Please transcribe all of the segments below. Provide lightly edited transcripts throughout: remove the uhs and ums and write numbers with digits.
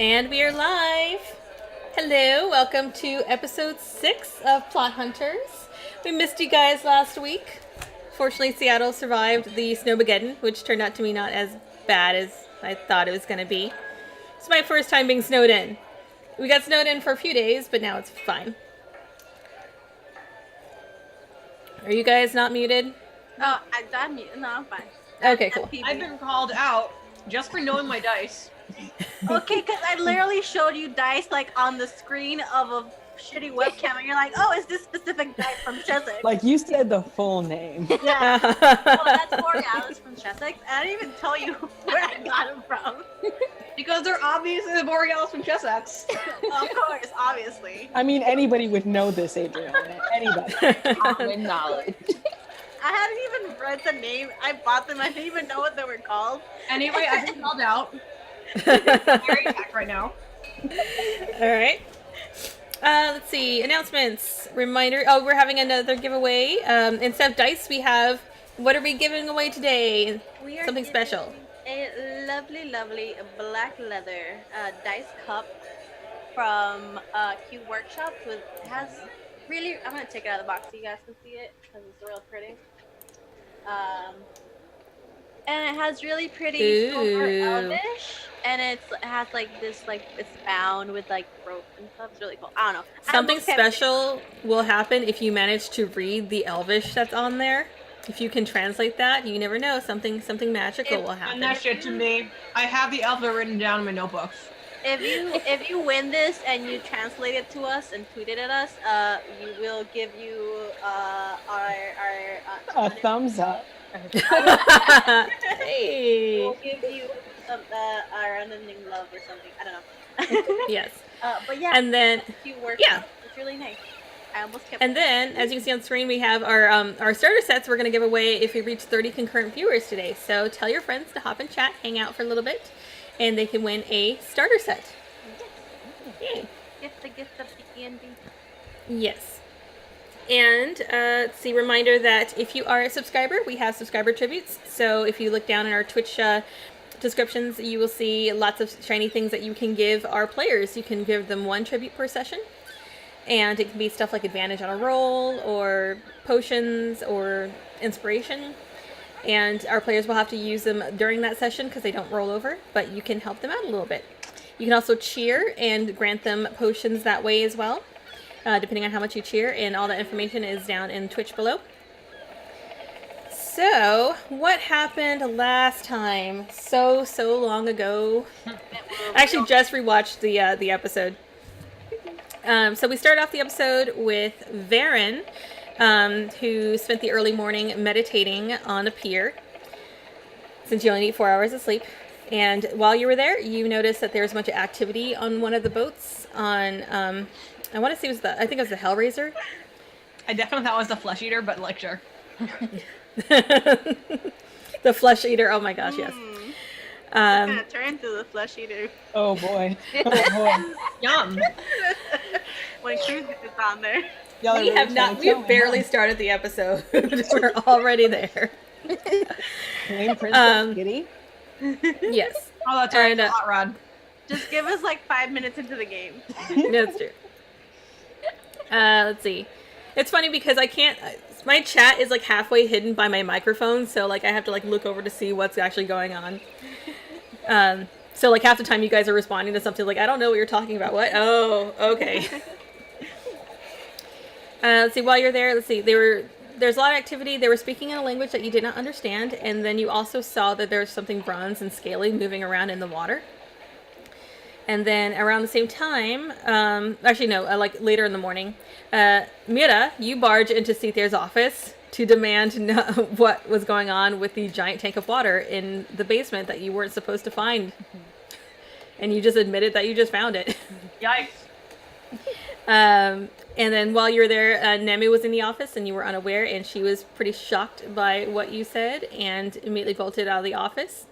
And we are live. Hello, welcome to episode 6 of Plot Hunters. We missed you guys last week. Fortunately, Seattle survived the Snowmageddon, which turned out to be not as bad as I thought it was going to be. It's my first time being snowed in. We got snowed in for a few days, but now it's fine. Are you guys not muted? Oh, I'm muted. No, I'm fine. Okay, cool. I've been called out just for knowing my dice. Okay, because I literally showed you dice like on the screen of a shitty webcam, and you're like, "Oh, is this specific dice from Chessex?" Like you said the full name. Yeah. Oh, that's Borealis from Chessex. And I didn't even tell you where I got them from. Because they're obviously the Borealis from Chessex. Of course, obviously. I mean, anybody would know this, Adriana. Anybody. Common knowledge. I hadn't even read the name. I bought them. I didn't even know what they were called. Anyway, I've been called out. I'm very attacked right now. Alright. Let's see. Announcements. Reminder. Oh, we're having another giveaway. Instead of dice, we have... What are we giving away today? We are Something giving special. A lovely black leather dice cup from Q Workshops. With has really. I'm gonna take it out of the box so you guys can see it because it's real pretty. And it has really pretty silver elvish, and it has like this it's bound with like rope and stuff. It's really cool. I don't know. Something special will happen if you manage to read the Elvish that's on there. If you can translate that, you never know. Something magical will happen. And that shit to me. I have the alphabet written down in my notebooks. If you win this and you translate it to us and tweet it at us, we will give you A thumbs up. Hey. We'll give you our unending love or something. I don't know. Yes. But yeah. And then Q Workshops. yeah. It's really nice. I almost kept. And then, as you can see on screen, we have our starter sets we're going to give away if we reach 30 concurrent viewers today. So tell your friends to hop in chat, hang out for a little bit, and they can win a starter set. Yay. Gift of D&D. Yes. And let's see, reminder that if you are a subscriber, we have subscriber tributes. So if you look down in our Twitch descriptions, you will see lots of shiny things that you can give our players. You can give them 1 tribute per session. And it can be stuff like advantage on a roll, or potions, or inspiration. And our players will have to use them during that session because they don't roll over, but you can help them out a little bit. You can also cheer and grant them potions that way as well, depending on how much you cheer, and all that information is down in Twitch below. So, what happened last time? So long ago. I actually just rewatched the episode. So we start off the episode with Varen, who spent the early morning meditating on a pier, since you only need 4 hours of sleep. And while you were there, you noticed that there was a bunch of activity on one of the boats on, I want to say I think it was the Hellraiser. I definitely thought it was the flesh eater, but like sure. The flesh eater, oh my gosh, yes. It's gonna turn into the flesh eater Oh boy. Oh boy. Yum. when Cruz is on there. Y'all are We really have trying not, to kill we've me, barely huh? started the episode. We're already there. Name Princess Giddy. Yes. Oh, that's right. And, Hot Rod. Just give us like 5 minutes into the game. That's true. Let's see. It's funny because I can't. My chat is like halfway hidden by my microphone, so like I have to like look over to see what's actually going on. So like half the time you guys are responding to something like, I don't know what you're talking about. What? Oh, okay. Let's see. While you're there, let's see. There's a lot of activity. They were speaking in a language that you did not understand, and then you also saw that there was something bronze and scaly moving around in the water. And then around the same time, actually no, like later in the morning, Mira, you barge into Cethair's office to demand to know what was going on with the giant tank of water in the basement that you weren't supposed to find. And you just admitted that you just found it. Yikes. And then while you were there, Nemu was in the office and you were unaware, and she was pretty shocked by what you said and immediately bolted out of the office.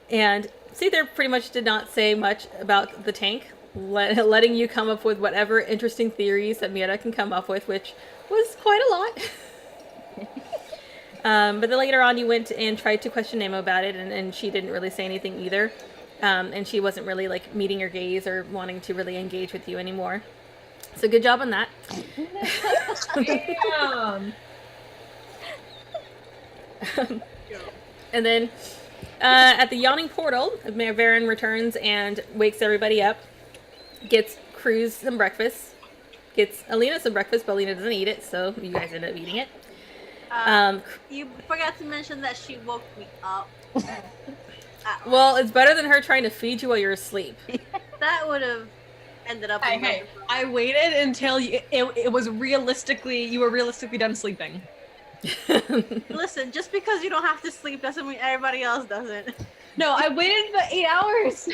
And Cethair pretty much did not say much about the tank, letting you come up with whatever interesting theories that Mira can come up with, which was quite a lot. But then later on you went and tried to question Nemo about it, and she didn't really say anything either. and she wasn't really like meeting your gaze or wanting to really engage with you anymore. So good job on that. Damn. And then at the yawning portal, Mayor Varen returns and wakes everybody up, gets Cruz some breakfast, gets Alina some breakfast, but Alina doesn't eat it, so you guys end up eating it. You forgot to mention that she woke me up. Well, it's better than her trying to feed you while you're asleep. That would have ended up. Hey, I waited until you were realistically done sleeping. Listen, just because you don't have to sleep doesn't mean everybody else doesn't. No, I waited for 8 hours.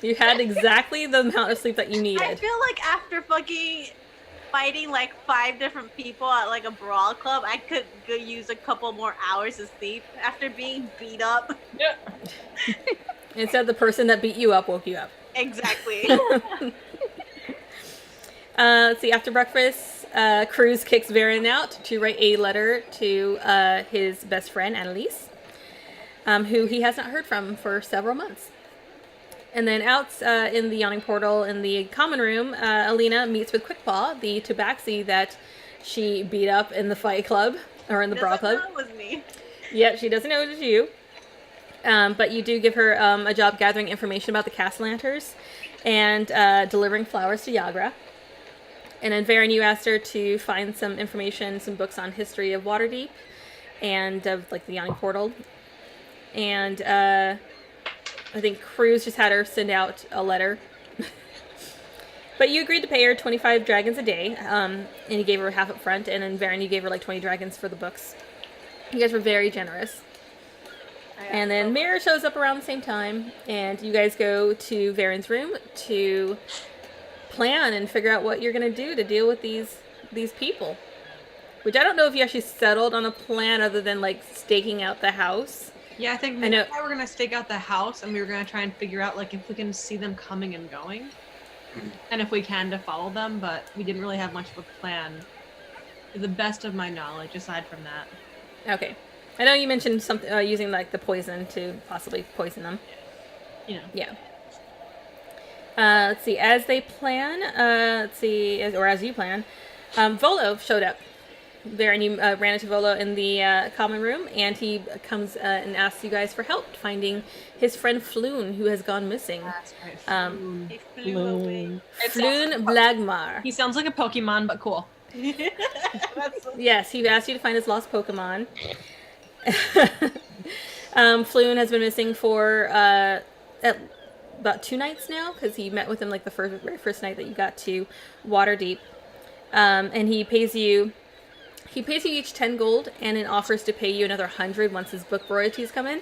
You had exactly the amount of sleep that you I needed. feel like after fucking fighting like 5 different people at like a brawl club, I could go use a couple more hours of sleep after being beat up. Instead, the person that beat you up woke you up. Exactly. Let's see, after breakfast, Cruz kicks Varen out to write a letter to his best friend, Annalise, who he has not heard from for several months. And then out in the yawning portal in the common room, Alina meets with Quickpaw, the tabaxi that she beat up in the fight club, or in the brawl club. That was me. Yep, she doesn't know it was you. But you do give her a job gathering information about the Castellanters and delivering flowers to Yagra. And then Varen, you asked her to find some information, some books on history of Waterdeep and of like the Yawning Portal. And I think Cruz just had her send out a letter. But you agreed to pay her 25 dragons a day, and you gave her half up front, and then Varen, you gave her like 20 dragons for the books. You guys were very generous. And then Mirror shows up around the same time, and you guys go to Varen's room to plan and figure out what you're going to do to deal with these people. Which I don't know if you actually settled on a plan other than like staking out the house. Yeah, I think maybe we're gonna stake out the house, and we were gonna try and figure out like if we can see them coming and going, and if we can to follow them. But we didn't really have much of a plan, to the best of my knowledge. Aside from that, Okay, I know you mentioned something using like the poison to possibly poison them. you know. Yeah. Let's see. As they plan, as you plan, Volo showed up. Varen, you ran into Volo in the common room, and he comes and asks you guys for help finding his friend Floon, who has gone missing. That's right. He flew away. Floon Blagmaar. He sounds like a Pokemon, but cool. Yes, he asked you to find his lost Pokemon. Floon has been missing for about 2 nights now, because he met with him like the very first night that you got to Waterdeep, and he pays you each 10 gold, and then offers to pay you another 100 once his book royalties come in.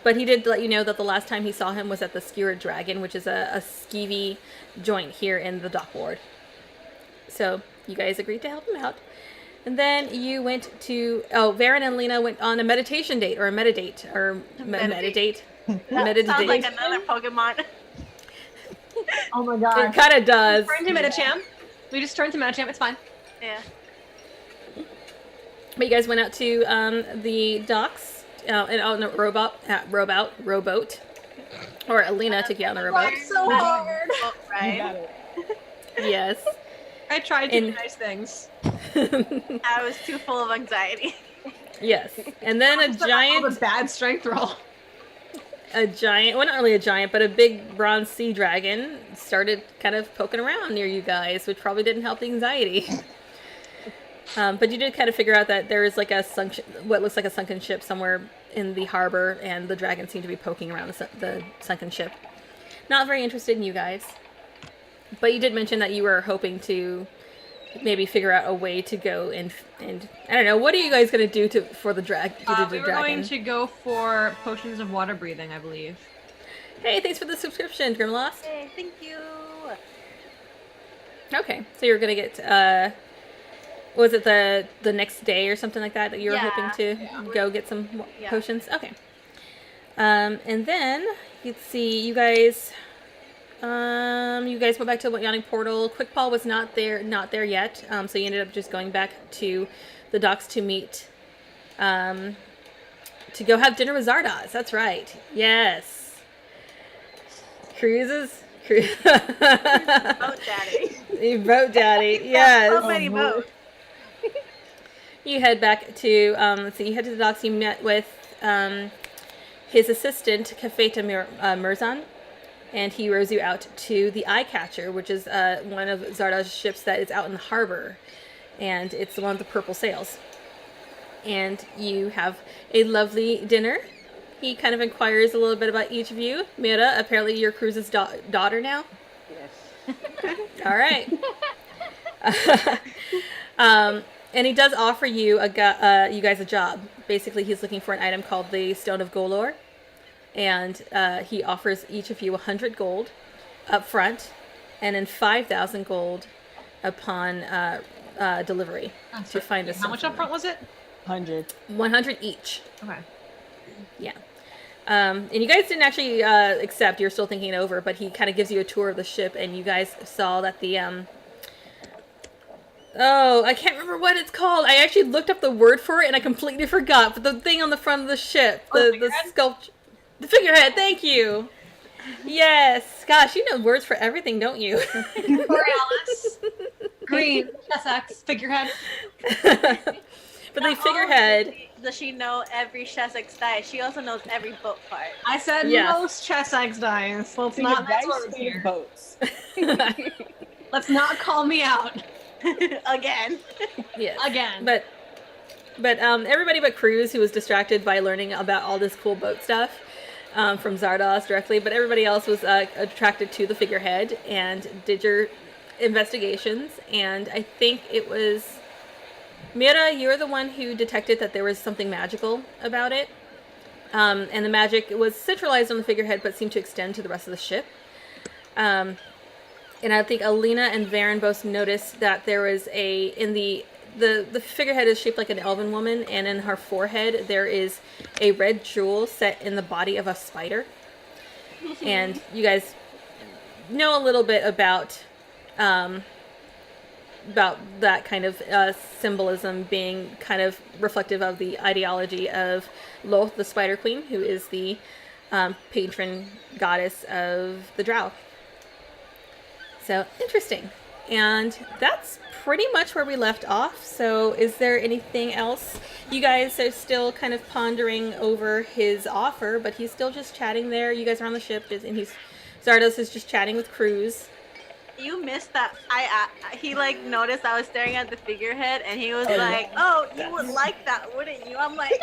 But he did let you know that the last time he saw him was at the Skewered Dragon, which is a skeevy joint here in the dock ward. So you guys agreed to help him out. And then you went to... Oh, Varen and Lena went on a meditation date, or a metadate, or meditate. That sounds like another Pokemon. Oh my god. It kind of does. Turn to Medicham. We just turned to Medicham. It's fine. Yeah. But you guys went out to the docks and on a rowboat. Or Alina took you out on the rowboat. So hard. Oh, You right. got it. Yes. I tried to do nice things. I was too full of anxiety. Yes. And then a All the giant, bad strength roll. well, not really a giant, but a big bronze sea dragon started kind of poking around near you guys, which probably didn't help the anxiety. But you did kind of figure out that there is like what looks like a sunken ship somewhere in the harbor, and the dragon seemed to be poking around the sunken ship. Not very interested in you guys. But you did mention that you were hoping to maybe figure out a way to go and I don't know, what are you guys going to do for the dragon? We were going to go for potions of water breathing, I believe. Hey, thanks for the subscription, Grimlost. Hey, thank you. Okay, so you're going to get, was it the next day or something like that you were hoping to go get some potions? Okay. And then, let's see, you guys went back to the Yawning Portal. Quickpaw was not there yet, so you ended up just going back to the docks to meet to go have dinner with Zardoz. That's right. Yes. Cruises. Boat daddy. Boat daddy. Yes. So many boats. You head back to, let's see, you head to the docks. You met with his assistant, Kafeta Mirzan, and he rows you out to the Eye Catcher, which is one of Zardoz's ships that is out in the harbor, and it's the one with the purple sails. And you have a lovely dinner. He kind of inquires a little bit about each of you. Mira, apparently you're Cruz's daughter now. Yes. All right. And he does offer you you guys a job. Basically, he's looking for an item called the Stone of Golor, and he offers each of you 100 gold up front, and then 5,000 gold upon delivery to find a. How much up front was it? 100. 100 each. Okay. Yeah. And you guys didn't actually accept. You're still thinking it over, but he kind of gives you a tour of the ship, and you guys saw that the oh, I can't remember what it's called. I actually looked up the word for it, and I completely forgot. But the thing on the front of the ship, the sculpture, the figurehead. Thank you. Yes. Gosh, you know words for everything, don't you? Borealis. Green. Essex. Figurehead. But the figurehead. Does she know every Chessex dice? She also knows every boat part. I said Yes. most Chessex dice. Let's Speaking not of mess dice, words speaking here. of boats. Let's not call me out Again. Yes. again. But everybody but Cruz, who was distracted by learning about all this cool boat stuff from Zardoz directly, but everybody else was attracted to the figurehead and did your investigations. And I think it was Mira, you're the one who detected that there was something magical about it. And the magic was centralized on the figurehead, but seemed to extend to the rest of the ship. And I think Alina and Varen both noticed that there was the figurehead is shaped like an elven woman, and in her forehead there is a red jewel set in the body of a spider. And you guys know a little bit about that kind of symbolism being kind of reflective of the ideology of Loth, the Spider Queen, who is the patron goddess of the Drow. So, interesting. And that's pretty much where we left off. So, is there anything else? You guys are still kind of pondering over his offer, but he's still just chatting there. You guys are on the ship, and Zardoz is just chatting with Cruz. You missed that. He like noticed I was staring at the figurehead, and he was Oh, like, yeah. "Oh, you would like that, wouldn't you?" I'm like,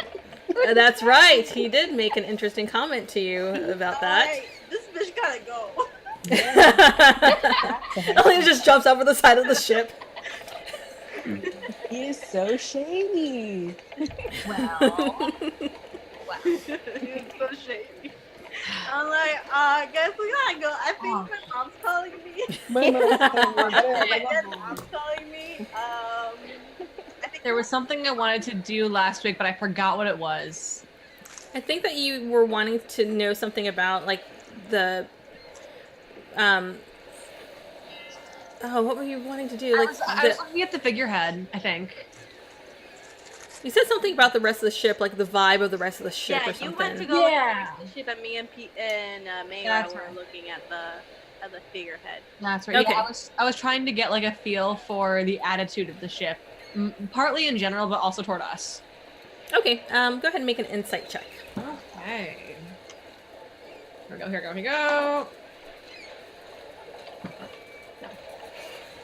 That's right. He did make an interesting comment to you about that. "Alright, this bitch gotta go." Alina just jumps over the side of the ship. He is so shady. Well. It's so shady. I'm like, guys, we gotta go. I think my mom's calling me. My Mom's calling me. I think There was something I wanted to do last week, but I forgot what it was. I think that you were wanting to know something about, like, the... what were you wanting to do? I Like, was looking at the figurehead, I think. you said something about the rest of the ship, like the vibe of the rest of the ship yeah, or something. you went to go Yeah. look at the ship, and me and Mayra That's were right. looking at the figurehead. That's right. Okay. Yeah, I was trying to get like a feel for the attitude of the ship, partly in general, but also toward us. Okay, go ahead and make an insight check. Okay. Here we go. No.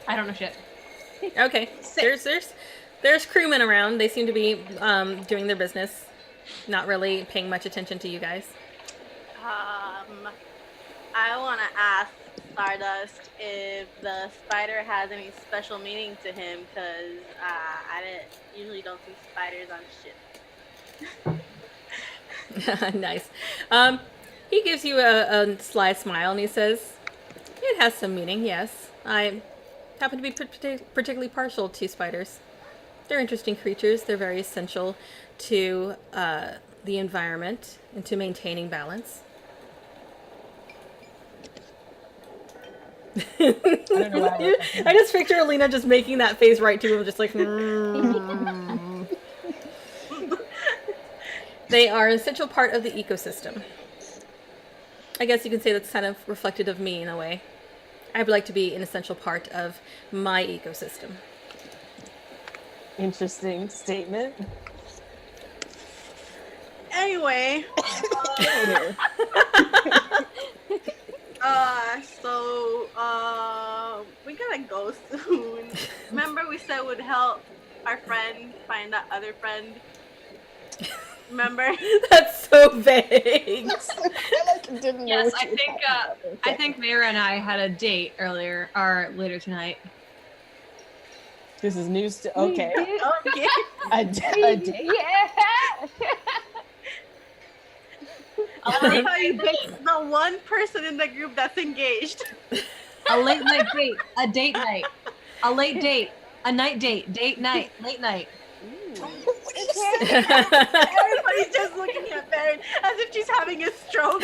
I don't know shit. Okay, there's crewmen around. They seem to be doing their business, not really paying much attention to you guys. I want to ask Stardust if the spider has any special meaning to him, because I usually don't see spiders on ships. Nice. He gives you a sly smile and he says, "It has some meaning, yes. I happen to be particularly partial to spiders. They're interesting creatures. They're very essential to the environment and to maintaining balance." I don't know why I just picture Alina just making that face right to him, just like, They are an essential part of the ecosystem. I guess you can say that's kind of reflected of me in a way. I would like to be an essential part of my ecosystem. Interesting statement. Anyway, Later. we gotta go soon. Remember we said we'd help our friend find that other friend? Remember? That's so vague. I like didn't know Yes, what you were talking about. I think Mira and I had a date later tonight. This is news to okay. Okay. A date? Yeah. I like how you picked the one person in the group that's engaged. A late night date. A date night. A late date. A night date. Date night. Late night. Everybody's just looking at Baron as if she's having a stroke.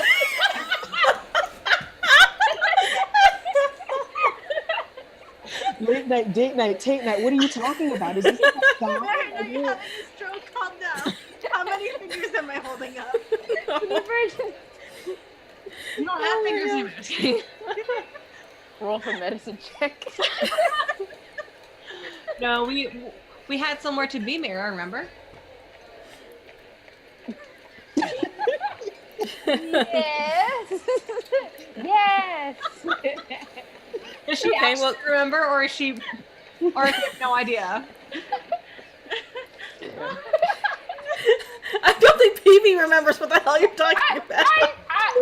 Late night, date night, Tate night. What are you talking about? Is this a Baron, song? are you having a stroke? Calm down. How many fingers am I holding up? You don't have fingers in it. Roll for medicine check. No, we had somewhere to be, Mira, remember? Yes. Yes. Does she Okay, actually remember, or is she have no idea? I don't think PB remembers what the hell you're talking about.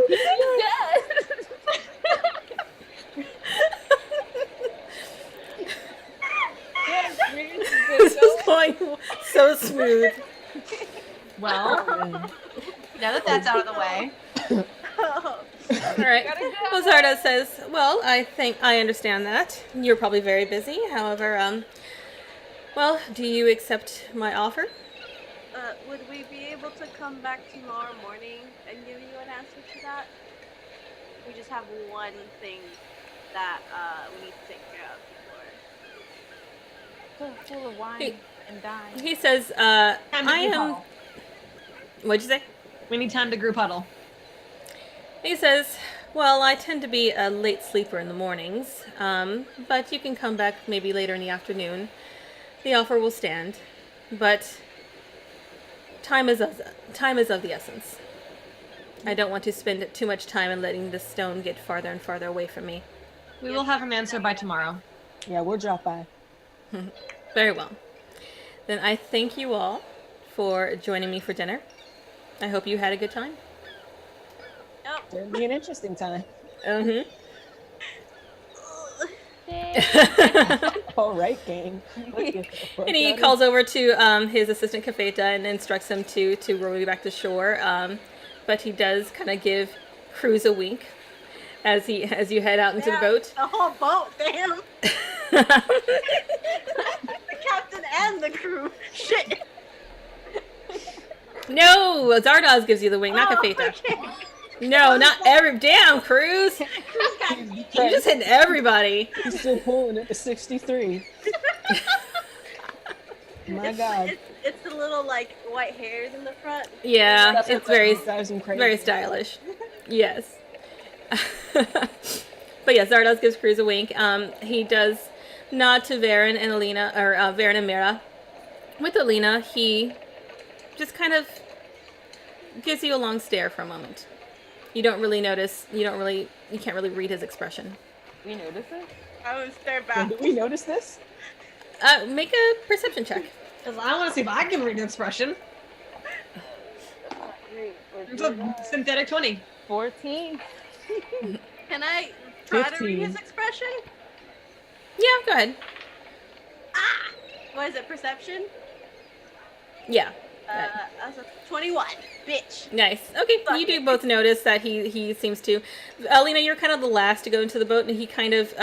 Yes. This is going so smooth. Well, now that that's out of the way. Oh, All right. Well, Zardoz says, well, I think I understand that. You're probably very busy. However, well, do you accept my offer? would we be able to come back tomorrow morning and give you an answer to that? We just have one thing that we need to take care of before. Full of wine Hey. and dine. He says, Time to I group am... huddle. What'd you say? We need time to group huddle. He says, well, I tend to be a late sleeper in the mornings, but you can come back maybe later in the afternoon. The offer will stand, but time is of the essence. I don't want to spend too much time in letting this stone get farther and farther away from me. We will have an answer by tomorrow. Yeah, we'll drop by. Very well. Then I thank you all for joining me for dinner. I hope you had a good time. It'll be an interesting time. Mm-hmm. All right, gang. And he calls over to his assistant Kafeta and instructs him to row me back to shore. But he does kind of give Cruz a wink as you head out into the boat. The whole boat, damn. The captain and the crew. Shit. No, Zardoz gives you the wink, not Kafeta. Okay. No, not every damn Cruz. Cruz got You just hitting everybody. He's still pulling it to 63. My God. It's the little like white hairs in the front. Yeah, That's it's what very drives him crazy. very stylish. Yes. But yeah, Zardoz gives Cruz a wink. He does nod to Varen and Alina, or Varen and Mira. With Alina, he just kind of gives you a long stare for a moment. You don't really notice. You can't really read his expression. We notice it? I would stare Well, back. did we notice this? Make a perception check. Because I want to see if I can read the expression. It's a synthetic 20. 14. Can I try to read 15. his expression? Yeah, go ahead. What is it? Perception? Yeah. That's a 21. Bitch. Nice. Okay, Fuck you do it. both notice that he seems to. Alina, you're kind of the last to go into the boat, and he kind of,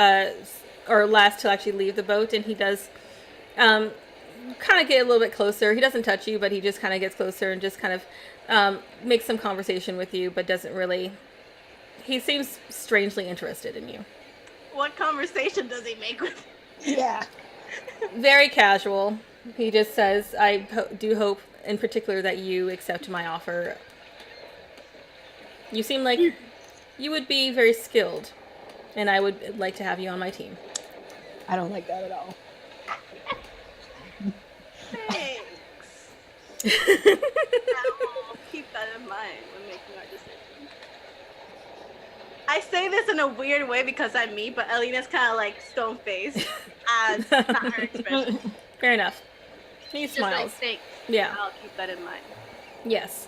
or last to actually leave the boat, and he does, kind of get a little bit closer. He doesn't touch you, but he just kind of gets closer and just kind of, makes some conversation with you, but doesn't really. He seems strangely interested in you. What conversation does he make with? Yeah. Very casual. He just says, I do hope in particular that you accept my offer. You seem like you would be very skilled, and I would like to have you on my team. I don't like that at all. Thanks. I'll keep that in mind when making our decision. I say this in a weird way because I'm me, but Alina's kind of like stone faced, as not her expression. Fair enough. He Just like, smiles. thanks. Yeah. I'll keep that in mind. Yes.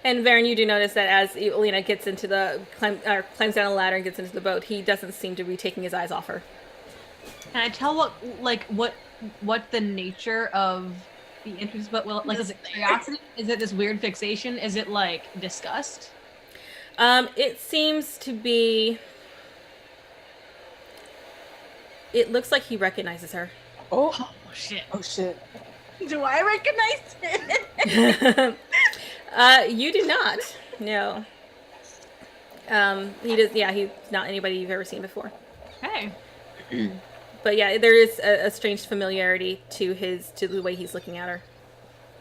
And Varen, you do notice that as Alina gets into climbs down a ladder and gets into the boat, he doesn't seem to be taking his eyes off her. Can I tell what the nature of the interest? But is it curiosity? Is it this weird fixation? Is it like disgust? It seems to be. It looks like he recognizes her. Oh Shit. oh shit. Do I recognize it? You do not. No. He does. Yeah, he's not anybody you've ever seen before. Okay. But yeah, there is a strange familiarity to the way he's looking at her.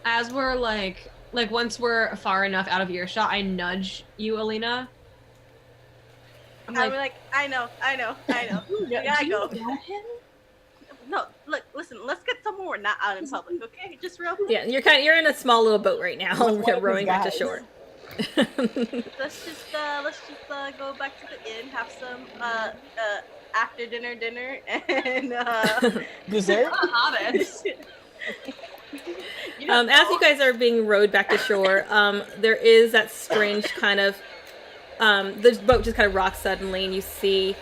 As we're like once we're far enough out of earshot, I nudge you, Alina. I'm I'm like, like, I know. We gotta go. No, look, listen. Let's get somewhere we're not out in public, okay? Just real quick. Yeah, you're in a small little boat right now, rowing back to guys. shore. Let's just go back to the inn, have some after dinner, and Dessert? hobbits. As you guys are being rowed back to shore, there is that strange kind of the boat just kind of rocks suddenly, and you see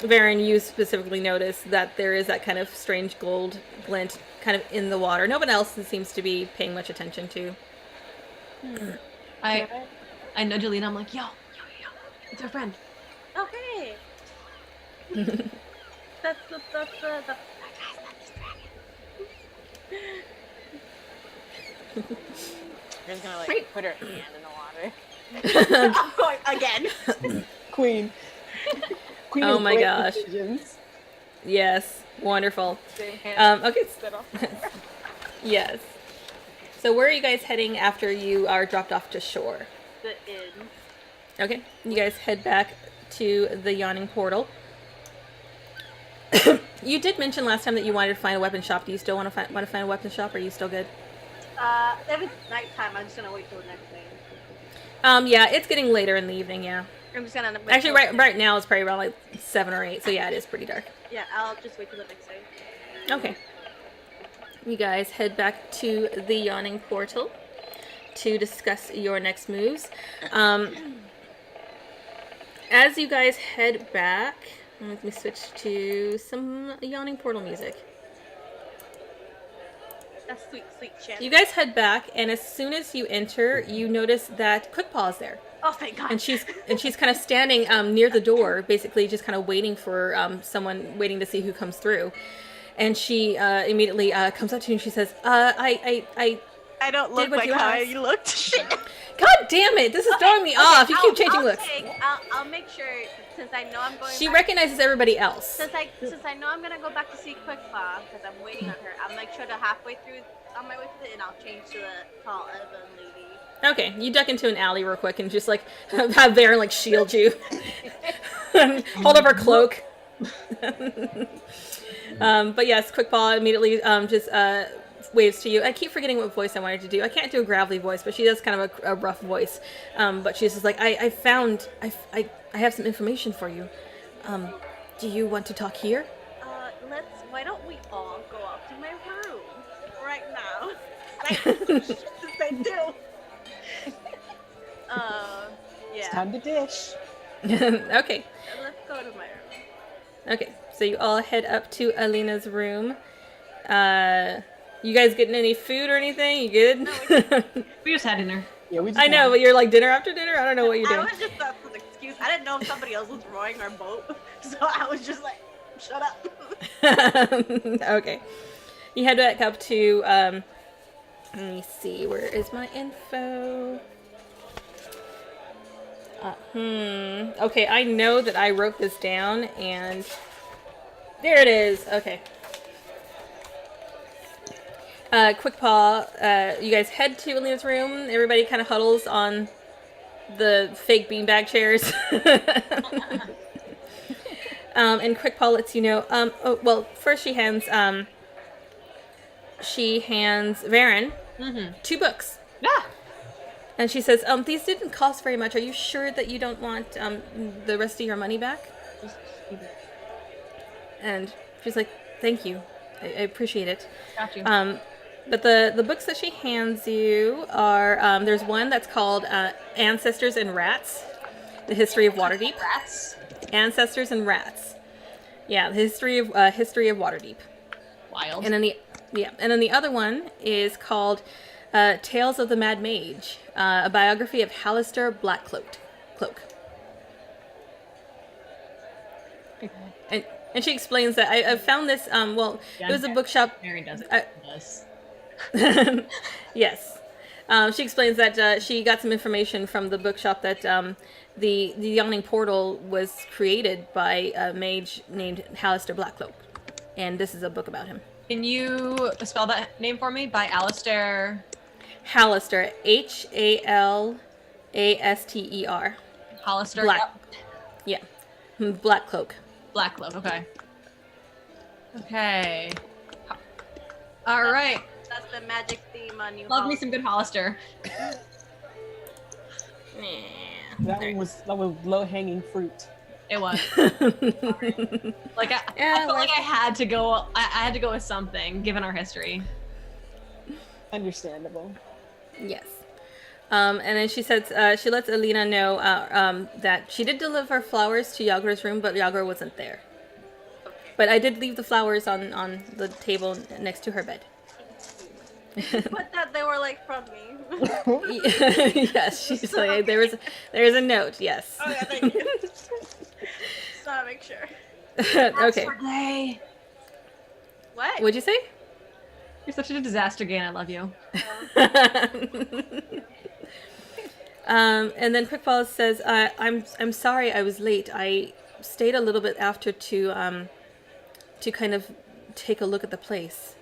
Varen, you specifically notice that there is that kind of strange gold glint kind of in the water. No one else seems to be paying much attention to. I nudge Alina. I'm like, yo, it's our friend. oh hey, that's the guy's not this dragon. She's gonna like put her hand in the water. I'm going again. Queen. Queen Oh of my great gosh. decisions. Yes, wonderful. Same hand. Okay. Set off. Yes. So where are you guys heading after you are dropped off to shore? The inn. Okay, you guys head back to the yawning portal. You did mention last time that you wanted to find a weapon shop. Do you still want to find a weapon shop? Or are you still good? If it's nighttime, I'm just gonna wait till the next day. Yeah, it's getting later in the evening. Yeah, I'm just gonna wait actually, till- right now it's probably around like 7 or 8. So yeah, it is pretty dark. Yeah, I'll just wait till the next day. Okay. You guys head back to the yawning portal to discuss your next moves. As you guys head back, let me switch to some yawning portal music. That's sweet, sweet chant. You guys head back, and as soon as you enter, you notice that Quickpaw is there, Oh, thank God. and she's kind of standing near the door, basically just kind of waiting for someone, waiting to see who comes through. And she immediately comes up to you and she says, I I don't look what like you how asked. you looked. Shit. God damn it, this is throwing me off. You keep changing looks. I'll make sure, since I know I'm going She back, recognizes everybody else. since I know I'm gonna go back to see Quickpaw, because I'm waiting on her, I'll make sure to halfway through, on my way to the inn, I'll change to the tall elven lady. Okay, you duck into an alley real quick and just like have Varen like shield you. Hold up her cloak. But yes, Quickpaw immediately just waves to you. I keep forgetting what voice I wanted to do. I can't do a gravelly voice, but she does kind of a rough voice. But she's just like, I have some information for you. Do you want to talk here? Why don't we all go up to my room right now? I do. It's Yeah. time to dish. Okay. Let's go to my room. Okay, so you all head up to Alina's room. You guys getting any food or anything? You good? We just had dinner. Yeah, we just I know, but you're like dinner after dinner? I don't know what you're I doing. was just that's an excuse. I didn't know if somebody else was rowing our boat, so I was just like, shut up. Okay. You head back up to, let me see, where is my info? Okay, I know that I wrote this down, and there it is. Okay. Quick Paw, you guys head to Alina's room. Everybody kind of huddles on the fake beanbag chairs. And Quick Paw lets you know. First she hands Varen Mm-hmm. 2 books. Ah! And she says, these didn't cost very much. Are you sure that you don't want the rest of your money back? Just keep it. And she's like, thank you. I appreciate it. Got you. But the books that she hands you are, there's one that's called Ancestors and Rats, The History of Waterdeep. Rats. Ancestors and Rats. Yeah, the history of Waterdeep. Wild. And then the other one is called Tales of the Mad Mage, a biography of Hallister Blackcloak. And she explains that I found this. It was a bookshop. Mary does it. Does. Yes. She explains that she got some information from the bookshop that the Yawning Portal was created by a mage named Hallister Blackcloak, and this is a book about him. Can you spell that name for me? By Alistair. Hallister, Halaster. Hollister. Black. Yep. Yeah, Blackcloak. Blackcloak. Okay. Okay. All right. That's the magic theme on you. Love me some good Hollister. That was low hanging fruit. It was. Like I felt like I had to go. I had to go with something, given our history. Understandable. Yes. And then she says she lets Alina know that she did deliver flowers to Yagra's room, but Yagra wasn't there. But I did leave the flowers on the table next to her bed. But that they were like from me. Yes, she's like there's a note. Yes. Okay, thank you. Just want to make sure. Okay. Hey, What? What'd you say? you're such a disaster, Gain. I love you. And then Quickfall says, "I'm sorry I was late. I stayed a little bit after to kind of take a look at the place.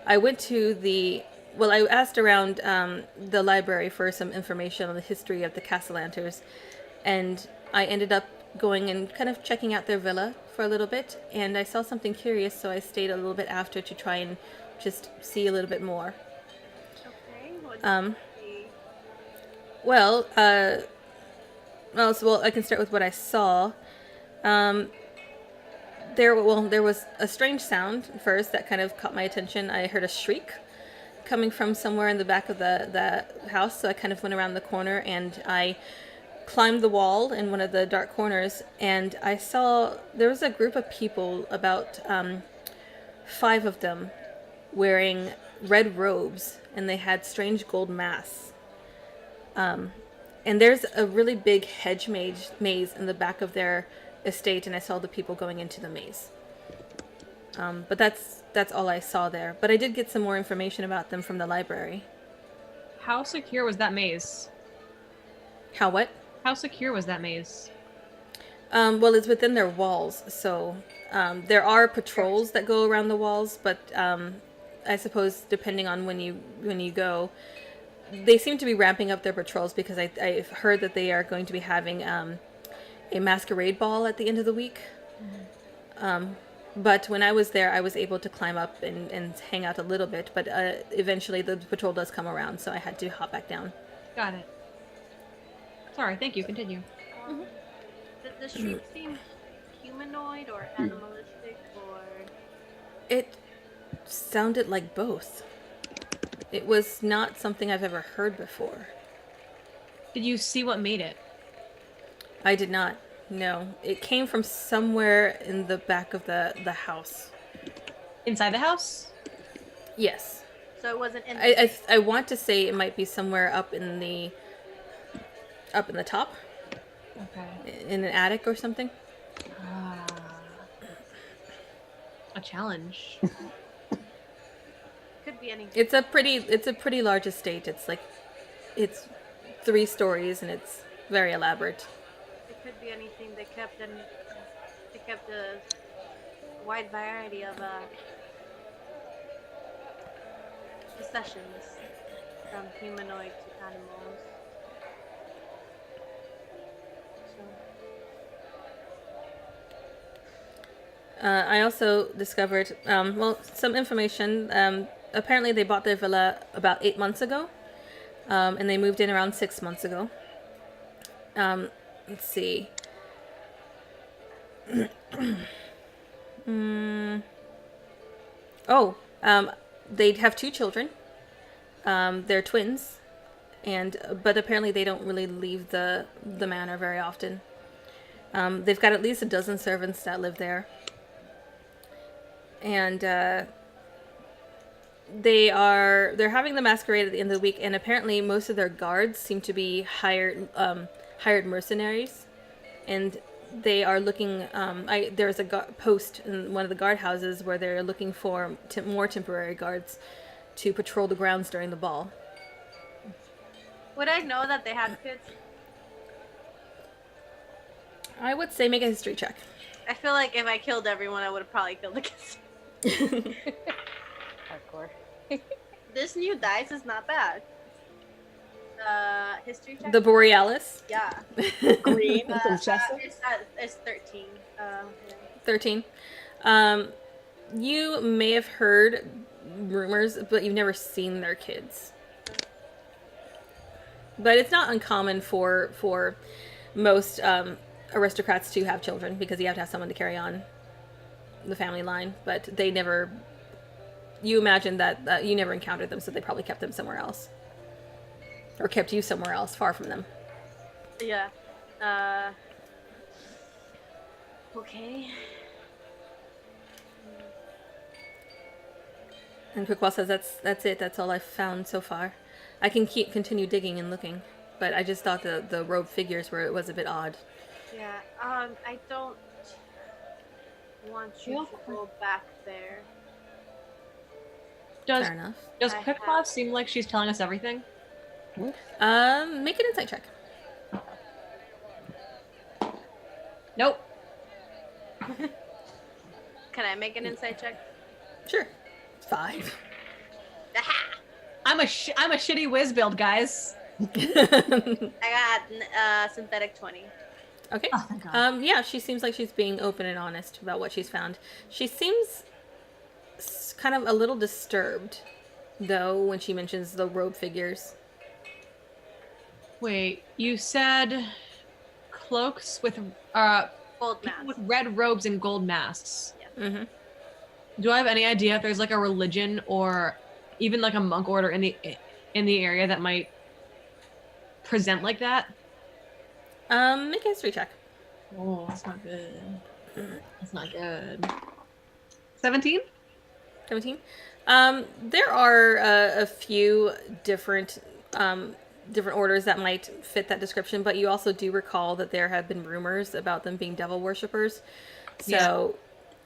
I went to I asked around the library for some information on the history of the Castellanters, and I ended up going and kind of checking out their villa for a little bit, and I saw something curious, so I stayed a little bit after to try and just see a little bit more." Okay. What Um, see? Well, I can start with what I saw. There was a strange sound first that kind of caught my attention. I heard a shriek coming from somewhere in the back of the house, so I kind of went around the corner and I climbed the wall in one of the dark corners, and I saw there was a group of people, about 5 of them, wearing red robes, and they had strange gold masks. And there's a really big hedge maze in the back of their estate, and I saw the people going into the maze. But that's all I saw there. But I did get some more information about them from the library. How secure was that maze? How what? How secure was that maze? Well, it's within their walls, so there are patrols that go around the walls, but I suppose depending on when you go, they seem to be ramping up their patrols because I've heard that they are going to be having a masquerade ball at the end of the week. But when I was there, I was able to climb up and hang out a little bit, but eventually the patrol does come around, so I had to hop back down. Got it. Sorry, thank you. Continue. Did the shriek seem humanoid or animalistic or? It sounded like both. It was not something I've ever heard before. Did you see what made it? I did not. No. It came from somewhere in the back of the house. Inside the house? So Yes. it wasn't in. I want to say it might be somewhere up in the top, Okay. in an attic or something. A challenge. Could be anything. It's a pretty large estate. It's 3 stories and it's very elaborate. It could be anything. They kept a wide variety of possessions from humanoid to animals. So, I also discovered, some information. Apparently, they bought their villa about 8 months ago, and they moved in around 6 months ago. Let's see. They'd have 2 children. They're twins, but apparently they don't really leave the manor very often. They've got at least a dozen servants that live there, and they're having the masquerade at the end of the week, and apparently most of their guards seem to be hired mercenaries, and they are looking. There's a post in one of the guardhouses where they're looking for more temporary guards to patrol the grounds during the ball. would I know that they had kids? I would say make a history check. I feel like if I killed everyone, I would have probably killed the kids. Hardcore. This new dice is not bad. History check? The Borealis, Yeah. Green from Chester. It's 13. Yeah. 13. You may have heard rumors, but you've never seen their kids. But it's not uncommon for most aristocrats to have children because you have to have someone to carry on the family line. But they never. You imagine that you never encountered them, so they probably kept them somewhere else, or kept you somewhere else, far from them. Yeah. Okay. And Quickwell says that's it. That's all I've found so far. I can continue digging and looking, but I just thought the robed figures was a bit odd. Yeah. I don't want you to go back there. Does Fair enough. I Quickpaw have- seem like she's telling us everything? Make an insight check. Nope. Can I make an insight check? Sure. 5. Aha! I'm a shitty whiz build, guys. I got synthetic 20. Okay. Oh, thank God. Yeah, she seems like she's being open and honest about what she's found. She seems kind of a little disturbed, though, when she mentions the robe figures. Wait, you said cloaks with Gold people mask. with red robes and gold masks. Mm-hmm. Do I have any idea if there's like a religion or even like a monk order in the area that might present like that? Make a history check. Oh, that's not good. That's not good. 17? 17. There are a few different orders that might fit that description, but you also do recall that there have been rumors about them being devil worshippers. So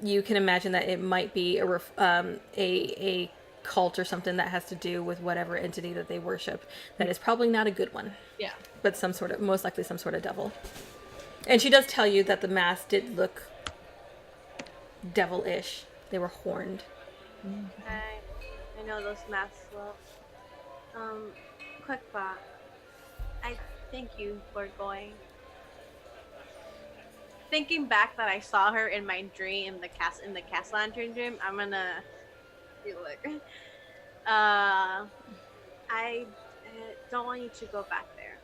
you can imagine that it might be a cult or something that has to do with whatever entity that they worship. That is probably not a good one. Yeah. But most likely some sort of devil. And she does tell you that the masks did look devilish. They were horned. I know those masks well. Quickbot. I thank you for going. Thinking back that I saw her in my dream in the cast lantern dream, I'm gonna be like, I don't want you to go back there.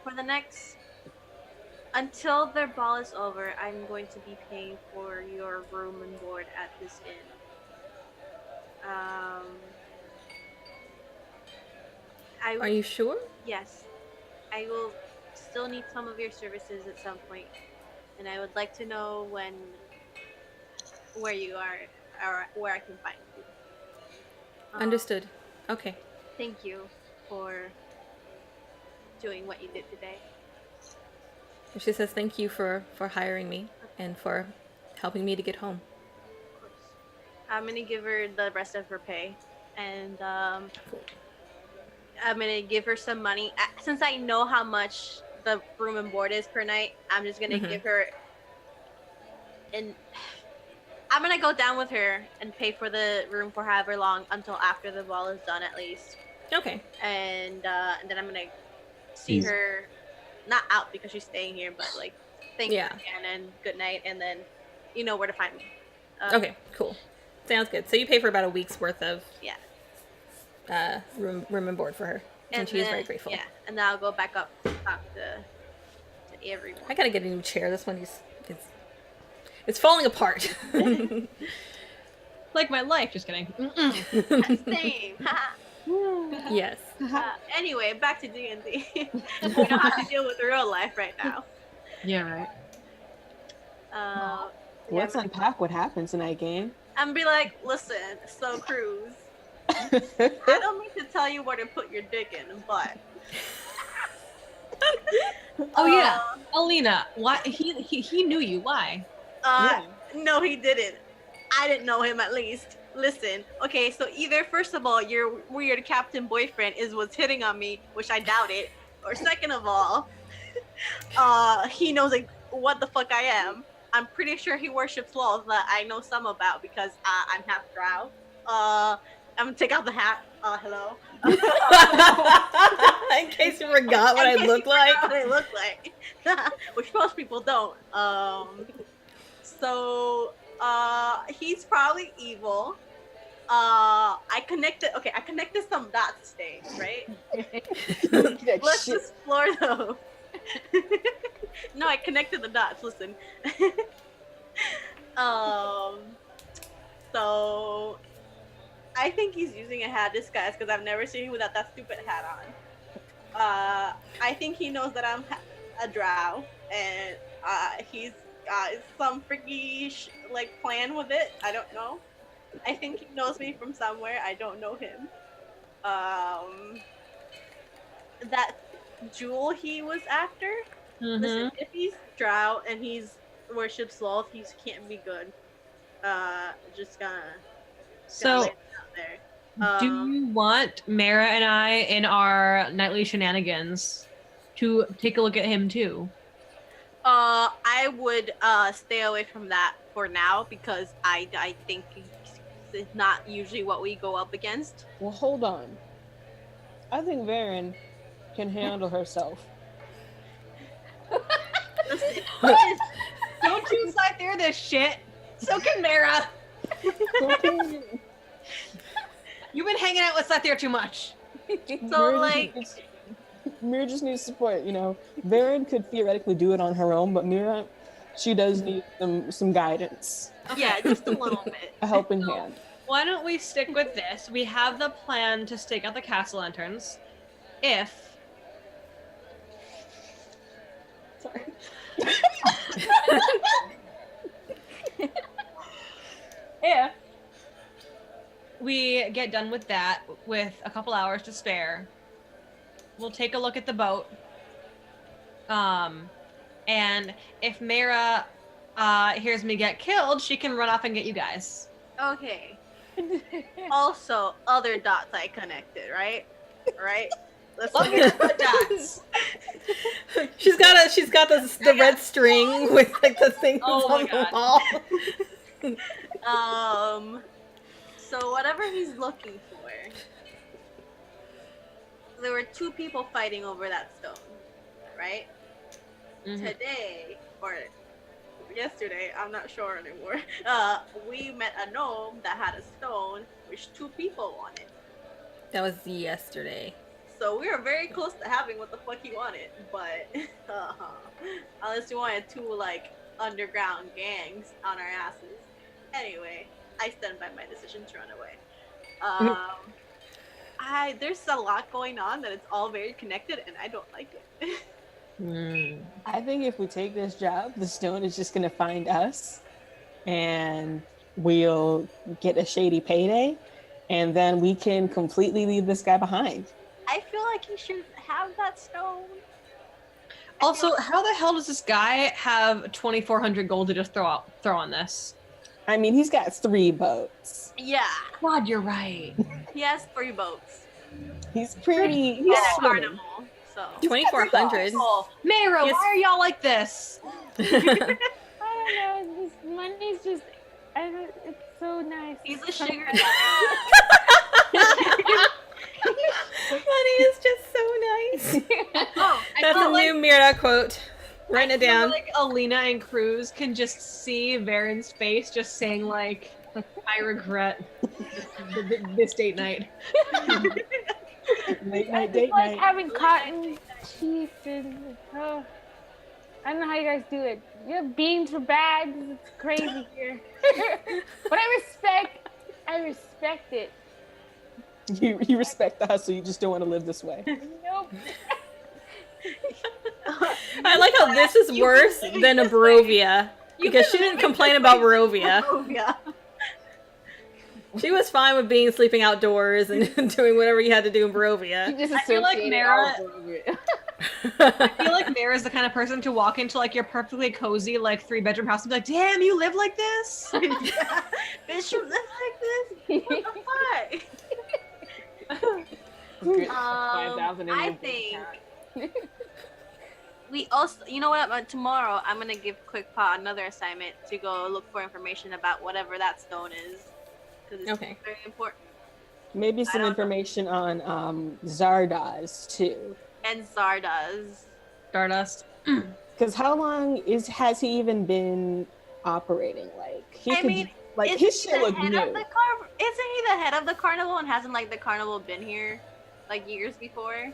For the next, until their ball is over, I'm going to be paying for your room and board at this inn. Are you sure? Yes, I will still need some of your services at some point, and I would like to know where you are or where I can find you. Understood. Okay. Thank you for doing what you did today. She says thank you for hiring me and for helping me to get home. Of course. I'm gonna give her the rest of her pay, and I'm gonna give her some money. Since I know how much the room and board is per night, I'm just gonna give her. And I'm gonna go down with her and pay for the room for however long until after the ball is done, at least. Okay. And then I'm gonna see her, not out because she's staying here, but like thank you again and good night, and then you know where to find me. Okay, cool. Sounds good. So you pay for about a week's worth of room and board for her, and she is very grateful. Yeah, and then I'll go back up to talk to everyone. I gotta get a new chair. This one it's falling apart. Like my life. Just kidding. Same. Yes. Anyway, back to D&D. We don't have to deal with real life right now. Yeah, right. Let's unpack what happened tonight, gang. And be like, listen, so Cruz, I don't mean to tell you where to put your dick in, but oh yeah, Alina. Why he knew you? Why? No, he didn't. I didn't know him, at least. Listen, okay, so either first of all, your weird captain boyfriend was hitting on me, which I doubt it, or second of all, he knows like what the fuck I am. I'm pretty sure he worships laws that I know some about because I'm half drow. I'm gonna take out the hat. Hello. In case you forgot what I look like. What I look like, which most people don't. So he's probably evil. I connected some dots today, right? Let's explore those. No, I connected the dots. Listen. So I think he's using a hat disguise because I've never seen him without that stupid hat on. I think he knows that I'm a drow, and he's some freaky like plan with it. I don't know. I think he knows me from somewhere. I don't know him. That jewel he was after. Listen, if he's drow and he's worships sloth, he can't be good. Just gonna so lay it out there. Do you want Mara and I in our nightly shenanigans to take a look at him too? I would stay away from that for now because I think it's not usually what we go up against. Well, hold on. I think Varen can handle herself. Listen, Don't you side there this shit. So can Mara. You've been hanging out with Sathere too much. So like Mira just needs support, you know. Varen could theoretically do it on her own, but Mira, she does need some guidance. yeah, just a little bit. A helping hand. Why don't we stick with this? We have the plan to stake out the castle lanterns. Sorry. If we get done with that with a couple hours to spare, we'll take a look at the boat. And if Mara hears me get killed, she can run off and get you guys. Okay. Also, other dots I connected, right? Right? Let's look at the dots. She's got the red string with like the things on the wall. So whatever he's looking for, there were two people fighting over that stone, right? Mm-hmm. Today or yesterday, I'm not sure anymore. We met a gnome that had a stone which two people wanted. That was yesterday. So we were very close to having what the fuck he wanted, but unless you wanted two like underground gangs on our asses. Anyway, I stand by my decision to run away. There's a lot going on that it's all very connected, and I don't like it. I think if we take this job, the stone is just gonna find us, and we'll get a shady payday, and then we can completely leave this guy behind. I feel like he should have that stone. Also, how the hell does this guy have 2,400 gold to just throw on this? I mean, he's got 3 boats. Yeah, God, you're right. he has 3 boats He's pretty. and He's a swimming. carnival. So 2,400. Mara, Yes. why are y'all like this? I don't know. This money's just It's so nice. He's a sugar Honey daddy. is just so nice. Oh, That's a new Mira quote. Write it I feel down. like Alina and Cruz can just see Varen's face just saying like, I regret this date night. Late night, It's date like night. having cotton cheese and I don't know how you guys do it. You have beans for bags. It's crazy here. But I respect it. You respect the hustle. You just don't want to live this way. Nope. I like how this is worse than a Barovia. Because she didn't complain about Barovia. Yeah. She was fine with sleeping outdoors and doing whatever you had to do in Barovia. Just I feel like associated Mara- all over it. I feel like Mara's the kind of person to walk into like your perfectly cozy like 3-bedroom house and be like, damn, you live like this? Yeah. Bitch, you live like this? What the fuck? I think we also, you know what? Tomorrow I'm gonna give Quick Paw another assignment to go look for information about whatever that stone is, because it's Okay. very important. Maybe I some don't know. information on Zardoz too. And Zardoz. Stardust. Because how long has he even been operating? Like he I could, mean, like isn't his he shit the look head new. of the car? Isn't he the head of the carnival? And hasn't like the carnival been here like years before?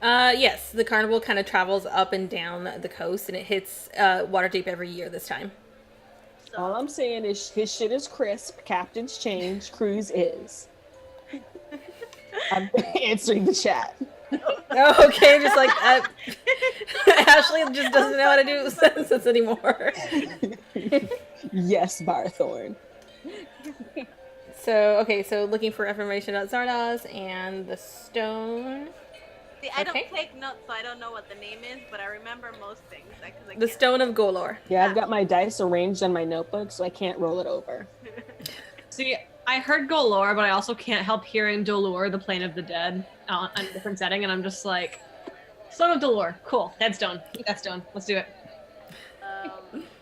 Yes, the carnival kind of travels up and down the coast, and it hits Waterdeep every year this time. So All I'm saying is his shit is crisp. Captain's change. Cruise is. I'm answering the chat. Oh, okay, just like Ashley just doesn't know how to do sentences anymore. Yes, Barthorn. So looking for information about Zardoz and the stone. see, I don't Okay. take notes, so I don't know what the name is, but I remember most things. Because I The can't- Stone of Golor. Yeah, I've got my dice arranged on my notebook, so I can't roll it over. See, I heard Golor, but I also can't help hearing Dolor, the Plane of the Dead, on a different setting, and I'm just like, Stone of Dolor, cool, Deadstone, Deathstone, let's do it.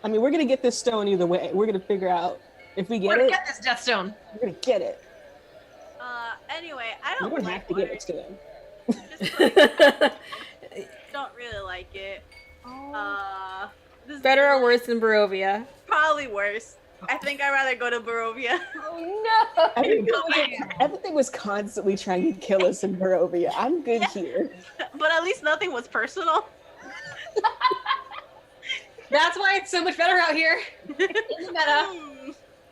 I mean, we're gonna get this stone either way. We're gonna figure out if we We're get gonna it. get this Deathstone. We're gonna get it. Anyway, I We don't don't like have to give Lord. it to him. Just like, don't really like it. This is Better or worse than Barovia? Probably worse. I think I'd rather go to Barovia. Oh Everything was constantly trying to kill us in Barovia. I'm good here. But at least nothing was personal. That's why it's so much better out here.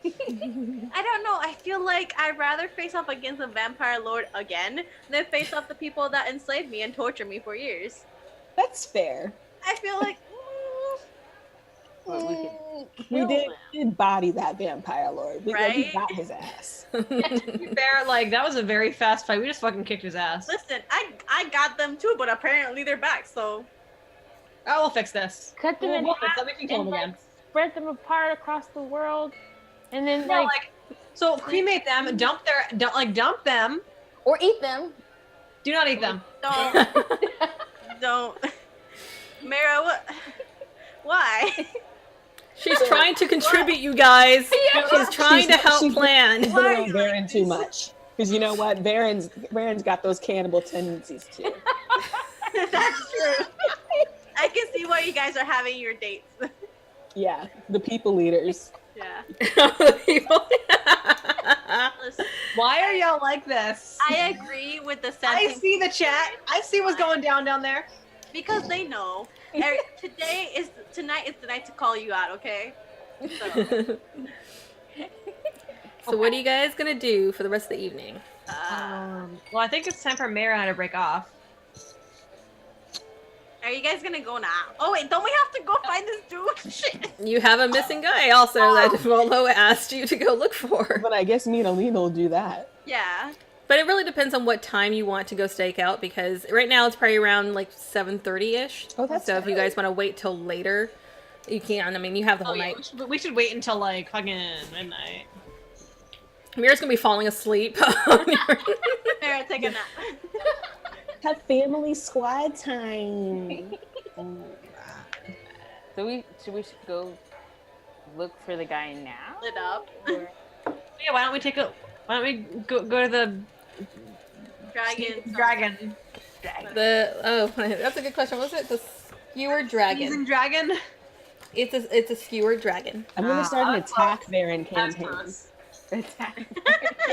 I don't know. I feel like I'd rather face off against a vampire lord again than face off the people that enslaved me and tortured me for years. That's fair. I feel like We did body that vampire lord. We Right? got his ass. To be fair, like, that was a very fast fight. We just fucking kicked his ass. listen, I got them too, but apparently they're back, so Oh, we'll fix this. Cut them in We'll half fix that. We can kill and him like again. spread them apart across the world, and then No, like so cremate them, dump them, or eat them. do not eat them. don't. Mara, what? Why? She's trying to contribute, you guys. She's trying to help she's- plan. She's Why are on you Varen like too this? much. Because you know what? Varen's got those cannibal tendencies too. That's true. I can see why you guys are having your dates. Yeah, the people leaders. Yeah. Listen, Why are y'all like this? I agree with the I sentence see the chat. I see what's going down there. because they know. Tonight is the night to call you out, okay? So, So what are you guys gonna do for the rest of the evening? Well, I think it's time for Mara and I to break off. are you guys gonna go now? Oh wait, don't we have to go find this dude? Shit. You have a missing guy also that Volo asked you to go look for. But I guess me and Alina will do that. Yeah. But it really depends on what time you want to go stake out, because right now it's probably around like 7:30ish. Oh, that's so if you good. guys want to wait till later, you can. I mean, you have the whole yeah, night. we should wait until like fucking midnight. Mira's gonna be falling asleep. Mara, take a nap. Have family squad time. So we should go look for the guy now? Lit up. Or- Yeah, why don't we go to the Dragon. That's a good question. What was it? The skewered dragon. Sneezing dragon? It's a skewered dragon. I'm gonna start an that's attack Baron That's campaign. close. Attack.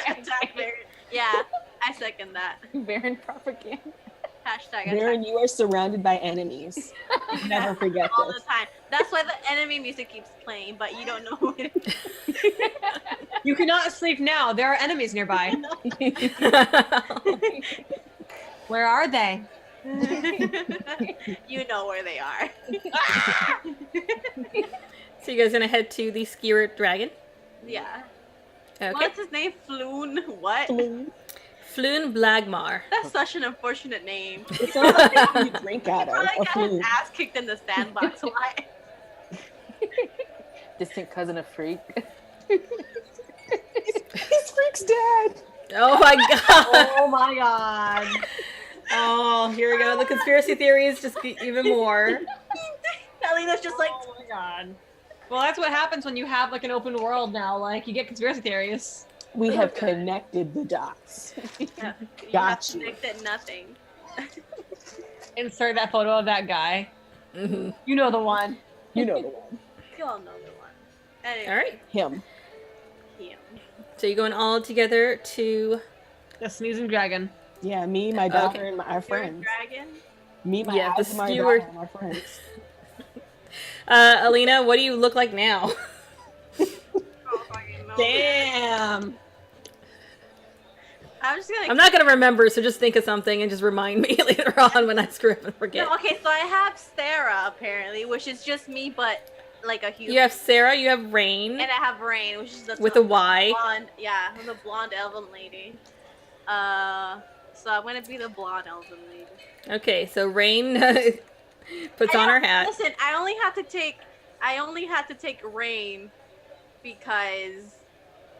Attack Baron. Yeah, I second that. Baron propaganda. Hashtag Baron, attack you are surrounded by enemies. Never forget all the this. time. That's why the enemy music keeps playing, but you don't know who it is. You cannot sleep now. There are enemies nearby. Where are they? You know where they are. So you guys gonna head to the skewered dragon? Yeah. Okay. What's his name? Floon? What? Floon Blagmaar. That's such an unfortunate name. It sounds like something you drink out of. Probably or got his food. ass kicked in the sandbox. Why? Distant cousin of Freak. He's Freak's dad. Oh my god. Oh my god. Oh, here we go. The conspiracy theories just get even more. Alina's just like, Oh my god. Well, that's what happens when you have like an open world now. Like you get conspiracy theories. We have connected the dots. yeah, you Got have you. connected nothing. Insert that photo of that guy. Mhm. You know the one. You know the one. You all know the one. Anyway, All right. Him. yeah. So you're going all together to. The sneezing dragon. Yeah, me, my daughter, Okay. and our You're a friends. dragon. Me, my Yeah, the Asmar skewered- daughter, and our friends. Alina, what do you look like now? Oh, fucking no. Damn. I'm just gonna. I'm not gonna remember, so just think of something and just remind me later on when I screw up and forget. No, okay, so I have Sarah apparently, which is just me, but like a human. You have Sarah, you have Rain, And I have Rain, which is the with a Y. blonde. Yeah, the blonde elven lady. So I'm gonna be the blonde elven lady. Okay, so Rain puts on her hat. Listen, I only had to take Rain because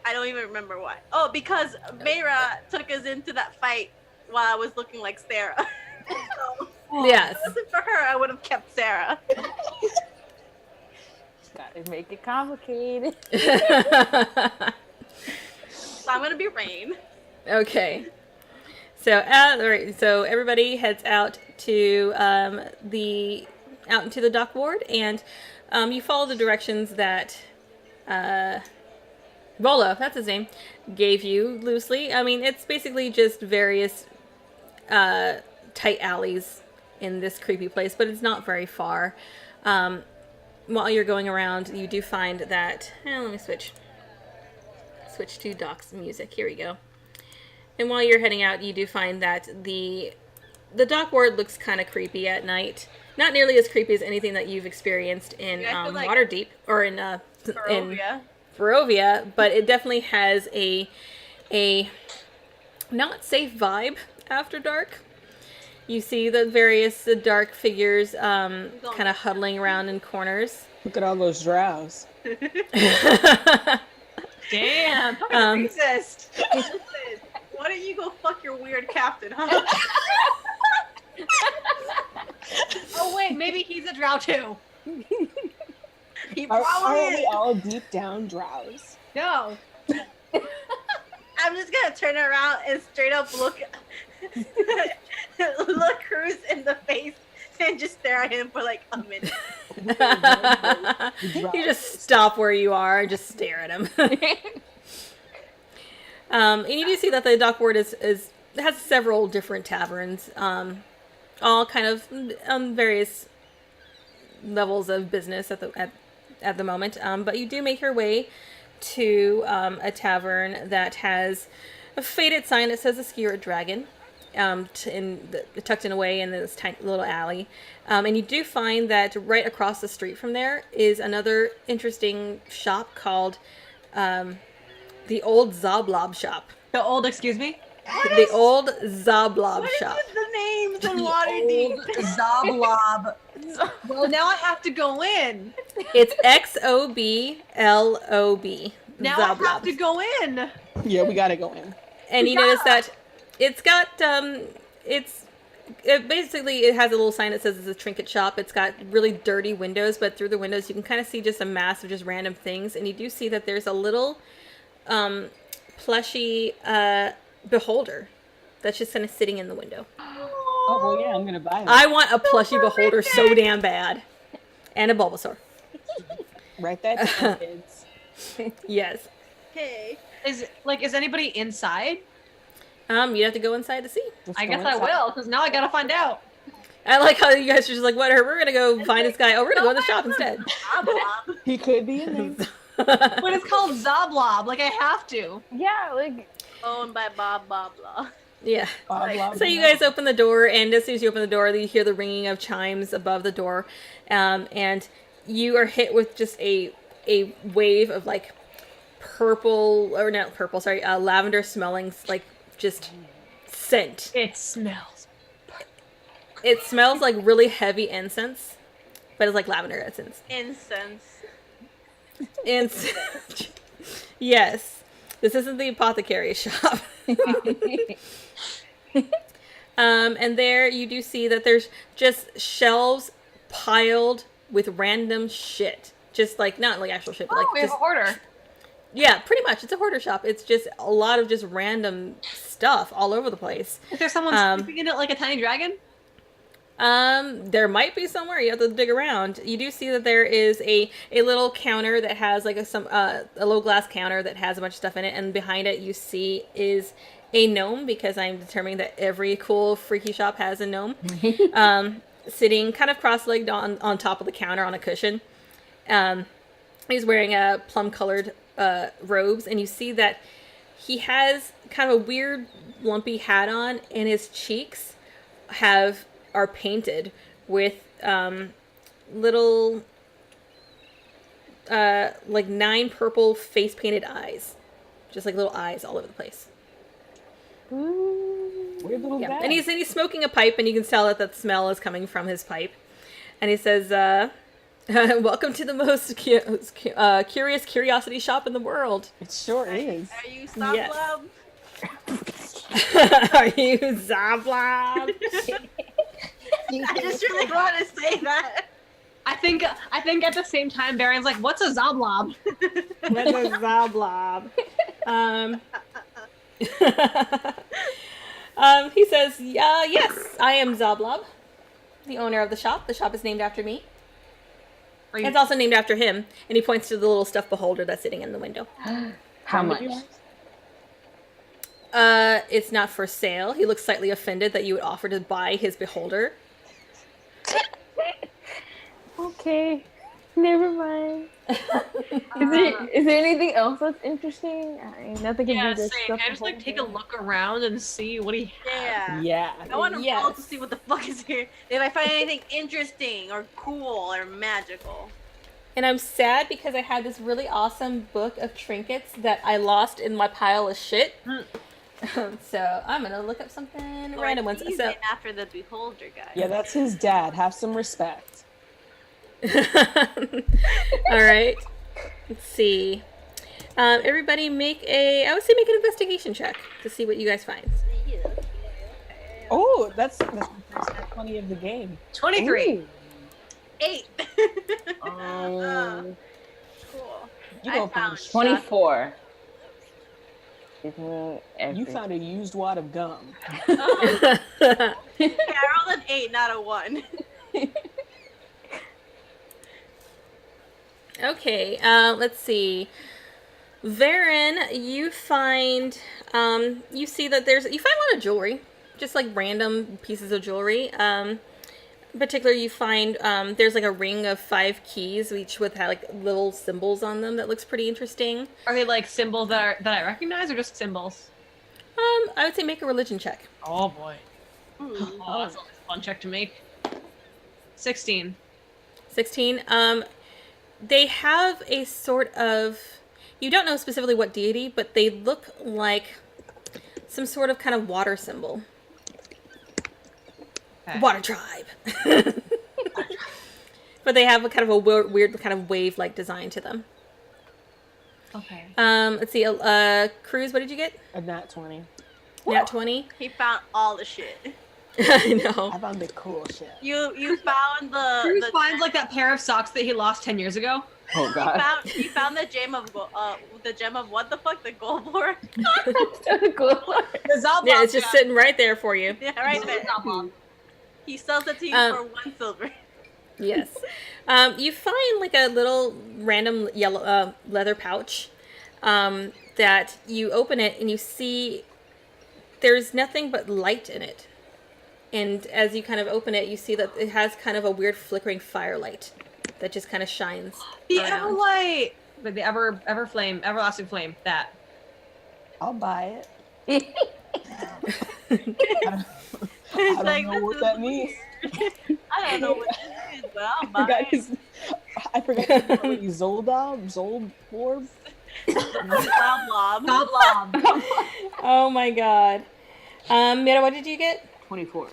I don't even remember why. Oh, because Mayra took us into that fight while I was looking like Sarah. So, Yes. if it wasn't for her, I would have kept Sarah. Gotta make it complicated. So I'm gonna be Rain. Okay. So, all right, so everybody heads out to out into the dock ward, and you follow the directions that Rolo, that's his name, gave you loosely. I mean, it's basically just various tight alleys in this creepy place, but it's not very far. While you're going around, you do find that. Let me switch to Doc's music. Here we go. And while you're heading out, you do find that the dock ward looks kind of creepy at night. Not nearly as creepy as anything that you've experienced in Yeah, I feel like Waterdeep or in Barovia. Barovia, but it definitely has a not safe vibe after dark. You see the various dark figures kind of huddling around in corners. Look at all those drows. Damn. Racist. Listen, why don't you go fuck your weird captain, huh? Oh wait, maybe he's a drow too. He Are probably we is. all deep down drows? No. I'm just gonna turn around and straight up look Cruz in the face and just stare at him for like a minute. You just stop where you are and just stare at him. And you do see that the dock ward has several different taverns, all kind of on various levels of business at the moment. But you do make your way to a tavern that has a faded sign that says a skewered dragon, tucked in away in this tiny little alley. And you do find that right across the street from there is another interesting shop called the Old Zoblob Shop. The old, excuse me? The Old Zoblob What Shop. is the names in Waterdeep? Zoblob. Well, now I have to go in. It's XOBLOB. Now I have to go in. Yeah, we gotta go in. And you notice that it's got it has a little sign that says it's a trinket shop. It's got really dirty windows, but through the windows you can kind of see just a mass of just random things. And you do see that there's a little plushy beholder that's just kind of sitting in the window. Oh, well, yeah, I'm going to buy it. I want a plushy beholder so damn bad. And a Bulbasaur. Write that down, kids. Yes. Okay. Is anybody inside? You have to go inside to see. Just I go guess I inside. will, because now I gotta find out. I like how you guys are just like, whatever, we're gonna go find this guy. Oh, we're gonna go in the shop instead. He could be in there. But it's called Zoblob. Like, I have to. Yeah, like Owned by Bob Blah. Yeah. Blah, blah, So you blah. guys open the door, and as soon as you open the door, you hear the ringing of chimes above the door, and you are hit with just a wave of like lavender smelling like just scent. It smells. It smells like really heavy incense, but it's like lavender essence. Incense. Incense. Yes, this isn't the apothecary shop. And there you do see that there's just shelves piled with random shit. Just like, not like actual shit, but like We have just, a hoarder. yeah, pretty much. It's a hoarder shop. It's just a lot of just random stuff all over the place. Is there someone sleeping in it like a tiny dragon? There might be somewhere. You have to dig around. You do see that there is a little counter that has like a little glass counter that has a bunch of stuff in it, and behind it you see is a gnome, because I'm determining that every cool freaky shop has a gnome. Sitting kind of cross-legged on top of the counter on a cushion. He's wearing a plum-colored robes, and you see that he has kind of a weird lumpy hat on, and his cheeks are painted with little like 9 purple face painted eyes, just like little eyes all over the place. Weird little Yeah, guy. and he's smoking a pipe, and you can tell that smell is coming from his pipe. And he says, "Welcome to the most curious curiosity shop in the world." It sure is. Are you Stop Yes. Love? Are you Zablob? I just really want to say that. I think at the same time, Baron's like, "What's a Zoblob?" That's a Zablob. He says, yes, I am Zablob, the owner of the shop. The shop is named after me. Are you- It's also named after him, and he points to the little stuffed beholder that's sitting in the window. how much? It's not for sale. He looks slightly offended that you would offer to buy his beholder. Okay, never mind. Is there anything else that's interesting? Nothing can Yeah, do this same. stuff. Can I just like take a look around and see what he has? Yeah. Yeah. I want to Yes. roll to see what the fuck is here. If I find anything interesting or cool or magical. And I'm sad because I had this really awesome book of trinkets that I lost in my pile of shit. So I'm gonna look up something Or random ones. he's So named after the beholder guy. Yeah, that's his dad. Have some respect. all right, let's see. Everybody make an investigation check to see what you guys find. Oh, that's the first 20 of the game. 23. Ooh. 8. Oh. Cool. You I don't found find 24. You found a used wad of gum. Yeah, I rolled an 8, not a 1. Okay, let's see. Varen, you find, you see that you find a lot of jewelry, just like random pieces of jewelry. In particular, you find there's like a ring of 5 keys, each with like little symbols on them that looks pretty interesting. Are they like symbols that I recognize, or just symbols? I would say make a religion check. Oh boy. Ooh. Oh, that's a fun check to make. 16. 16. They have a sort of, you don't know specifically what deity, but they look like some sort of kind of water symbol. Okay. Water tribe. But they have a kind of a weird kind of wave-like design to them. Okay. Let's see. Cruz, what did you get? A nat 20. Nat 20. He found all the shit. I know. I found the cool shit. You found Bruce the finds like that pair of socks that he lost 10 years ago. Oh god. you found the gem of the gem of what the fuck, the gold board? So cool. The Zalbon Yeah, it's just sitting right there for you. Yeah, right there. Zalbon. He sells it to you for 1 silver. Yes. You find like a little random yellow leather pouch that you open it and you see there's nothing but light in it. And as you kind of open it, you see that it has kind of a weird flickering firelight that just kind of shines The around. Everlight, like the everlasting flame. That. I'll buy it. I It's don't like, know this what is that means. I don't know what this is, but I'll I buy forgot it. his. I forgot his name. Zold Orb. Blob. Blob. Oh my god. Mira, what did you get? 24.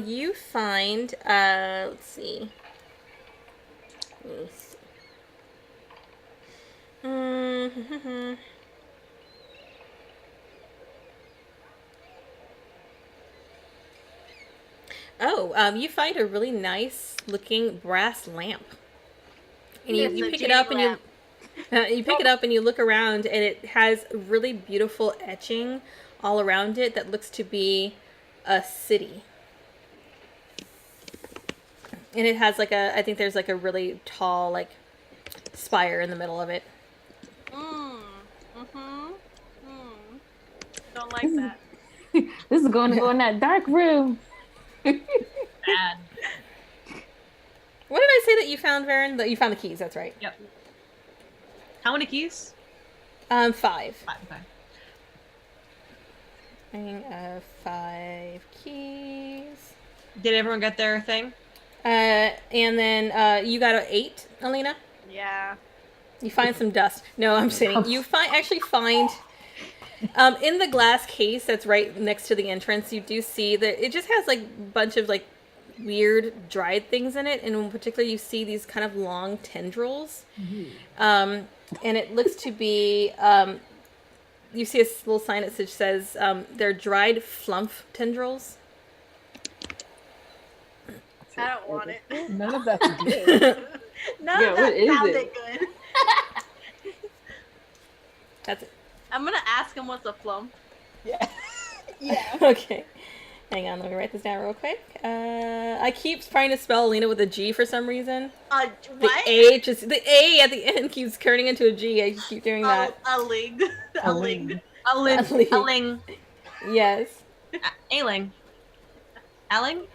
You find, let's see. Let me see. You find a really nice looking brass lamp. And you, It's you a pick it jade up and lamp. you pick it up and you look around and it has really beautiful etching all around it that looks to be a city. And it has like I think there's like a really tall like spire in the middle of it. Don't like that. This is going to go in that dark room. Bad. What did I say that you found, Varen? That you found the keys, that's right. Yep. How many keys? 5. 5. Okay. 5 keys. Did everyone get their thing? And then you got an 8, Alina? Yeah. You find some dust. No, I'm kidding. You actually find in the glass case that's right next to the entrance, you do see that it just has like a bunch of like weird dried things in it, and in particular you see these kind of long tendrils. And it looks to be you see a little sign that says they're dried flump tendrils. I don't want it. None of that's good. None Yeah, of what that is sounded it? good. That's it. I'm gonna ask him what's a flump. Yeah. Yeah. Okay. Hang on, let me write this down real quick. I keep trying to spell Alina with a G for some reason. The What? the A at the end keeps turning into a G. I just keep doing that. A ling. A ling. A ling. Aling. Aling. Yes. Ailing. Elling?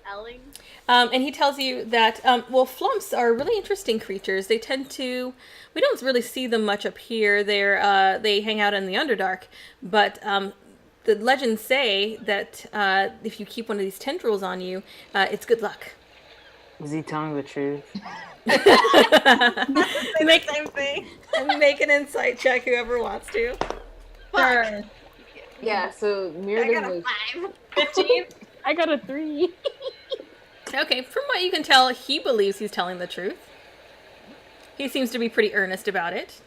Elling. And he tells you that, flumps are really interesting creatures. They tend to, we don't really see them much up here. They hang out in the Underdark. But the legends say that if you keep one of these tendrils on you, it's good luck. Is he telling the truth? Say the same thing. Make an insight check, whoever wants to. Sure. Yeah, so I Mirrodin got a was... 5. 15? I got a 3. Okay, from what you can tell, he believes he's telling the truth. He seems to be pretty earnest about it.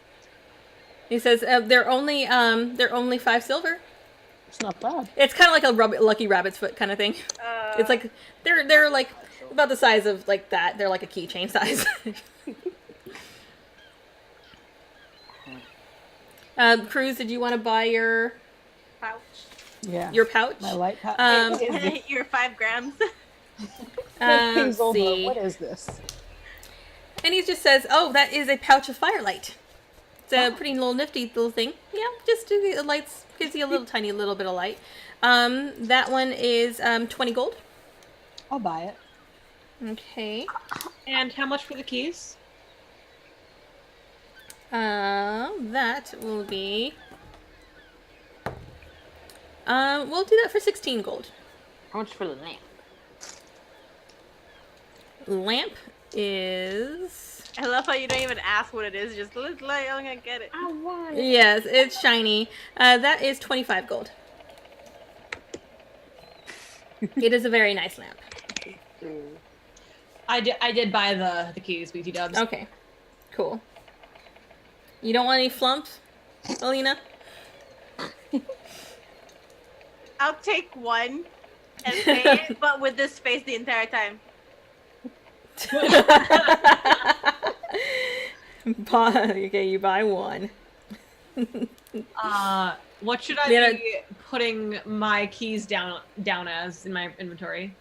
He says they're only 5 silver. It's not bad. It's kind of like a lucky rabbit's foot kind of thing. It's like they're like about the size of like that. They're like a keychain size. Cruz, did you want to buy your Pouch. Yeah. pouch? My light pouch. You're 5 grams. Let's see. What is this? And he just says, "Oh, that is a pouch of firelight. It's a pretty little nifty little thing. Yeah, just the lights gives you a little tiny little bit of light. That one is 20 gold. I'll buy it. Okay. And how much for the keys? That will be. We'll do that for 16 gold. How much for the lamp? Lamp is. I love how you don't even ask what it is. Just look like I'm gonna get it. I want it. Yes, it's shiny. That is 25 gold. It is a very nice lamp. I did buy the keys, BT dubs. Okay, cool. You don't want any flumps, Alina? I'll take one. and pay it, but with this face the entire time. Okay, you buy one. What should I Yeah. be putting my keys down as in my inventory?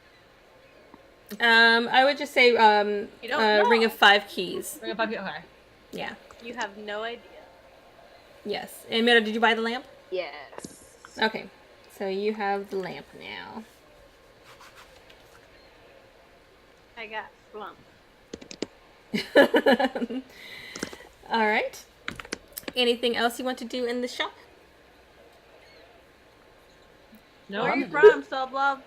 I would just say You don't know. ring of 5 keys. Ring of 5 keys. Okay. Yeah. You have no idea. Yes. And Mira, did you buy the lamp? Yes. Okay. So you have the lamp now. I got slump. All right. Anything else you want to do in the shop? No. Where are you from, Sublove?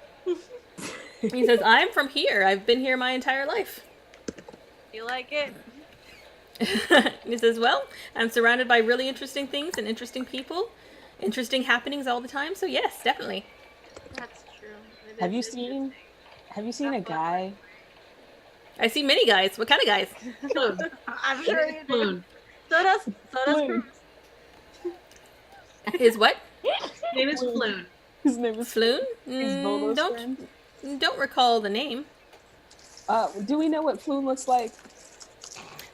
He says, I'm from here. I've been here my entire life. You like it? He says, well, I'm surrounded by really interesting things and interesting people, interesting happenings all the time. So yes, definitely. That's true. It Have is you seen a guy? I see many guys. What kind of guys? Floon. I'm sure you do. Floon. So does Floon. Cruz. His what? His name is Floon. His name is Floon? He's Volo's friend. Don't recall the name. Do we know what Floon looks like?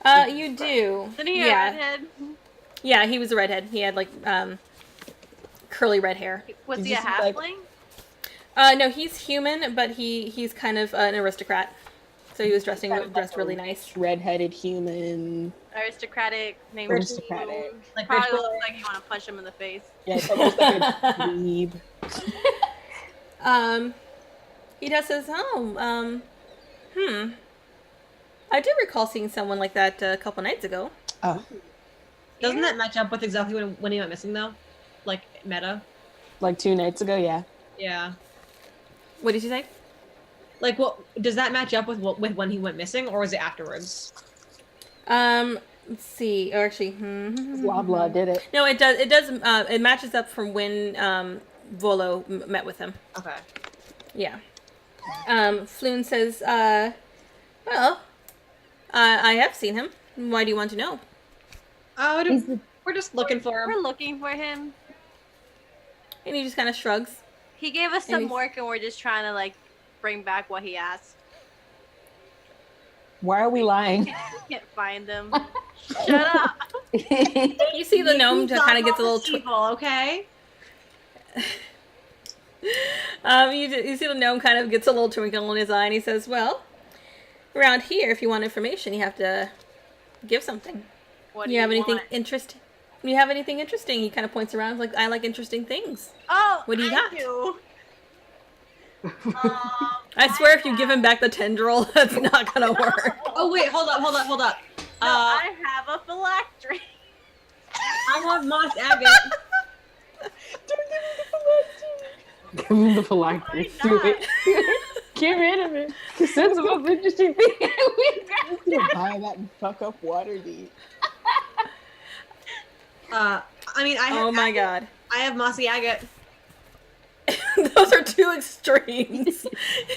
You do. Isn't he a Yeah. redhead? Yeah, he was a redhead. He had like curly red hair. Was Did he you a see, like- halfling? No, he's human, but he's kind of an aristocrat. So he was dressed really nice. Redheaded human. Aristocratic, named Aristocratic. Floon. Like Probably rich looks boy. like you want to punch him in the face. Yeah, it's almost like a dweeb. He just says, I do recall seeing someone like that a couple nights ago. Oh, Doesn't that match up with exactly when he went missing though? Like meta. like 2 nights ago, yeah. Yeah. What did you say? Like, what does that match up with when he went missing, or was it afterwards? Let's see. Or actually, Blah blah did it. no, it does. It does. It matches up from when Volo met with him. Okay. Yeah. Floon says, well, I have seen him. Why do you want to know? We're just looking for him. We're looking for him. And he just kind of shrugs. He gave us And some he's- work, and we're just trying to like bring back what he asked. Why are we lying? Can't find him. Shut up. You see the gnome kind of gets a little. evil, okay? You see the gnome kind of gets a little twinkle in his eye, and he says, "Well, around here, if you want information, you have to give something. What Do you have anything want? interesting? You have anything interesting?" He kind of points around, like, "I like interesting things." Oh, What do you I got? do. I swear, if you give him back the tendril, that's not gonna work. Oh wait, hold up. No, I have a phylactery. I want moss agate. Give me the phylactery. Why not? Get rid of it. Because that's the most interesting thing we've got. Buy that and fuck up Waterdeep. I mean, I have. Oh my god. I have mossy agate. Those are two extremes.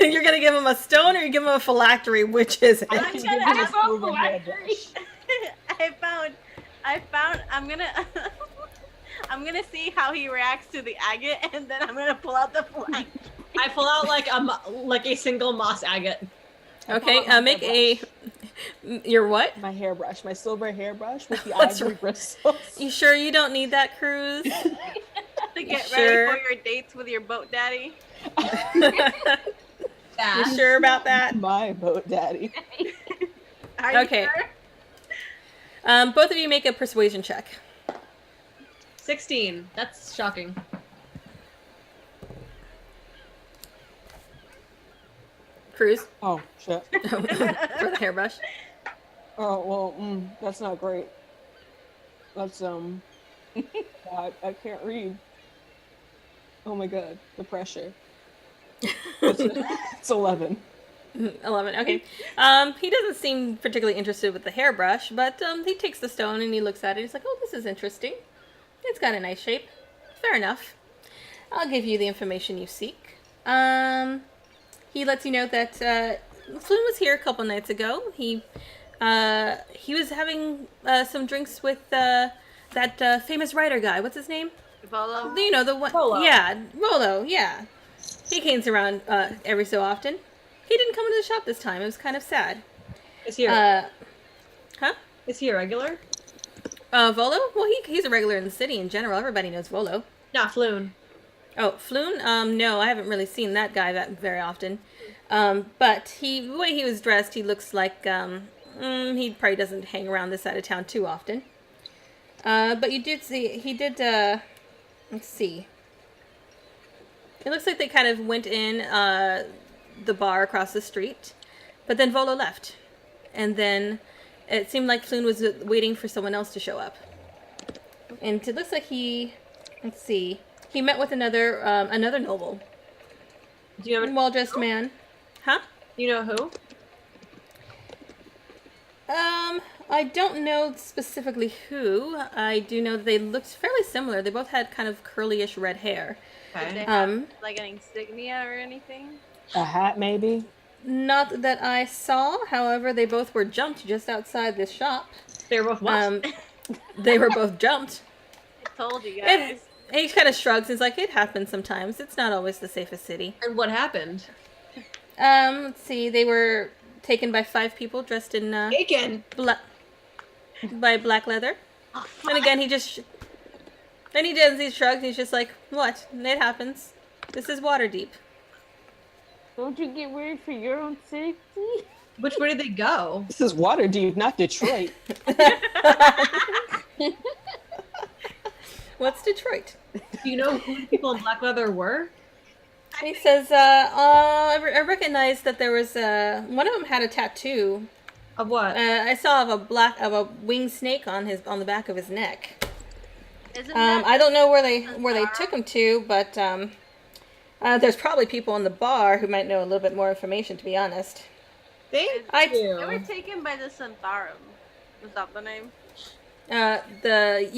You're gonna give him a stone or you give him a phylactery, which is it? I'm can gonna give you have a silver phylactery. I found. I'm gonna see how he reacts to the agate, and then I'm gonna pull out the phylactery. I pull out like a single moss agate. Okay, make a. Your what? My hairbrush, my silver hairbrush with the That's ivory right. bristles. You sure you don't need that, Cruz? To get Sure. ready for your dates with your boat daddy. You sure about that? My boat daddy. Are you Okay. sure? Both of you make a persuasion check. 16. That's shocking. Cruz Oh shit. for the hairbrush. Oh well, that's not great. That's I can't read. Oh my god, the pressure. It's 11. 11. Okay. He doesn't seem particularly interested with the hairbrush, but he takes the stone and he looks at it. He's like, "Oh, this is interesting. It's got a nice shape. Fair enough. I'll give you the information you seek." He lets you know that Floon was here a couple nights ago. He was having some drinks with that famous writer guy. What's his name? Volo. You know, the one. Rolo. Yeah, Rolo. Yeah. He canes around every so often. He didn't come into the shop this time. It was kind of sad. Is he Huh? is he a regular? Volo? Well, he's a regular in the city in general. Everybody knows Volo. Not Floon. Oh, Floon? No, I haven't really seen that guy that very often. But the way he was dressed, he looks like he probably doesn't hang around this side of town too often. But you did see he did. Let's see. It looks like they kind of went in the bar across the street, but then Volo left, and then it seemed like Floon was waiting for someone else to show up. And it looks like let's see, he met with another noble, Do you know? well-dressed man. Huh? You know who? I don't know specifically who. I do know that they looked fairly similar. They both had kind of curly-ish red hair. Did they Okay. have like an insignia or anything? A hat, maybe? Not that I saw. However, they both were jumped just outside this shop. They were both what? They were both jumped. I told you And guys. he kind of shrugs. He's like, it happens sometimes. It's not always the safest city. And what happened? Let's see. They were taken by 5 people dressed in Taken. by black leather. And again, he shrugs. He's just like, what? It happens. This is Waterdeep. Don't you get worried for your own safety? Which way did they go? This is Waterdeep, not Detroit. What's Detroit? Do you know who the people in black leather were? He says, I recognized that there was one of them had a tattoo. Of what? I saw of a winged snake on the back of his neck. Isn't that I don't know where they took him to, but there's probably people in the bar who might know a little bit more information. To be honest, Thank they were you. taken by the Zhentarim. Was that the name? the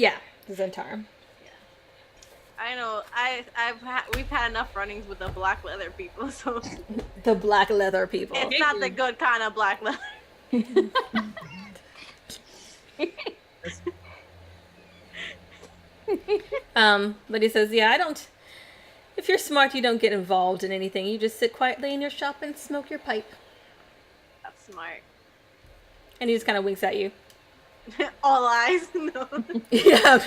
Zhentarim. I know. We've had enough runnings with the black leather people, so The black leather people. it's not the good kind of black leather. But he says, yeah, I don't. If you're smart, you don't get involved in anything. You just sit quietly in your shop and smoke your pipe. That's smart. And he just kind of winks at you. All eyes. No. Yeah.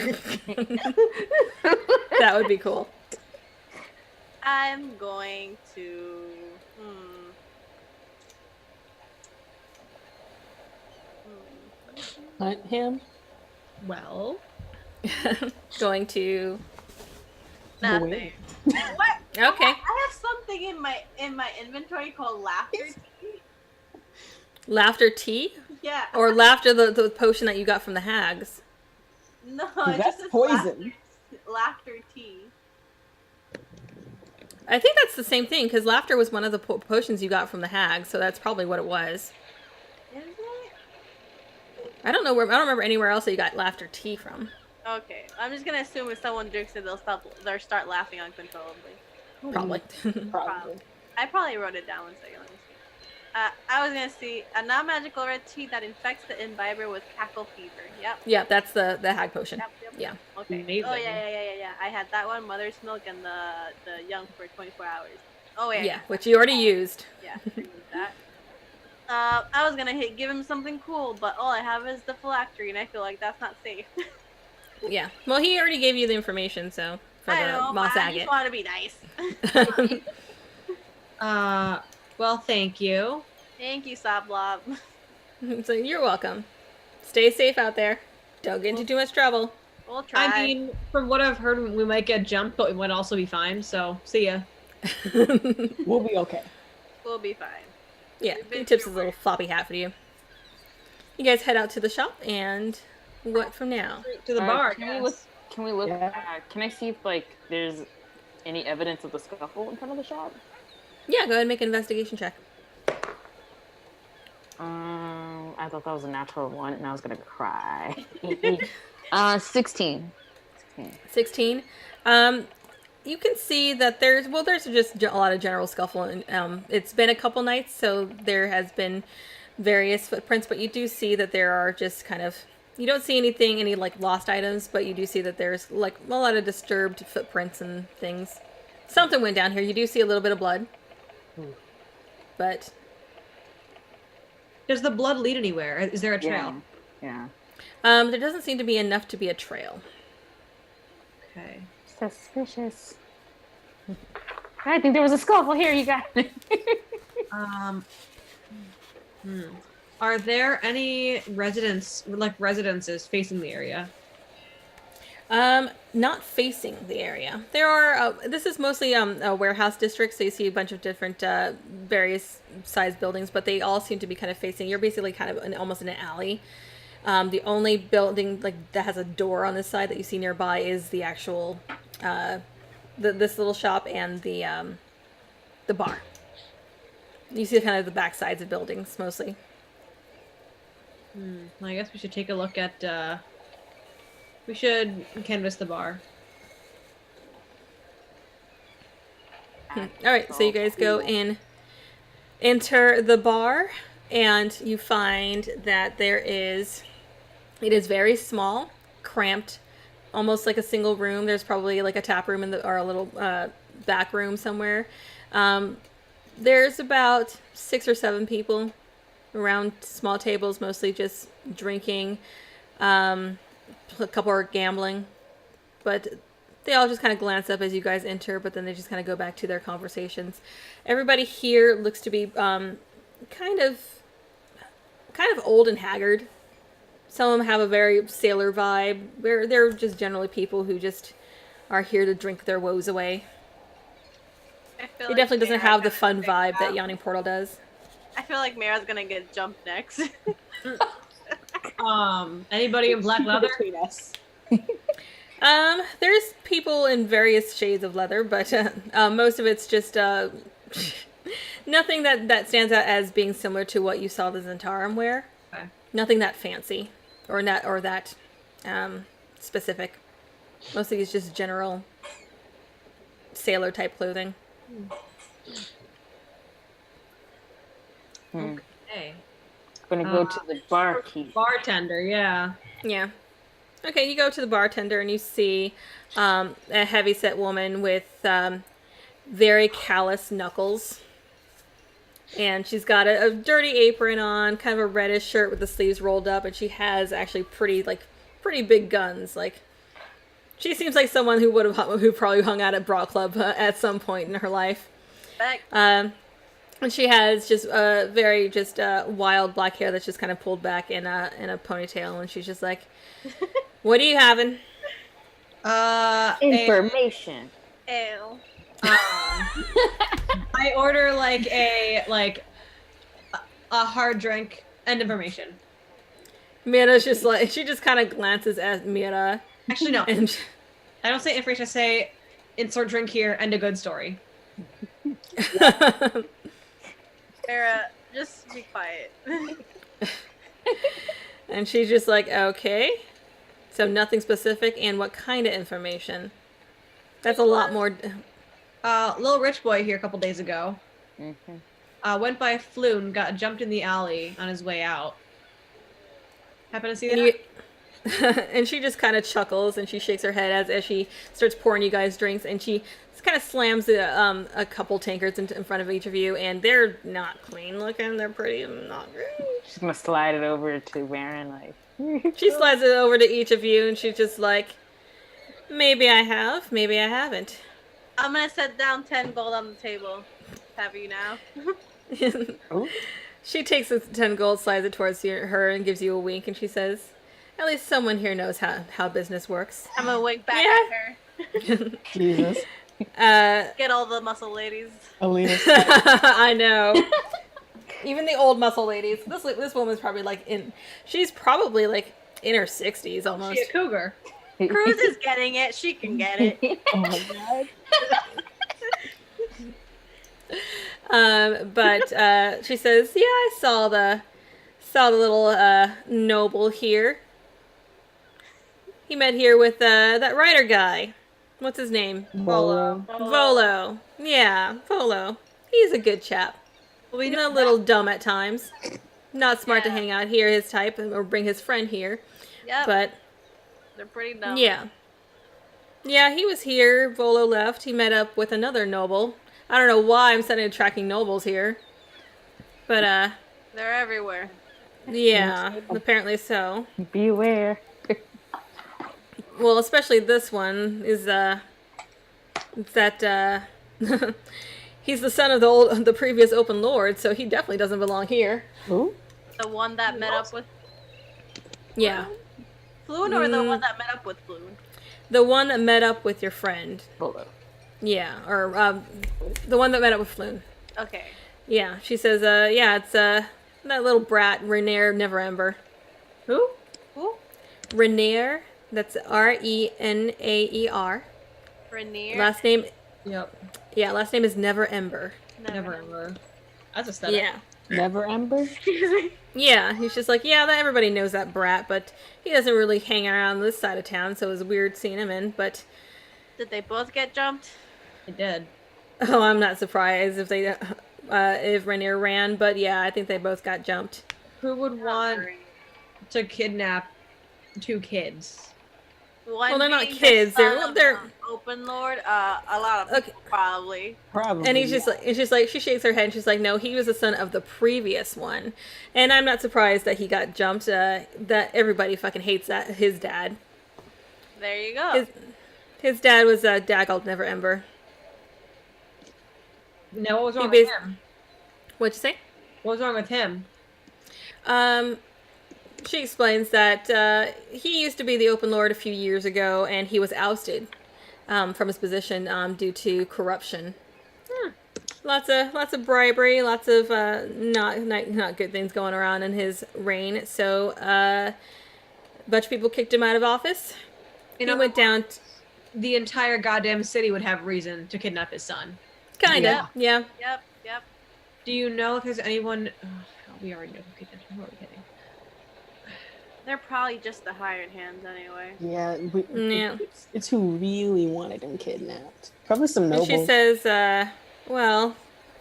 That would be cool. I'm going to. Hunt him? Well, Going to. Nothing. What? Okay. I have something in my inventory called laughter tea. Laughter tea? Yeah. Or laughter, the potion that you got from the hags. No, That's it just says poison. Laughter tea. I think that's the same thing, because laughter was one of the potions you got from the hags, so that's probably what it was. Is it? I don't remember anywhere else that you got laughter tea from. Okay, I'm just gonna assume if someone drinks it, they'll start laughing uncontrollably. Probably. Probably. I probably wrote it down one second. Let me see. I was gonna see a non-magical red tea that infects the imbiber with cackle fever. Yep. Yeah, that's the hag potion. Yep. Yeah. Okay. Amazing. Oh yeah. I had that one, mother's milk, and the young for 24 hours. Oh wait. Yeah, which you already used. Yeah. I used that. I was gonna give him something cool, but all I have is the phylactery, and I feel like that's not safe. Yeah. Well, he already gave you the information, so for I the know, moss but I agate. just want to be nice. well, thank you. Thank you, Soblob. So you're welcome. Stay safe out there. Don't get into too much trouble. We'll try. I mean, from what I've heard, we might get jumped, but we might also be fine. So, see ya. We'll be okay. We'll be fine. Yeah, We've he been tips through his little worse. floppy hat for you. You guys head out to the shop, and what from now? To the bar. Can we look? Yeah. Can I see if there's any evidence of the scuffle in front of the shop? Yeah, go ahead and make an investigation check. I thought that was a natural one, and I was gonna cry. 16. 16. You can see that there's just a lot of general scuffle, and it's been a couple nights, so there has been various footprints, but you do see that there are just kind of, you don't see any like lost items, but you do see that there's like a lot of disturbed footprints and things. Something went down here. You do see a little bit of blood. But Does the blood lead anywhere? Is there a trail? Yeah. there doesn't seem to be enough to be a trail. Okay. Suspicious. I think there was a scuffle here, you guys. Are there any residences facing the area? Not facing the area. There are, this is mostly a warehouse district, so you see a bunch of different various size buildings, but they all seem to be kind of facing, you're basically kind of almost in an alley. The only building that has a door on this side that you see nearby is the actual, this little shop and the bar. You see kind of the back sides of buildings, mostly. Well, I guess we should take a look at, we should canvass the bar. Alright, so you guys go in, enter the bar, and you find that it is very small, cramped, almost like a single room. There's probably like a tap room or a little back room somewhere. There's about 6 or 7 people around small tables, mostly just drinking. A couple are gambling, but they all just kind of glance up as you guys enter, but then they just kind of go back to their conversations. Everybody here looks to be kind of old and haggard. Some of them have a very sailor vibe. They're just generally people who just are here to drink their woes away. It definitely doesn't have the fun vibe that Yawning Portal does. I feel like Mara's gonna get jumped next. Anybody in black leather? Between us. There's people in various shades of leather, but most of it's just nothing that stands out as being similar to what you saw the Zhentarim wear. Okay. Nothing that fancy or that specific. Mostly it's just general sailor type clothing. Okay. Gonna go to the barkeep. Bartender, yeah. Yeah. Okay, you go to the bartender and you see a heavyset woman with very callous knuckles. And she's got a dirty apron on, kind of a reddish shirt with the sleeves rolled up, and she has actually pretty big guns. Like, she seems like someone who probably hung out at Bra Club at some point in her life. And she has just very wild black hair that's just kind of pulled back in a ponytail, and she's just like, "What are you having?" Information. Ew. I order a hard drink and information. Mira's just like, she just kind of glances at Mira. Actually, no. And I don't say information. I say insert drink here and a good story. Mara, just be quiet. and she's just like, okay. So nothing specific, and what kind of information? That's a lot more. Little rich boy here a couple days ago. Went by Floon, got jumped in the alley on his way out. Happen to see that? And she just kind of chuckles and she shakes her head as she starts pouring you guys drinks, and she kind of slams a couple tankards in front of each of you, and they're not clean looking. They're pretty not good. She's gonna slide it over to Baron, like. She slides it over to each of you, and she's just like, maybe I have, maybe I haven't. I'm gonna set down 10 gold on the table. Have you now? She takes the 10 gold, slides it towards her, and gives you a wink, and she says, at least someone here knows how business works. I'm gonna wink back at her. Jesus. Get all the muscle ladies. Alina. I know. Even the old muscle ladies. This woman's probably she's probably in her 60s almost. She a cougar. Cruz is getting it. She can get it. Oh my god. But she says, yeah, I saw the little noble here. He met here with that writer guy. What's his name? Volo. Volo. Yeah, Volo. He's a good chap. We A little dumb at times. Not smart to hang out here, his type, or bring his friend here. Yep. But They're pretty dumb. yeah. Yeah, he was here. Volo left. He met up with another noble. I don't know why I'm suddenly tracking nobles here. But, They're everywhere. yeah, apparently so. Beware. Well, especially this one is, it's that, he's the son of the previous open lord, so he definitely doesn't belong here. Ooh. The one that met up with Yeah. Floon, or the one that met up with Floon? The one that met up with your friend. Bolo. Yeah, or, the one that met up with Floon. Okay. Yeah, she says, yeah, it's, that little brat, Renaer Neverember. Who? Who? Renaer, that's Renaer. Rainier? Last name, Yep. yeah, last name is Neverember. Never ever. That's aesthetic. Yeah. Never Ember? Yeah, he's just like, yeah, everybody knows that brat, but he doesn't really hang around this side of town, so it was weird seeing him in, but, Did they both get jumped? It did. oh, I'm not surprised if they, if Rainier ran, but yeah, I think they both got jumped. Who would want to kidnap 2 kids? One Well, they're not being the kids, they're- son of they're- the open lord. A lot of people probably. Probably. And he's just like, it's just like, she shakes her head and she's like, no, he was the son of the previous one. And I'm not surprised that he got jumped, that everybody fucking hates his dad. There you go. His dad was, Daggled Neverember. No, what was wrong He with bas- him? What'd you say? What was wrong with him? She explains that he used to be the open lord a few years ago, and he was ousted from his position due to corruption. Lots of bribery, lots of not good things going around in his reign. So a bunch of people kicked him out of office. You He know, went down. the entire goddamn city would have reason to kidnap his son. Kinda, yeah. Yep. Do you know if there's anyone? We already know who kidnapped him. Who are we kidding? They're probably just the hired hands anyway. Yeah, Yeah. it's who really wanted him kidnapped. Probably some And nobles. she says, well,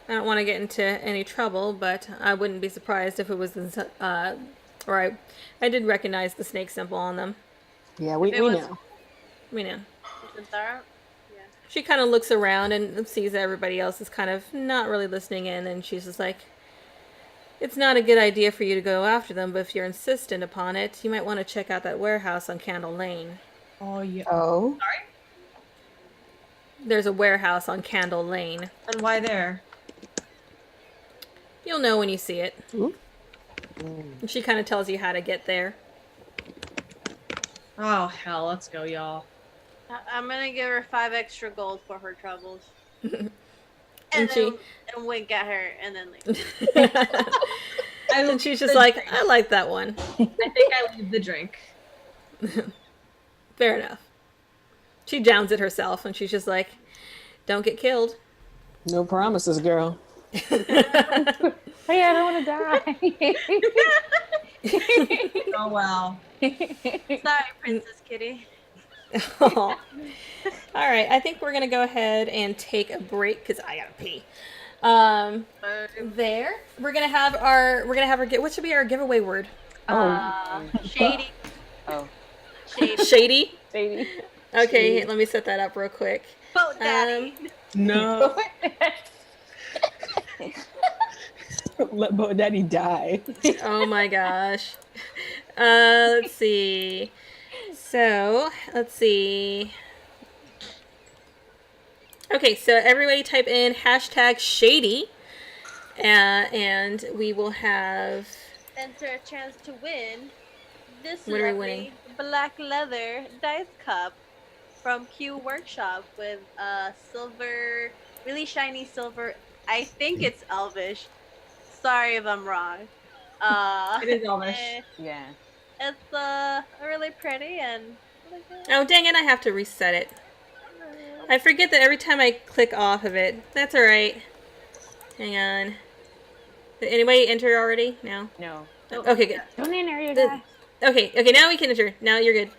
I don't want to get into any trouble, but I wouldn't be surprised if it was or I did recognize the snake symbol on them. Yeah, we If it was- know. You know. Zhentarim? She kind of looks around and sees that everybody else is kind of not really listening in, and she's just like, it's not a good idea for you to go after them, but if you're insistent upon it, you might want to check out that warehouse on Candle Lane. Oh yeah. Oh. There's a warehouse on Candle Lane. And why there? You'll know when you see it. Ooh. And she kind of tells you how to get there. Oh hell, let's go, y'all. I'm gonna give her 5 extra gold for her troubles. And And she- then and wink at her and then leave. And she's just like, I like that one. I think I leave the drink. Fair enough. She downs it herself, and she's just like, don't get killed. No promises, girl. Hey, I don't want to die. Oh well. Sorry, Princess Kitty. All right, I think we're gonna go ahead and take a break because I gotta pee. There, we're gonna have our what should be our giveaway word? Shady. Oh. Shady. Shady. Sadie. Okay, let me set that up real quick. Boat daddy. No. Let Bo Daddy die. Oh my gosh. Let's see. So, let's see. Okay, so everybody type in hashtag shady. And we will have. Enter a chance to win this What are we lovely winning? black leather dice cup from Q Workshop with silver, really shiny silver. I think it's Elvish. Sorry if I'm wrong. It is Elvish. Yeah. It's really pretty and. Oh, dang it, I have to reset it. I forget that every time I click off of it. That's alright. Hang on. Did anybody enter already? No? No. Okay, good. Don't enter your guy. Okay, now we can enter. Now you're good.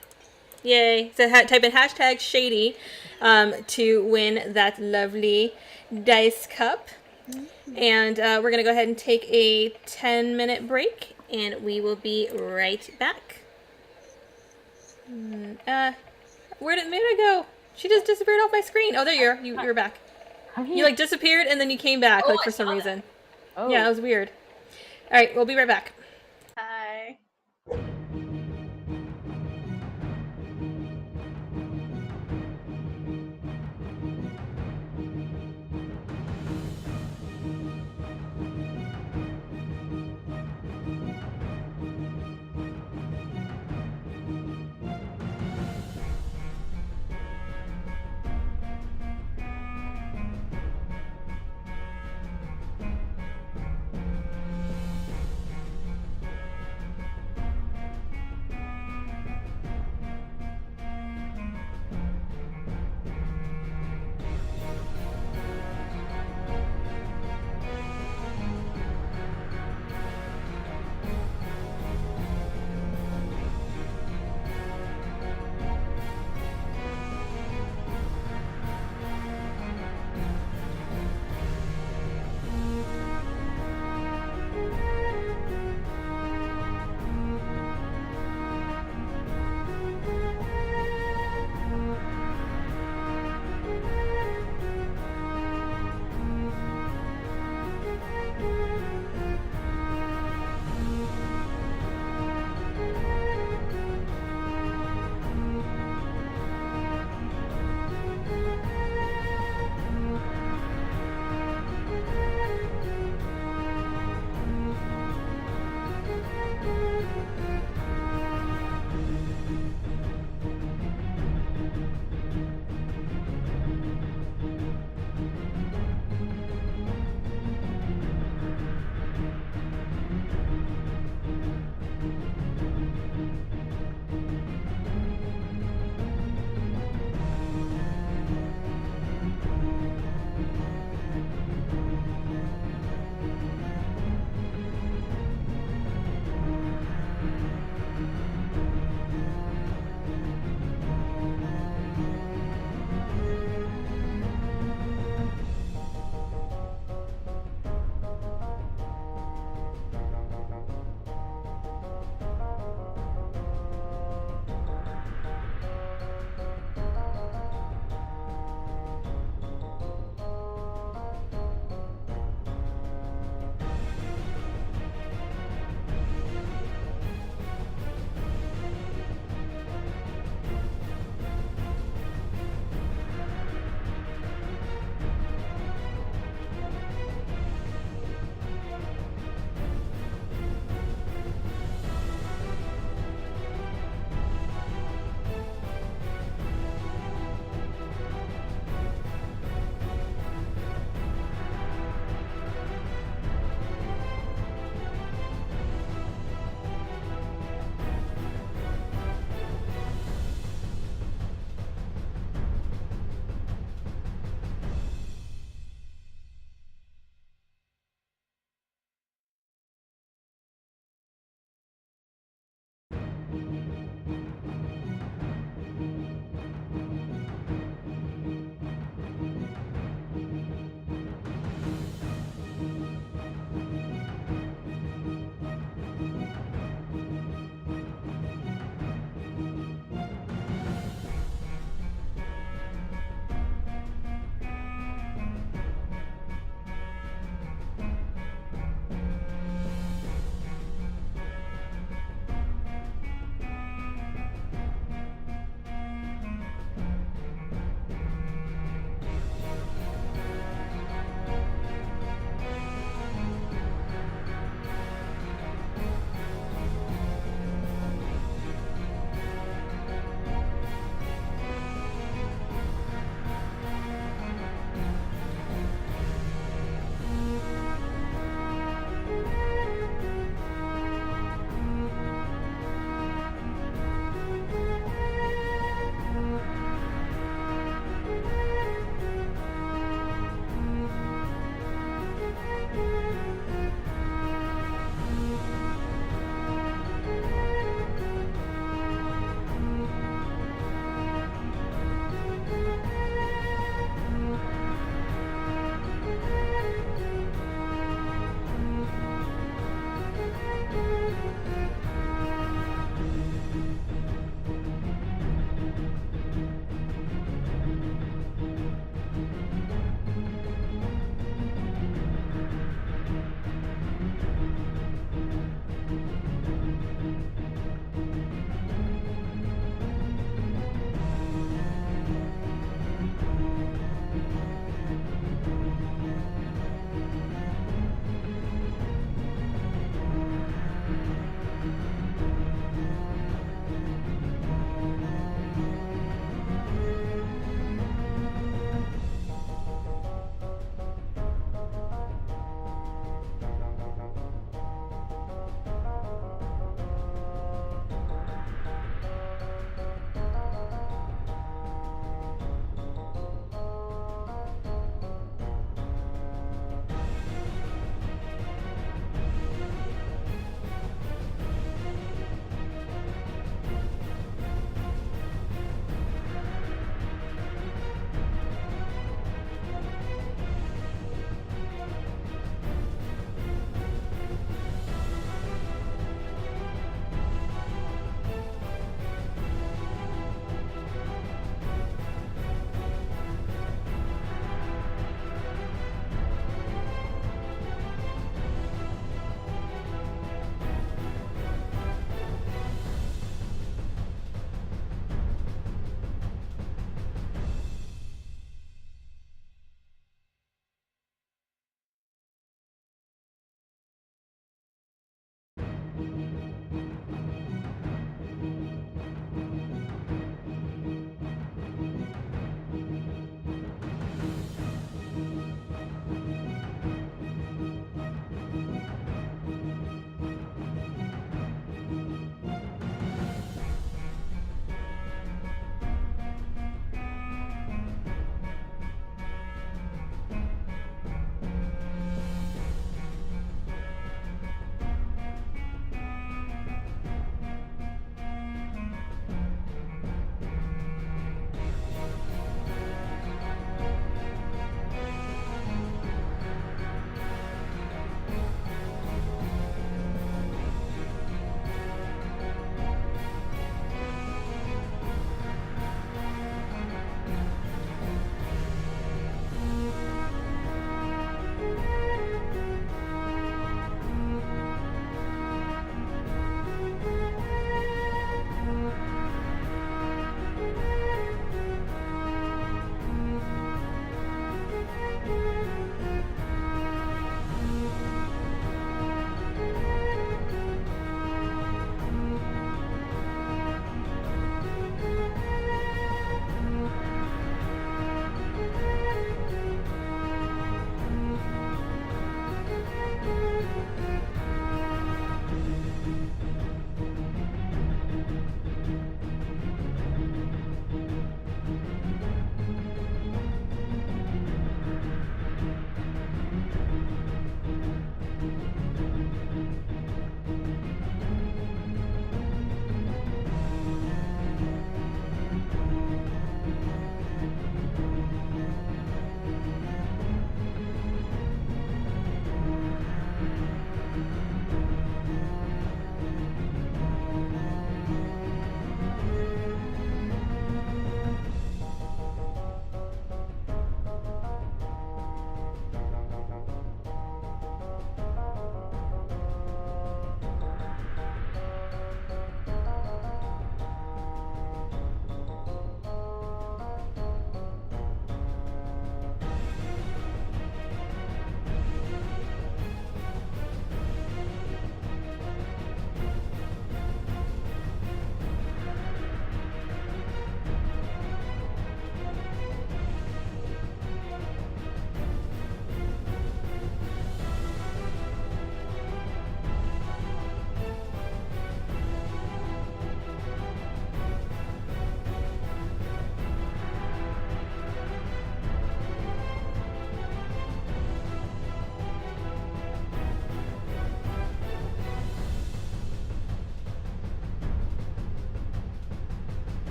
Yay. So type in hashtag shady to win that lovely dice cup. And we're going to go ahead and take a 10-minute break, and we will be right back. Where did it go? She just disappeared off my screen. Oh, there you are. You're back. I'm You here. like disappeared and then you came back Oh, like I for some saw that. reason. Oh. Yeah, it was weird. All right, we'll be right back. Hi.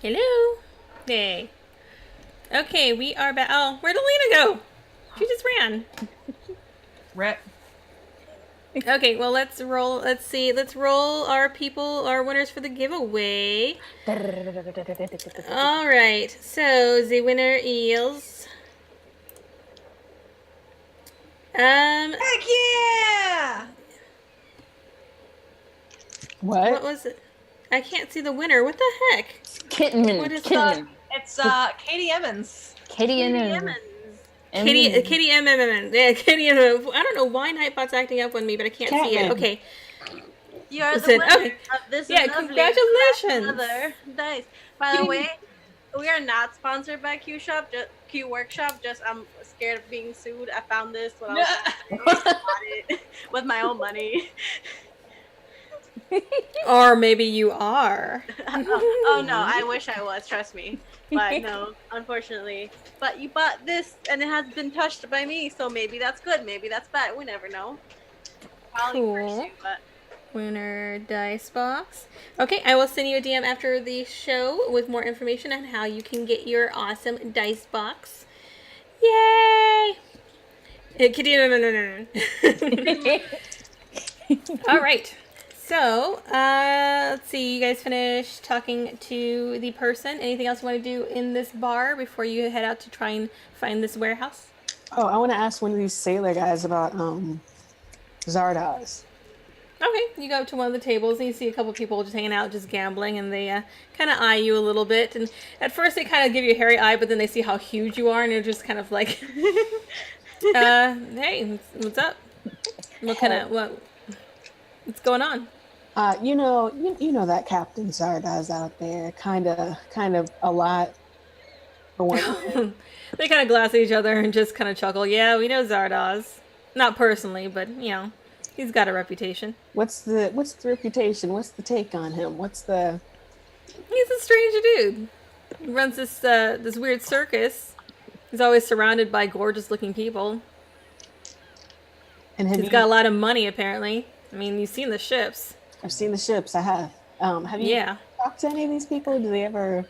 Hello. Hey. Okay, we are back. Oh, where'd Alina go? She just ran. Rip. Okay, well, let's roll. Let's see. Let's roll our winners for the giveaway. All right. So the winner is Heck yeah! what was it? I can't see the winner. What the heck? Kitten. What is Kitten. It's Katie Evans. Katie and Emmons. Kitty M. Yeah, Kitty M. I don't know why Nightbot's acting up on me, but I can't see it. Catman. Okay. You are the Listen, winner okay. of this Yeah, lovely congratulations. leather dice. By the way, we are not sponsored by Q Workshop. Just I'm scared of being sued. I found this when I was bought it with my own money. Or maybe you are. Oh no, I wish I was. Trust me, but no, unfortunately. But you bought this, and it has been touched by me, so maybe that's good. Maybe that's bad. We never know. Probably curse Cool. you, but Winner dice box. Okay, I will send you a DM after the show with more information on how you can get your awesome dice box. Yay! No. All right. So, let's see. You guys finished talking to the person. Anything else you want to do in this bar before you head out to try and find this warehouse? Oh, I want to ask one of these sailor guys about Zardoz. Okay, you go up to one of the tables and you see a couple people just hanging out, just gambling, and they kind of eye you a little bit. And at first they kind of give you a hairy eye, but then they see how huge you are, and they're just kind of like, "Hey, what's up? What's going on?" You know that Captain Zardoz out there, kind of a lot for one. They kind of glass at each other and just kind of chuckle. Yeah, we know Zardoz. Not personally, but he's got a reputation. What's the reputation? What's the take on him? He's a strange dude. He runs this weird circus. He's always surrounded by gorgeous looking people. And He's got a lot of money apparently. I mean, you've seen the ships. I've seen the ships. I have. Have you talked to any of these people? Do they ever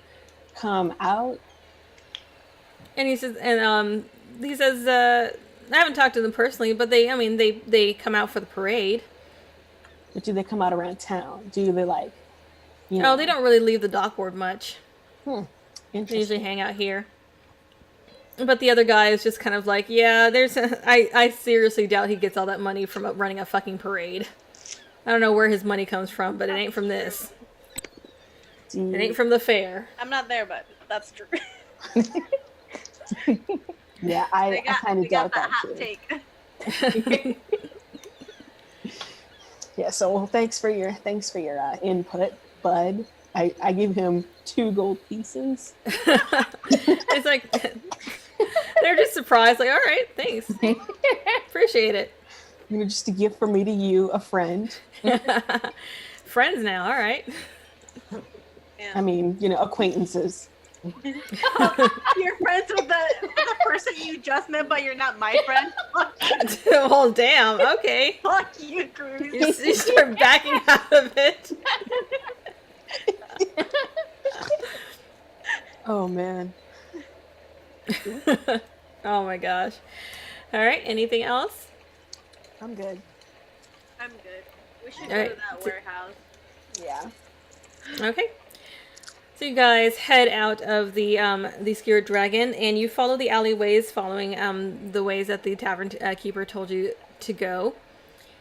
come out? And he says, I haven't talked to them personally, but they come out for the parade. But do they come out around town? Do they like? Oh, they don't really leave the dockboard much. They Interesting. usually hang out here. But the other guy is just kind of like, yeah, I seriously doubt he gets all that money from running a fucking parade. I don't know where his money comes from, but it ain't from this. It ain't from the fair. I'm not there, but that's true. Yeah, I kind of doubt that hot too. take. Yeah, so thanks for your input, bud. I give him 2 gold pieces. It's like they're just surprised, like, all right, thanks, appreciate it. Just a gift from me to you, a friend. Friends now, all right. Yeah. I mean, acquaintances. You're friends with the person you just met, but you're not my friend. Oh, damn. Okay. Fuck you, Cruz. You start backing out of it. Oh man. Oh my gosh. All right. Anything else? I'm good. I'm good. We should All go right. to that warehouse. Yeah. Okay. So you guys head out of the Skewered Dragon, and you follow the alleyways, following the ways that the tavern keeper told you to go.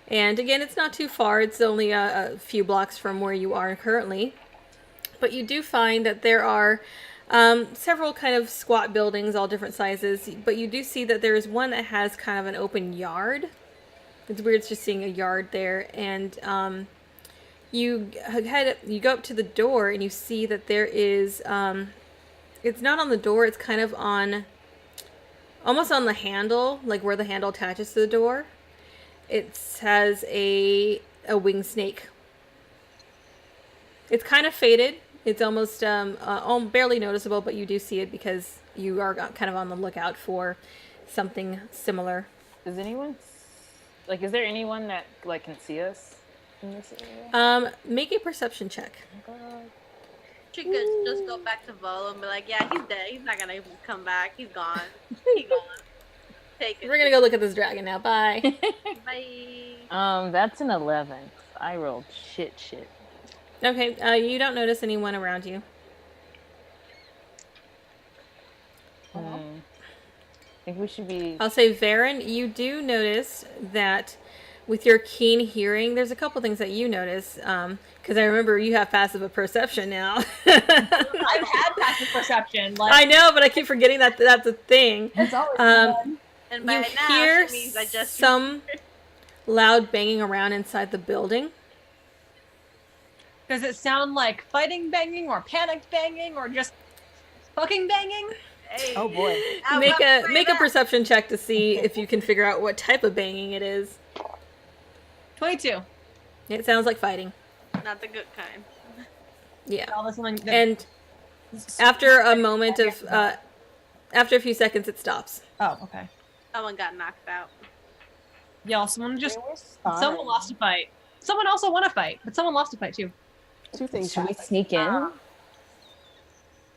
And again, it's not too far. It's only a few blocks from where you are currently. But you do find that there are several kind of squat buildings, all different sizes. But you do see that there is one that has kind of an open yard. It's weird just seeing a yard there. And you go up to the door and you see that there is, it's not on the door, it's kind of almost on the handle, like where the handle attaches to the door. It has a wing snake. It's kind of faded. It's almost barely noticeable, but you do see it because you are kind of on the lookout for something similar. Is there anyone that can see us in this area? Make a perception check. Oh, God. She could just go back to Volo and be like, yeah, he's dead. He's not gonna come back. He's gone. He's gone. Take it. We're gonna go look at this dragon now. Bye. Bye. That's an 11. I rolled shit. Okay, you don't notice anyone around you. I think we should be. I'll say, Varen, you do notice that with your keen hearing, there's a couple things that you notice. Because I remember you have passive perception now. I've had passive perception. Like, I know, but I keep forgetting that that's a thing. it's always And You by now, hear she means I just some loud banging around inside the building. Does it sound like fighting banging or panicked banging or just fucking banging? Hey. Oh boy. I'll Make come a right make a back. perception check to see if you can figure out what type of banging it is. 22. It sounds like fighting. Not the good kind. Yeah. All this one, And after a moment of after a few seconds, it stops. oh, okay. Someone got knocked out. Y'all, someone Fine. lost a fight. Someone also won a fight, but someone lost a fight too. Two things. Should we happened. sneak in?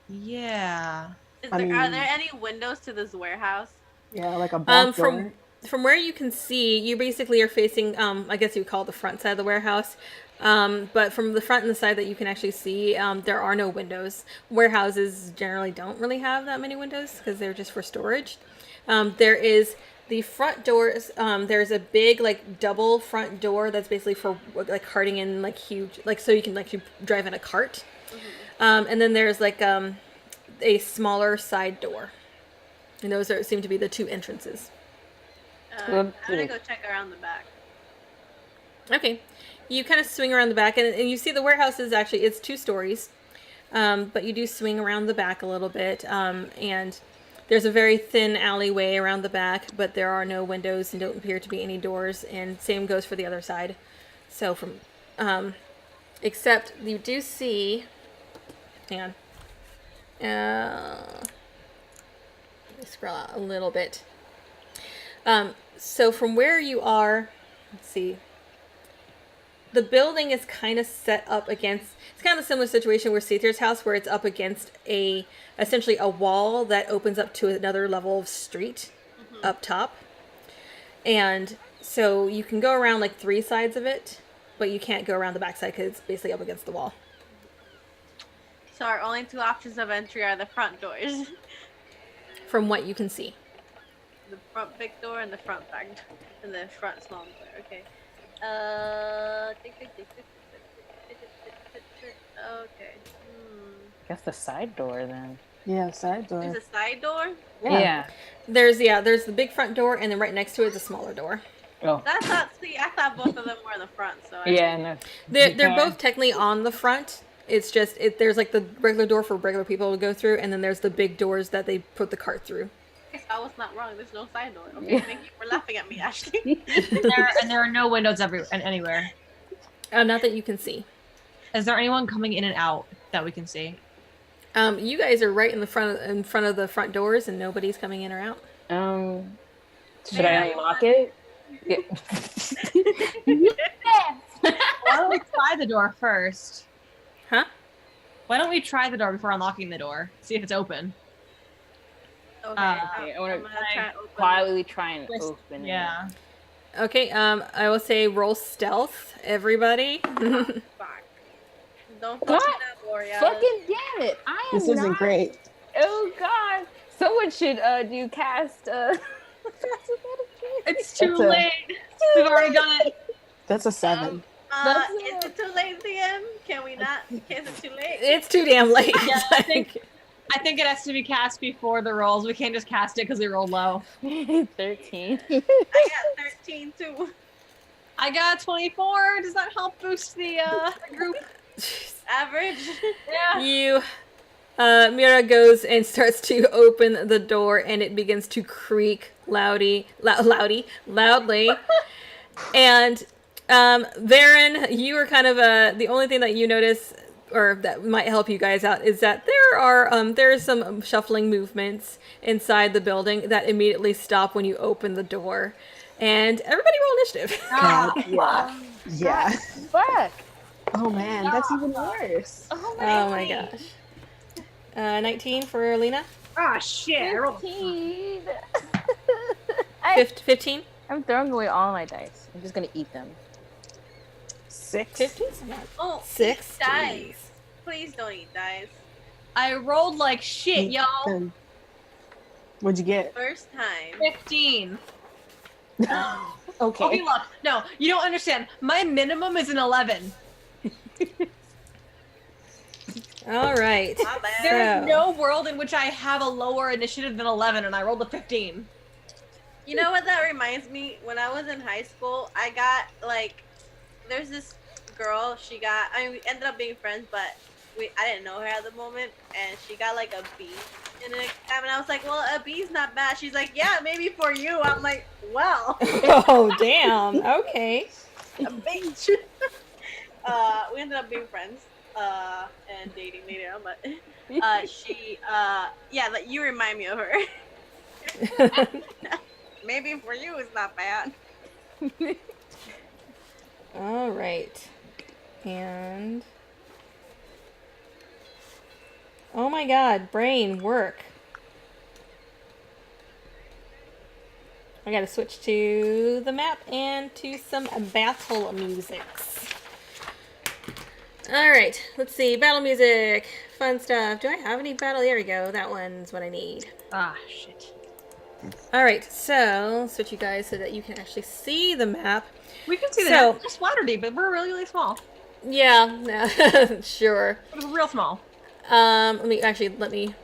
Yeah. I Are mean- there any windows to this warehouse? Yeah, like a back door. From where you can see, you basically are facing I guess you would call it the front side of the warehouse. But from the front and the side that you can actually see, there are no windows. Warehouses generally don't really have that many windows because they're just for storage. There is the front doors. There's a big like double front door that's basically for like carting in like huge, like so you can like you drive in a cart. And then there's like a smaller side door, and those seem to be the two entrances. I'm gonna go check around the back. Okay, you kind of swing around the back, and you see the warehouse is actually, it's 2 stories, but you do swing around the back a little bit, and there's a very thin alleyway around the back, but there are no windows and don't appear to be any doors, and same goes for the other side. So from, except you do see, hang on, let me scroll out a little bit. So from where you are, let's see, the building is kind of set up against, it's kind of a similar situation where Sethar's house, where it's up against essentially a wall that opens up to another level of street up top. And so you can go around like 3 sides of it, but you can't go around the back side because it's basically up against the wall. So our only 2 options of entry are the front doors. From what you can see. The front big door and the front back door. And the front small door. Okay. Okay. Guess the side door then. Yeah, side door. There's a side door? Yeah. There's the big front door, and then right next to it is a smaller door. Oh. I thought both of them were in the front, so Yeah, no. They're both technically on the front. It's just there's like the regular door for regular people to go through, and then there's the big doors that they put the cart through. I was not wrong. There's no side door. Okay, thank you for laughing at me, Ashley. There are no windows anywhere. Not that you can see. Is there anyone coming in and out that we can see? You guys are right in front of the front doors, and nobody's coming in or out. Should I unlock it? Yeah. Why don't we try the door first? Huh? Why don't we try the door before unlocking the door? See if it's open. Okay, I want I'm gonna try to open quietly try and open it. Yeah. Okay. I will say roll stealth, everybody. it. Fuck. Don't God, fucking that door, yeah. Fucking damn it! I am This isn't not. great. Oh God! Someone should do cast. It's too That's a- late. We've already done it. That's a 7. Is it too late, DM? Can we not? Is it too late? It's too damn late. Yeah, I think it has to be cast before the rolls. We can't just cast it because we rolled low. 13. I got 13 too. I got 24. Does that help boost the group? Average. Yeah. You, Mira goes and starts to open the door, and it begins to creak loudly. And Varen, you are kind of the only thing that you notice, or that might help you guys out, is that there's some shuffling movements inside the building that immediately stop when you open the door. And everybody roll initiative. God, yeah. Yeah. Fuck! Oh man, that's even worse. Oh Oh my gosh. 19 for Lena. Ah, shit. I rolled 15. 15? I'm throwing away all my dice. I'm just gonna eat them. 6. 15? Oh, 6? eat dice. Please don't eat dice. I rolled like shit, y'all. Then what'd you get? First time. 15. Okay. Okay, look. No, you don't understand. My minimum is an 11. All right. Not bad. There is So- no world in which I have a lower initiative than 11, and I rolled a 15. You know what that reminds me? When I was in high school, I got like, there's this girl. She got. I mean, we ended up being friends, but I didn't know her at the moment, and she got like a B in an exam, and I was like, well, a B's not bad. She's like, yeah, maybe for you. I'm like, well, Oh, damn. Okay. a bitch. We ended up being friends, and dating later on, but she, yeah, like, you remind me of her. Maybe for you it's not bad. All right. And oh my god, brain work. I gotta switch to the map and to some battle musics. All right, let's see. Battle music, fun stuff. Do I have any battle? There we go. That one's what I need. Ah, shit. All right, so switch you guys so that you can actually see the map. We can see So- that. It's just Waterdeep, but we're really, really small. Yeah, sure. It's real small. Let me.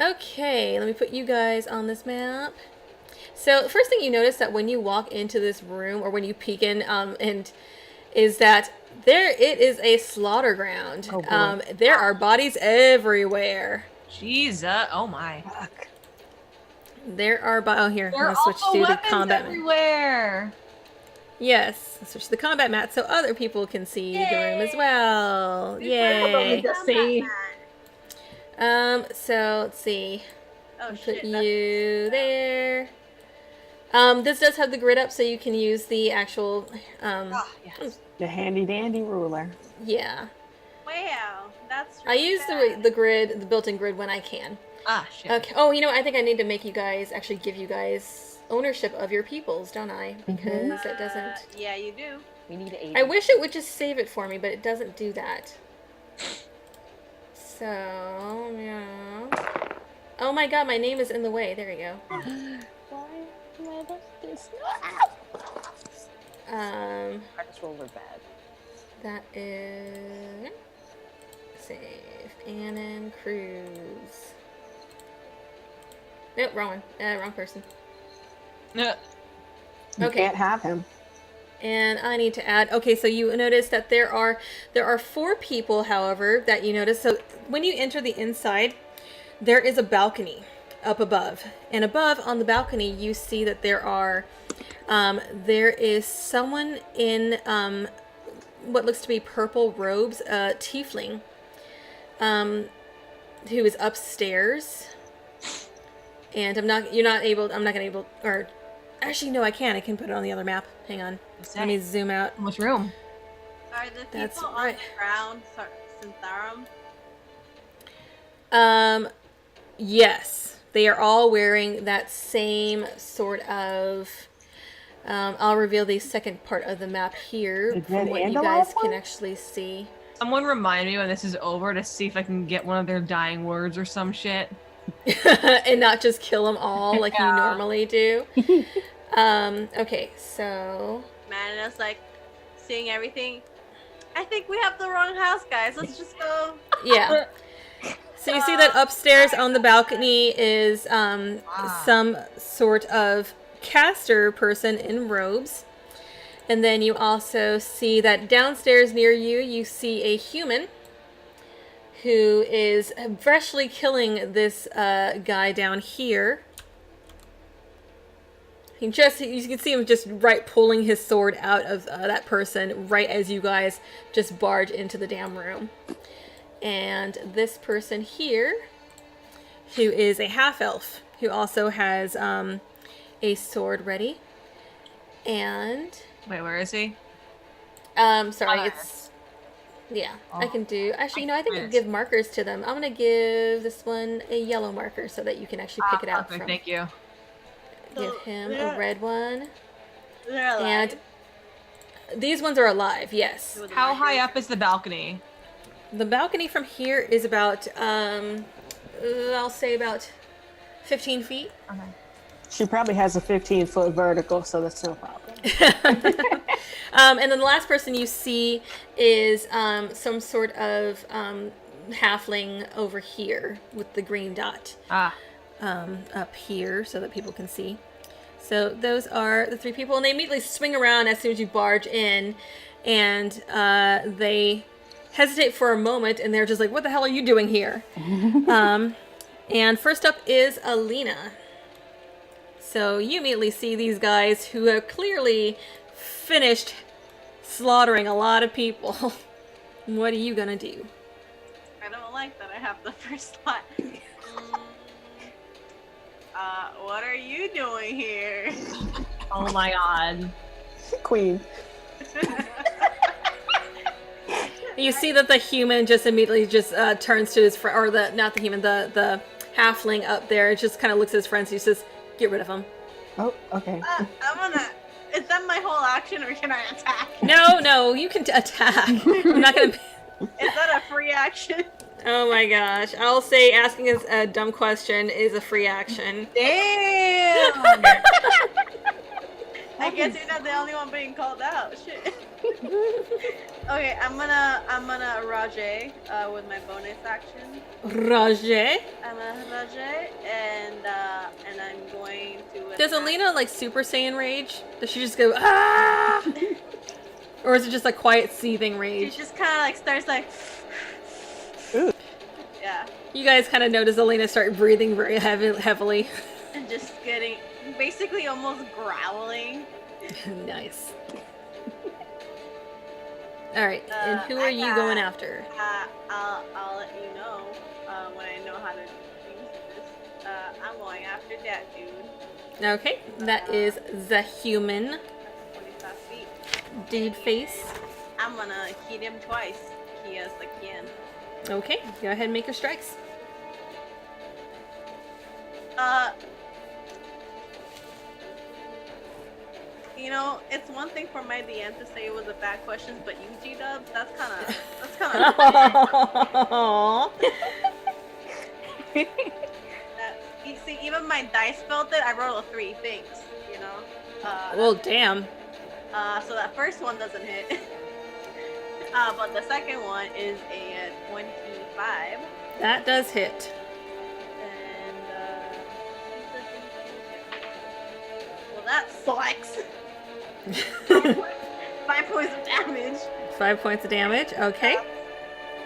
Okay, let me put you guys on this map. So the first thing you notice that when you walk into this room or when you peek in, is that it is a slaughter ground. Oh, boy. There are bodies everywhere. Jesus. Oh my. Fuck. There are oh here. There are I'm gonna switch also to the weapons combat mat. everywhere. Yes, let's switch to the combat mat so other people can see the room as well. Yay! Just see. So let's see. Oh Put shit. you there. This does have the grid up, so you can use the actual. Ah, yes. The handy dandy ruler. Yeah, Wow, that's. I really use bad. the grid, the built-in grid when I can. Ah, shit. Okay. Oh, you know, I think I need to make you guys actually give you guys ownership of your peoples, don't I? Because it doesn't. Yeah, you do. We need 8. I wish it would just save it for me, but it doesn't do that. So yeah. Oh my god, my name is in the way. There we go. Why am I like this? I just rolled bad. That is save Annan Cruz. Nope, wrong one. Wrong person. No. You Okay. can't have him. And I need to add. Okay, so you notice that there are 4 people, however, that you notice. So when you enter the inside, there is a balcony up above, and above on the balcony, you see that there is someone in what looks to be purple robes, tiefling, who is upstairs. And I'm not gonna able, or actually no, I can put it on the other map. Hang on. Let me zoom out. How much room? Are the people That's on right. the ground Zhentarim? Yes, they are all wearing that same sort of. I'll reveal the second part of the map here The from dead what you and alive guys can one? actually see. Someone remind me when this is over to see if I can get one of their dying words or some shit. And not just kill them all like you Yeah. normally do. Okay, so Man, and I was like, seeing everything. I think we have the wrong house, guys. Let's just go. yeah. So you see that upstairs on the balcony is some sort of caster person in robes. And then you also see that downstairs near you, you see a human who is freshly killing this guy down here. You can see him just right pulling his sword out of that person right as you guys just barge into the damn room. And this person here, who is a half-elf, who also has a sword ready. And Wait, where is he? Sorry, Alright. it's... Yeah, I Oh. can do... Actually, you know, I think I can Nice. give markers to them. I'm going to give this one a yellow marker so that you can actually pick it out Perfect, from... thank you. Give So him they're- a red one. They're alive. And these ones are alive, yes. With the How high markers. up is the balcony? The balcony from here is about, I'll say about 15 feet. She probably has a 15-foot vertical, so that's no problem. And then the last person you see is some sort of halfling over here with the green dot Ah, up here so that people can see. So those are the three people, and they immediately swing around as soon as you barge in, and they hesitate for a moment, and they're just like, "What the hell are you doing here?" And first up is Alina. So you immediately see these guys who have clearly finished slaughtering a lot of people. What are you gonna do? I don't like that I have the first slot. What are you doing here? oh my god. Queen. You see that the human just immediately just turns to his friend, or not the human, the halfling up there, and just kind of looks at his friends. He says, "Get rid of him." Oh, okay. I'm gonna. Is that my whole action, or can I attack? No, you can attack. I'm not gonna. Is that a free action? Oh my gosh! I'll say asking a dumb question is a free action. Damn! I guess you're not the only one being called out. Shit. Okay, I'm gonna Rajay with my bonus action. Roger. I'm gonna Rajay and I'm going to. Does attack- Alina like Super Saiyan rage? Does she just go ah? Or is it just a quiet seething She rage? just kind of like starts like. Ooh. Yeah, You guys kind of notice Alina start breathing very heavily. and just getting basically almost growling. Nice. All right, and who I are you got- going after? I'll let you know when I know how to use this. I'm going after that dude. Okay, that is the human That's 25 feet. dude face. I'm gonna hit him twice. He has the can. Okay, go ahead and make your strikes. You know, it's one thing for my DM to say it was a bad question, but you G-dubs, that's kind of you see, even my dice felt it. I rolled a 3 things, you know. Well, damn. So that first one doesn't hit. But the second one is a 25. That does hit. And, well, that sucks. 5 points of damage. 5 points of damage. Okay.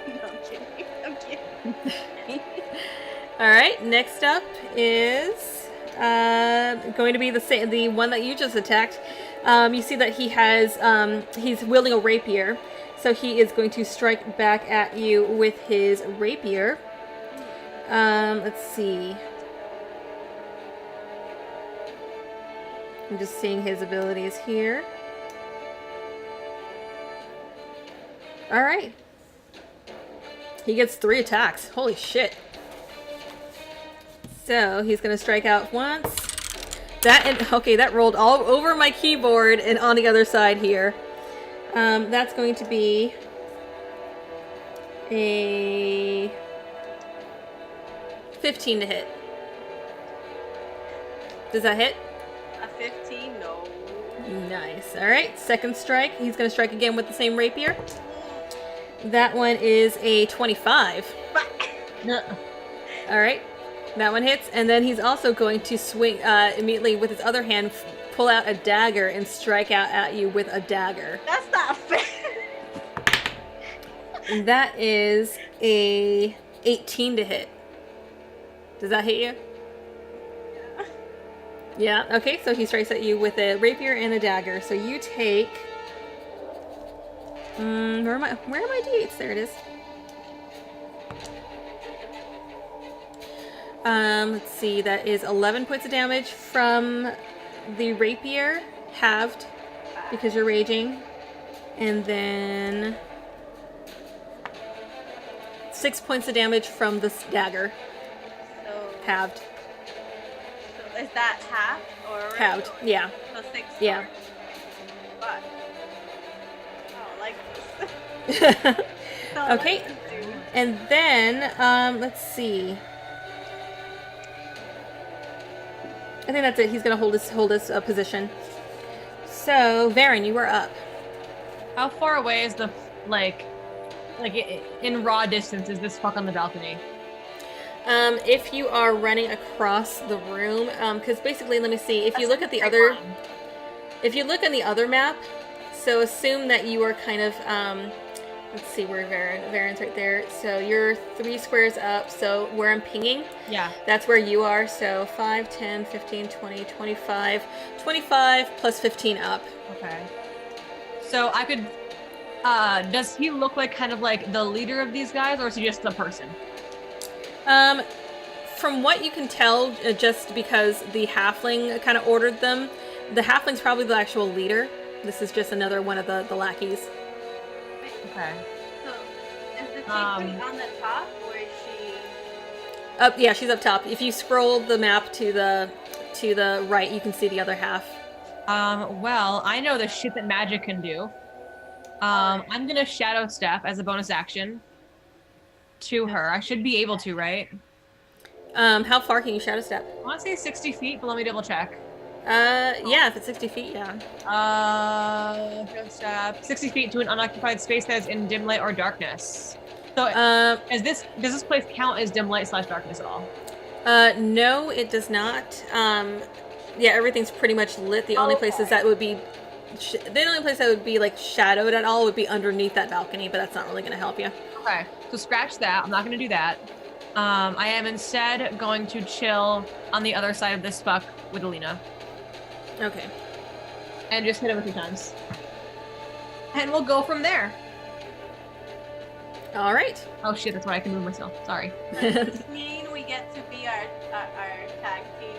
No, I'm kidding. I'm kidding. All right. Next up is going to be the one that you just attacked. You see that he has he's wielding a rapier, so he is going to strike back at you with his rapier. Let's see. I'm just seeing his abilities here. All right. He gets 3 attacks. Holy shit. So he's gonna strike out once. That rolled all over my keyboard and on the other side here. That's going to be a 15 to hit. Does that hit? A 15? No. Nice. All right. Second strike. He's going to strike again with the same rapier. That one is a 25. Fuck. All right. That one hits. And then he's also going to swing immediately with his other hand, pull out a dagger and strike out at you with a dagger. That's not fair. And that is a 18 to hit. Does that hit you? Yeah. Okay. So he strikes at you with a rapier and a dagger. So you take. Where are my d8s? There it is. Let's see. That is 11 points of damage from the rapier, halved because you're raging. And then 6 points of damage from this dagger. So, Halved. so is that half or Halved, yeah. So 6. Yeah. Fuck. I don't like this. Don't like Okay. this, dude. And then, let's see. I think that's it. He's gonna hold his position. So, Varen, you are up. How far away is the in raw distance is this fuck on the balcony? If you are running across the room, because basically, let me see. If you look at the other, if you look on the other map, so assume that you are kind of, let's see where Varen's right there. So you're 3 squares up. So where I'm pinging, Yeah. that's where you are. So 5, 10, 15, 20, 25, 25 plus 15 up. Okay. So I could. Does he look like kind of like the leader of these guys, or is he just the person? From what you can tell, just because the halfling kind of ordered them, the halfling's probably the actual leader. This is just another one of the lackeys. Okay. So, is the tiefling on the top, or is she? Up, yeah, she's up top. If you scroll the map to the right, you can see the other half. Well, I know the shit that magic can do. I'm gonna shadow step as a bonus action to her. I should be able to, right? How far can you shadow step? I want to say 60 feet, but let me double check. Yeah, if it's 60 feet, yeah. Shadow step 60 feet to an unoccupied space that is in dim light or darkness. So, does this place count as dim light / darkness at all? No, it does not. Yeah, everything's pretty much lit. The only places that would be, the only place that would be like shadowed at all would be underneath that balcony, but that's not really going to help you. Okay, so scratch that. I'm not going to do that. I am instead going to chill on the other side of this fuck with Alina. Okay. And just hit him a few times. And we'll go from there. All right. Oh shit, that's why I can move myself. Sorry. Does this mean we get to be our tag team?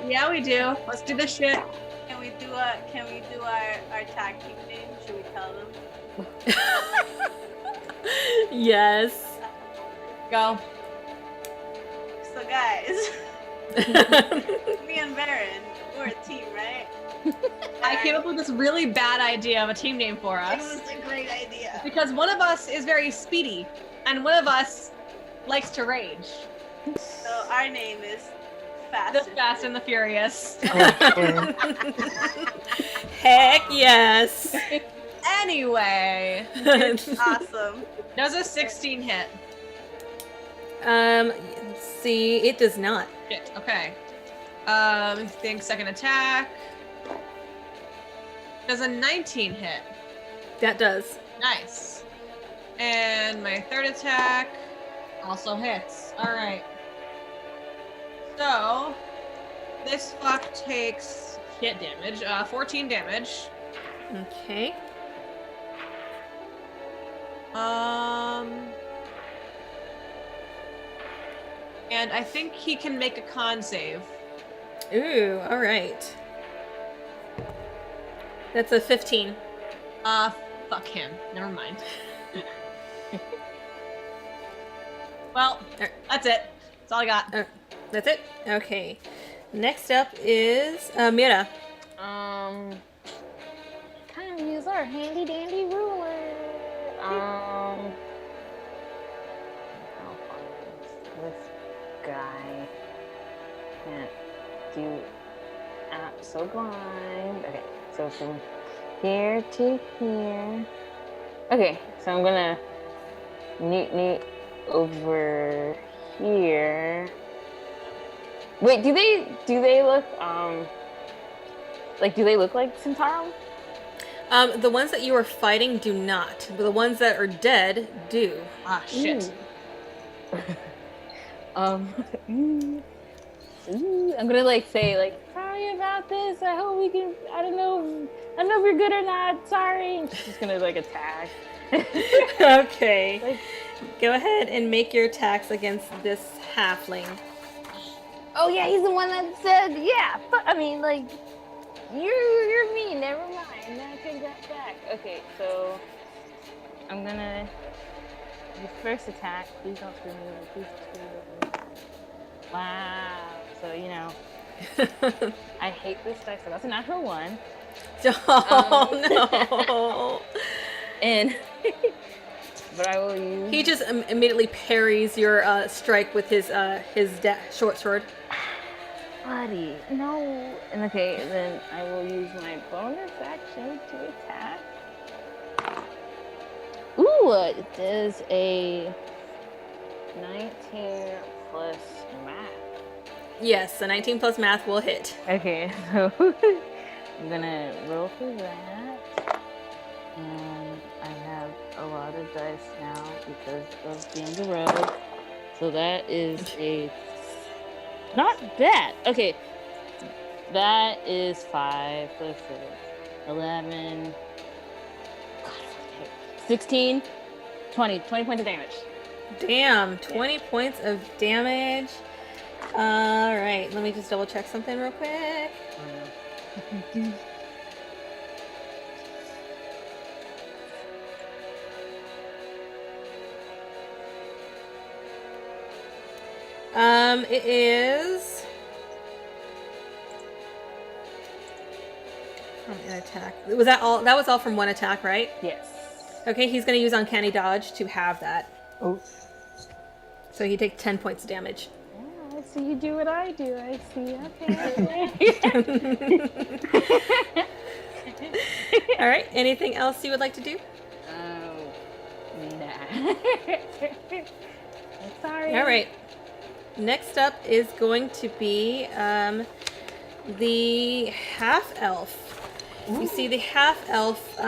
Yeah, we do. Let's do this shit. Can we do our tag team name? Should we tell them? Yes. Go. So guys, me and Baron, we're a team, right? I came up with this really bad idea of a team name for It us. was a great idea. Because one of us is very speedy, and one of us likes to rage. So our name is The Fast and the Furious. Heck yes. Anyway, Awesome. does a 16 hit? Let's see, it does not. Shit, okay. Think second attack. Does a 19 hit? That does. Nice. And my third attack also hits. Alright. So, this fuck takes hit damage, 14 damage. Okay. And I think he can make a con save. Ooh, all right. That's a 15. Fuck him. Never mind. Well, that's it. That's all I got. That's it? Okay. Next up is Mira. Kind of use our handy dandy ruler. How far is this guy? Can't do so blind. Okay, so from here to here. Okay, so I'm gonna neat over here. Wait, do they look do they look like Zhentarim? The ones that you are fighting do not, but the ones that are dead do. Ah, shit. I'm gonna say sorry about this. I hope we can. I don't know if you're good or not. Sorry. And she's gonna attack. Okay. Go ahead and make your attacks against this halfling. Oh yeah, he's the one that said yeah. But I mean You're mean. Never mind. I take that back. Okay, so I'm gonna the first attack. Please don't screw me over. Please don't screw me over. Wow. So I hate this dice. So that's a natural 1. Oh no! And but I will use. He just immediately parries your strike with his short sword. Buddy, no. And okay, then I will use my bonus action to attack. Ooh, it is a 19 plus math. Yes, a 19 plus math will hit. Okay, so I'm gonna roll for that. And I have a lot of dice now because of being a rogue. So that is a not bad. Okay, that is 5 plus 6, 11, 16, 20 points of damage. Damn, 20 points of damage. All right, let me just double check something real quick. It is from an attack. Was that all? That was all from one attack, right? Yes. Okay, he's gonna use Uncanny Dodge to have that. Oh, So he takes 10 points of damage. Oh, so you do what I do. I see. Okay. All right. Anything else you would like to do? Nah. Sorry. All right. Next up is going to be the half elf. You see the half elf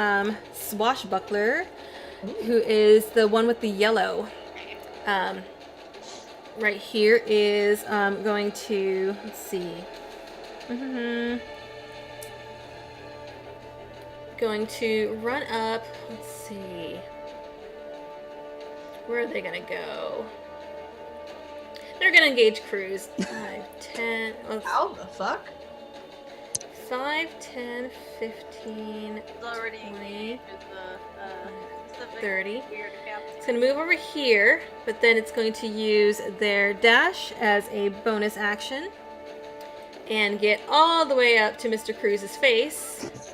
swashbuckler, who is the one with the yellow. Right here is going to, let's see. Going to run up, let's see. Where are they going to go? They're going to engage Cruz. 5, 10, How the fuck? 5, 10, 15, It's already 20, engaged with the 30. weird captain. It's going to move over here, but then it's going to use their dash as a bonus action and get all the way up to Mr. Cruz's face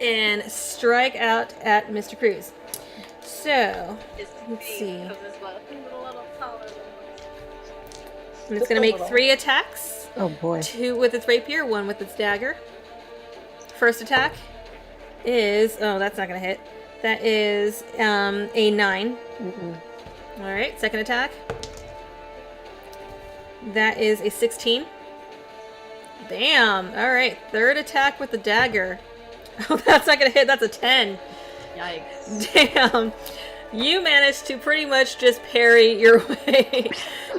and strike out at Mr. Cruz. So, It's let's see. because it's a little taller than And it's going to make 3 attacks. oh boy. 2 with its rapier, 1 with its dagger. First attack is, oh, that's not going to hit. That is a 9. All right, second attack. That is a 16. Damn. All right, third attack with the dagger. Oh, that's not going to hit. That's a 10. Yikes. Damn. You managed to pretty much just parry your way,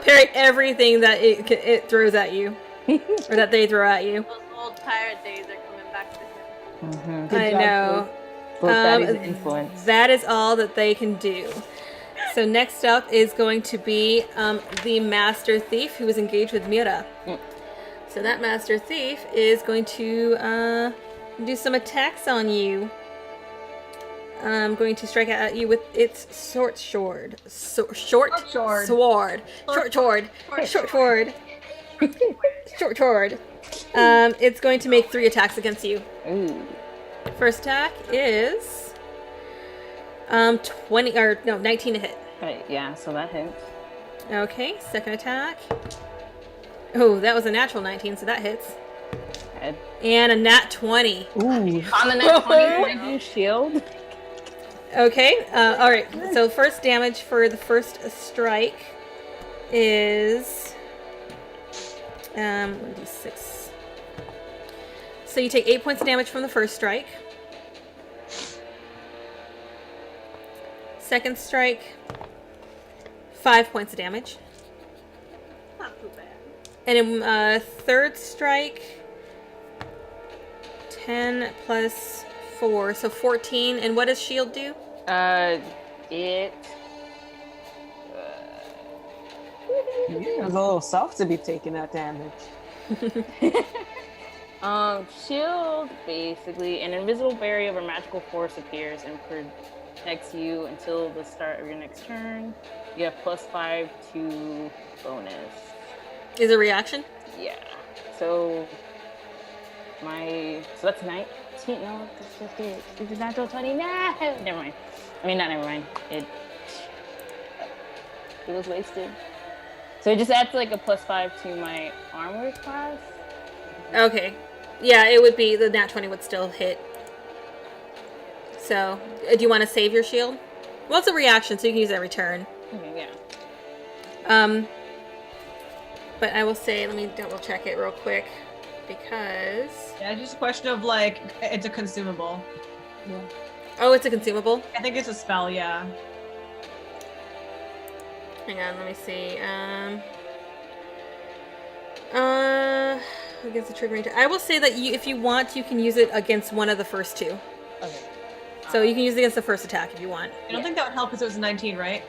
parry everything that it throws at you, or that they throw at you. those old pirate days are coming back to him. I know. Both Daddy's influence. That is all that they can do. So next up is going to be the Master Thief, who is engaged with Mira. So that Master Thief is going to do some attacks on you. I'm going to strike at you with its short sword. Short sword. It's going to make 3 attacks against you. Ooh. First attack is 19 to hit. Right, yeah, so that hits. Okay, second attack. Oh, that was a natural 19, so that hits. Head. And a nat 20. Ooh. On the next one, I do shield. Okay, all right. So first damage for the first strike is 1d6. So you take 8 points of damage from the first strike. Second strike, 5 points of damage. Not too bad. And in third strike, 10 plus 4, so 14. And what does shield do? It. It was a little soft to be taking that damage. Shield, basically, an invisible barrier of a magical force appears and protects you until the start of your next turn. You have +5 to bonus. Is it a reaction? Yeah. So that's 19. No, that's 58. It's a natural 20. No, never mind. I mean, not never mind. It was wasted. So it just adds like a +5 to my armor class. Okay. Yeah, it would be, the nat 20 would still hit. So, do you want to save your shield? Well, it's a reaction, so you can use it every turn. Okay, yeah. But I will say, let me double check it real quick, because... Yeah, it's just a question of like, it's a consumable. Yeah. Oh, it's a consumable? I think it's a spell, yeah. Hang on, let me see. Against the triggering... I will say that if you want, you can use it against one of the first two. Okay. So you can use it against the first attack if you want. I don't think that would help because it was 19, right?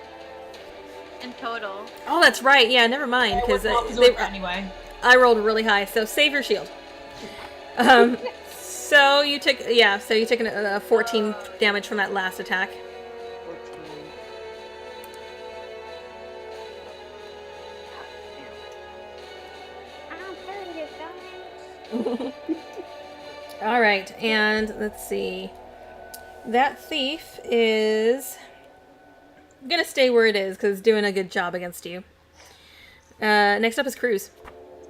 In total. Oh, that's right. Yeah, never mind. Because anyway. I rolled really high, so save your shield. So you took a 14 damage from that last attack. 14. All right, and let's see. That thief is gonna stay where it is because it's doing a good job against you. Next up is Cruz.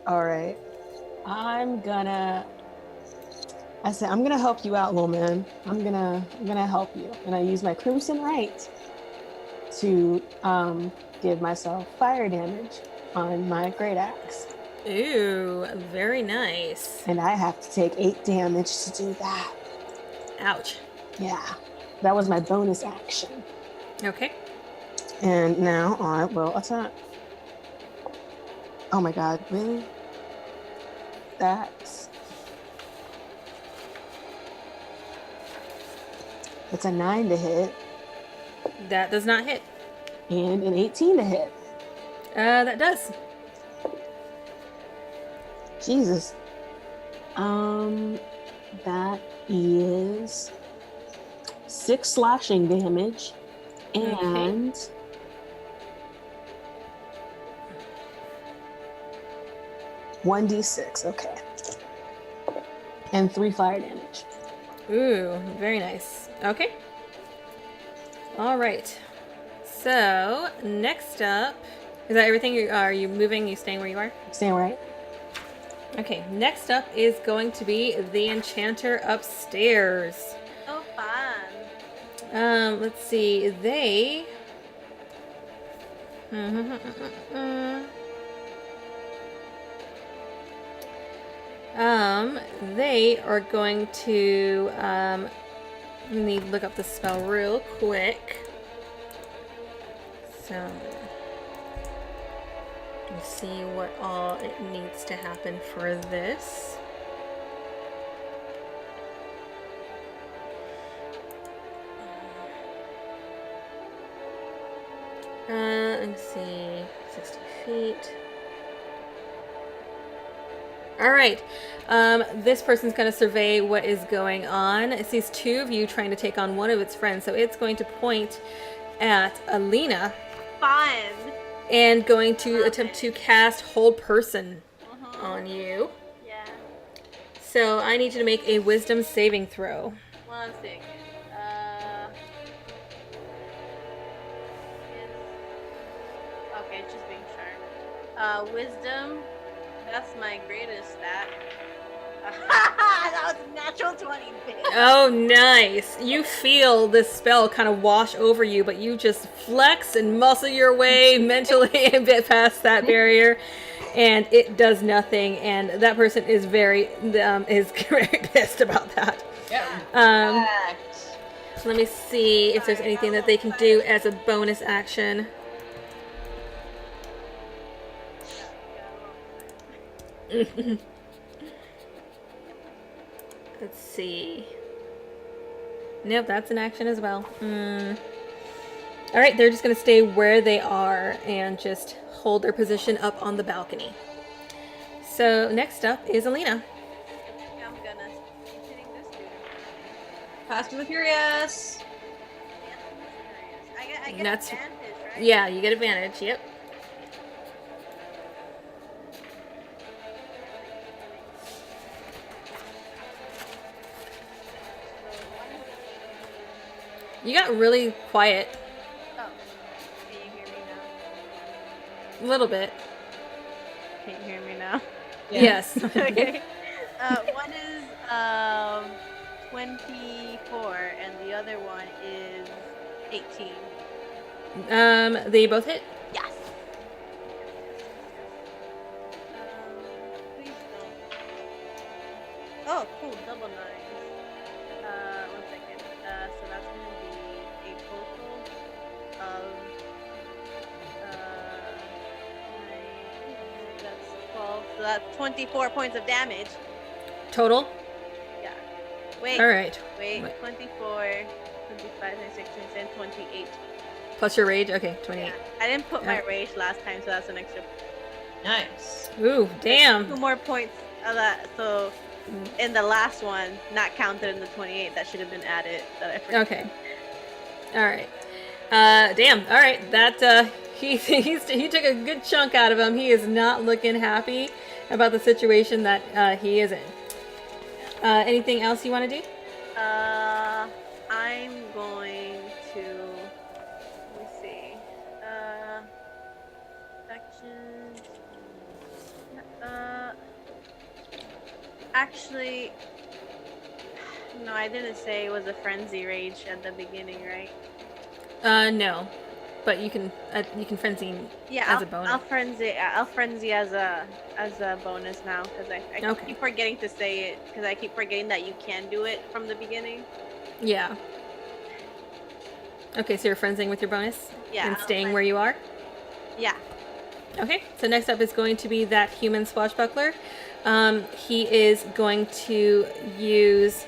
All right. I'm gonna help you out, little man. I'm gonna help you, and I use my crimson right to give myself fire damage on my great axe. Ooh, very nice. And I have to take 8 damage to do that. Ouch. Yeah, that was my bonus action. Okay. And now I will attack. Oh my god, really? That's a 9 to hit That does not hit. and an 18 to hit. That does. Jesus. That is 6 slashing damage and 1d6. Okay. And 3 fire damage. Ooh, very nice. Okay. All right. So, next up, is that everything? Are you moving? You staying where you are? Staying right? Okay, next up is going to be the enchanter upstairs. So fun. Let's see. They they are going to let me look up the spell real quick. So let's see what all it needs to happen for this. Let's see, 60 feet. All right. This person's going to survey what is going on. It sees 2 of you trying to take on one of its friends, so it's going to point at Alina. Fun. And going to attempt to cast Hold Person on you. Yeah. So I need you to make a Wisdom saving throw. 1 second. Okay, just being sure. Wisdom. That's my greatest stat. That was a natural 20, bitch. Oh, nice. You feel this spell kind of wash over you, but you just flex and muscle your way mentally a bit past that barrier, and it does nothing, and that person is very pissed about that. Yeah. So let me see if there's anything that they can do as a bonus action. Let's see. Nope, that's an action as well. Alright, they're just going to stay where they are and just hold their position up on the balcony. So next up is Alina. gonna keep hitting this dude. Fast and the Furious. I get That's- advantage, right? Yeah, you get advantage. Yep. You got really quiet. Oh, can you hear me now? A little bit. Can you hear me now? Yeah. Yes. Okay. One is 24, and the other one is 18. They both hit. Yes. Please don't. Oh, cool. Double nines. 1 second. So that's gonna be a total of that's 12. So that's 24 points of damage. Total. Yeah. Wait. All right. Wait. Wait. 24, 25, 26, 27, 28. Plus your rage. Okay, 28. Yeah. I didn't put my Yeah. rage last time, so that's an extra Nice. Ooh, 2 damn. more points of that. So in the last one, not counted in the 28, that should have been added. That I forgot. Okay. All right. Damn. All right. That he took a good chunk out of him. He is not looking happy about the situation that he is in. Anything else you want to do? I'm going to. Let me see. Actions. Actually, no, I didn't say it was a frenzy rage at the beginning, right? No, but you can frenzy Yeah, as I'll, a bonus. I'll frenzy as a bonus now because I Okay. keep forgetting to say it because I keep forgetting that you can do it from the beginning. Yeah. Okay, so you're frenzying with your bonus Yeah, and I'll staying where you are. Yeah. Okay, so next up is going to be that human swashbuckler. He is going to use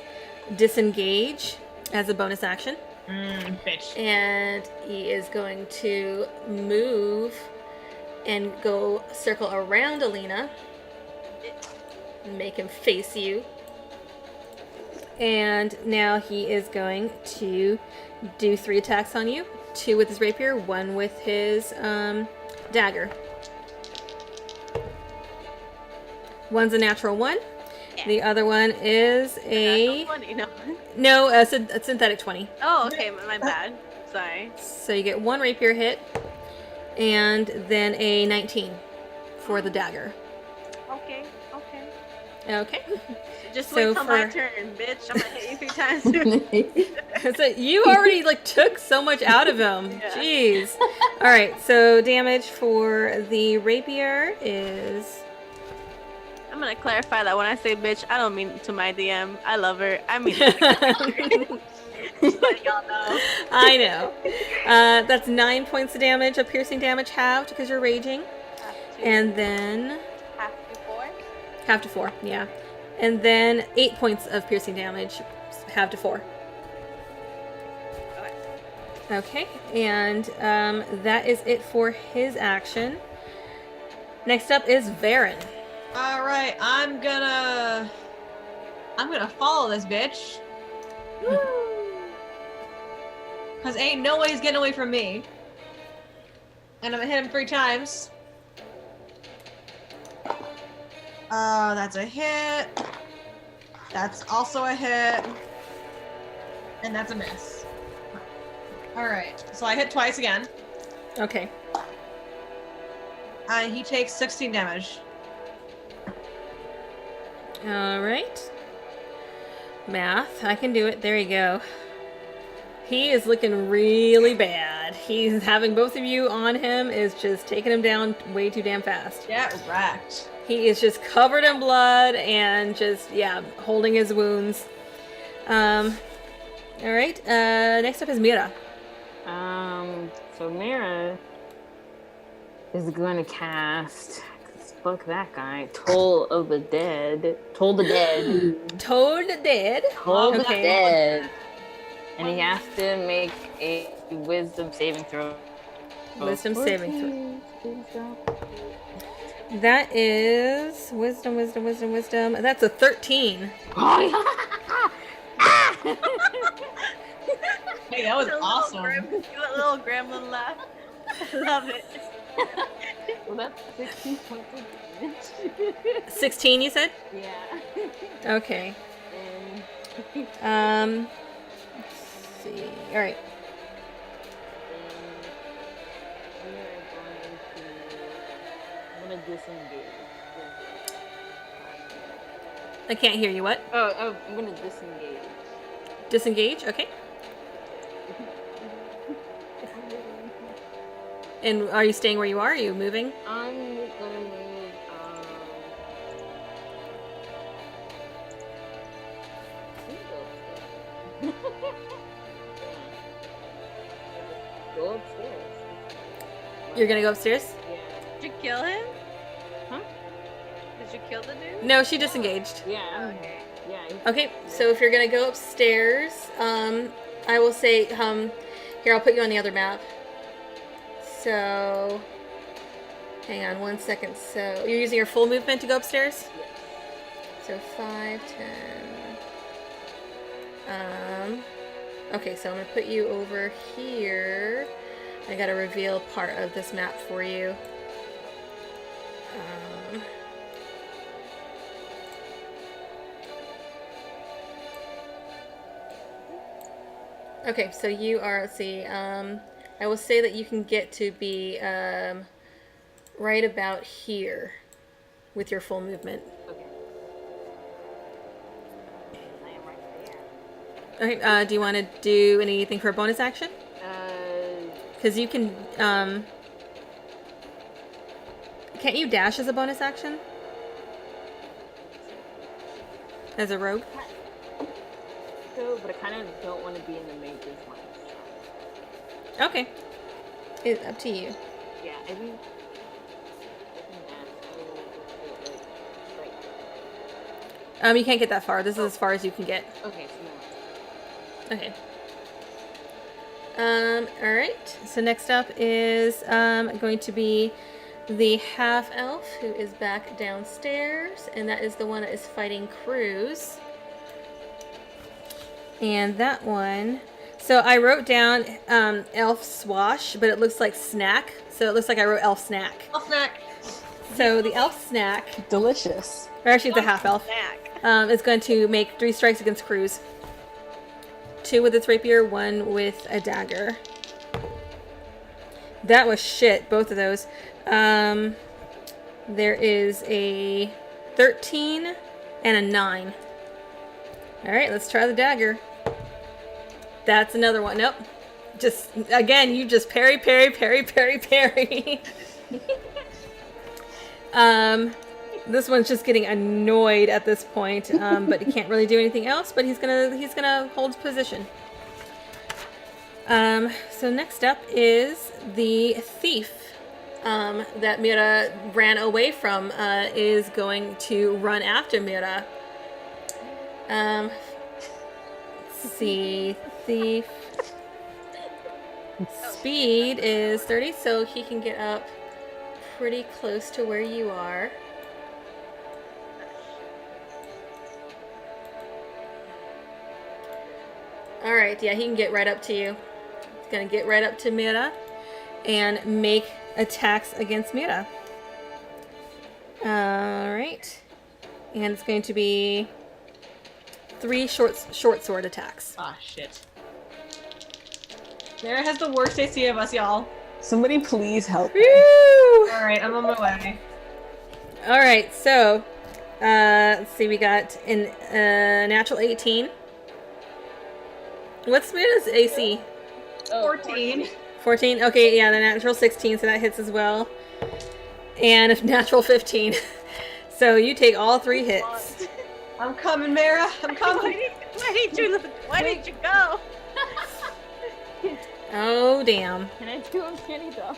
disengage as a bonus action. Bitch. And he is going to move and go circle around Alina. Make him face you. And now he is going to do 3 attacks on you. 2 with his rapier, 1 with his dagger. One's a natural 1. Yeah. The other one is a... Funny, no. No, a synthetic 20. Oh, okay, my bad. Sorry. So you get 1 rapier hit, and then a 19 for the dagger. Okay. Okay. Just So wait till my for- turn, bitch. I'm gonna hit you 3 times soon. So you already took so much out of him. Yeah. Jeez. All right. So damage for the rapier is I'm gonna clarify that when I say bitch, I don't mean to my DM. I love her. I mean, but y'all know. I know. That's 9 points of damage, of piercing damage halved because you're raging, and then Half to 4. half to 4. Yeah, and then 8 points of piercing damage, half to 4. Okay, and that is it for his action. Next up is Varen. All right, I'm gonna follow this bitch. Cause ain't no way he's getting away from me. And I'm gonna hit him 3 times. That's a hit. That's also a hit. And that's a miss. All right, so I hit twice again. Okay. He takes 16 damage. All right. Math. I can do it. There you go. He is looking really bad. He's having both of you on him is just taking him down way too damn fast. Get wrecked. He is just covered in blood and just, yeah, holding his wounds. All right. Next up is Mira. So Mira is going to cast, fuck that guy, Toll of the Dead. Toll the Dead. Toad dead. Toll the Okay. Dead. And he has to make a wisdom saving throw. Wisdom saving throw. That is wisdom. That's a 13. Hey, that was That awesome. little gremlin laugh. I love it. Well, that's 16 points of damage. 16, you said? Yeah. Okay. And Let's see. All right. I'm gonna disengage. I can't hear you. What? Oh, I'm gonna disengage. Disengage? Okay. And are you staying where you are? Are you moving? I'm gonna move. Go upstairs. You're gonna go upstairs? Yeah. Did you kill him? Huh? Did you kill the dude? No, she disengaged. Yeah. Okay. Yeah. Okay, so if you're gonna go upstairs, I will say, here, I'll put you on the other map. So, hang on 1 second. So, you're using your full movement to go upstairs? So 5, 10. Okay, so I'm gonna put you over here. I gotta reveal part of this map for you. Okay, so you are, let's see, I will say that you can get to be right about here with your full movement. Okay. I am right there. Okay, do you want to do anything for a bonus action? Because you can, can't you dash as a bonus action? As a rogue? So, but I kind of don't want to be in the mage's line. Okay. It's up to you. Yeah, I think. You can't get that far. This is as far as you can get. Okay, so no. Okay. Alright. So next up is going to be the half elf who is back downstairs, and that is the one that is fighting Cruz. And that one, so I wrote down elf swash, but it looks like snack. So it looks like I wrote elf snack. Elf snack. So the elf snack, Delicious. or actually it's a half elf, Snack. is going to make 3 strikes against Cruz. 2 with its rapier, 1 with a dagger. That was shit, both of those. There is a 13 and a 9. Alright, let's try the dagger. That's another one. Nope. Just, again, you just parry. This one's just getting annoyed at this point, but he can't really do anything else, but he's gonna hold his position. So next up is the thief that Mira ran away from, is going to run after Mira. Let's see, thief. Speed is 30, so he can get up pretty close to where you are. Alright, yeah, he can get right up to you. He's gonna get right up to Mira and make attacks against Mira. Alright. And it's going to be 3 short sword attacks. Ah, shit. Mara has the worst AC of us, y'all. Somebody please help. Woo! Alright, I'm on my way. Alright, so let's see, we got a natural 18. What's Mira's AC? 14. 14? Okay, yeah, the natural 16, so that hits as well. And a natural 15. So you take all 3 hits. I'm coming, Mara. I'm coming. Why did you go? Oh, damn. Can I do a skinny dog?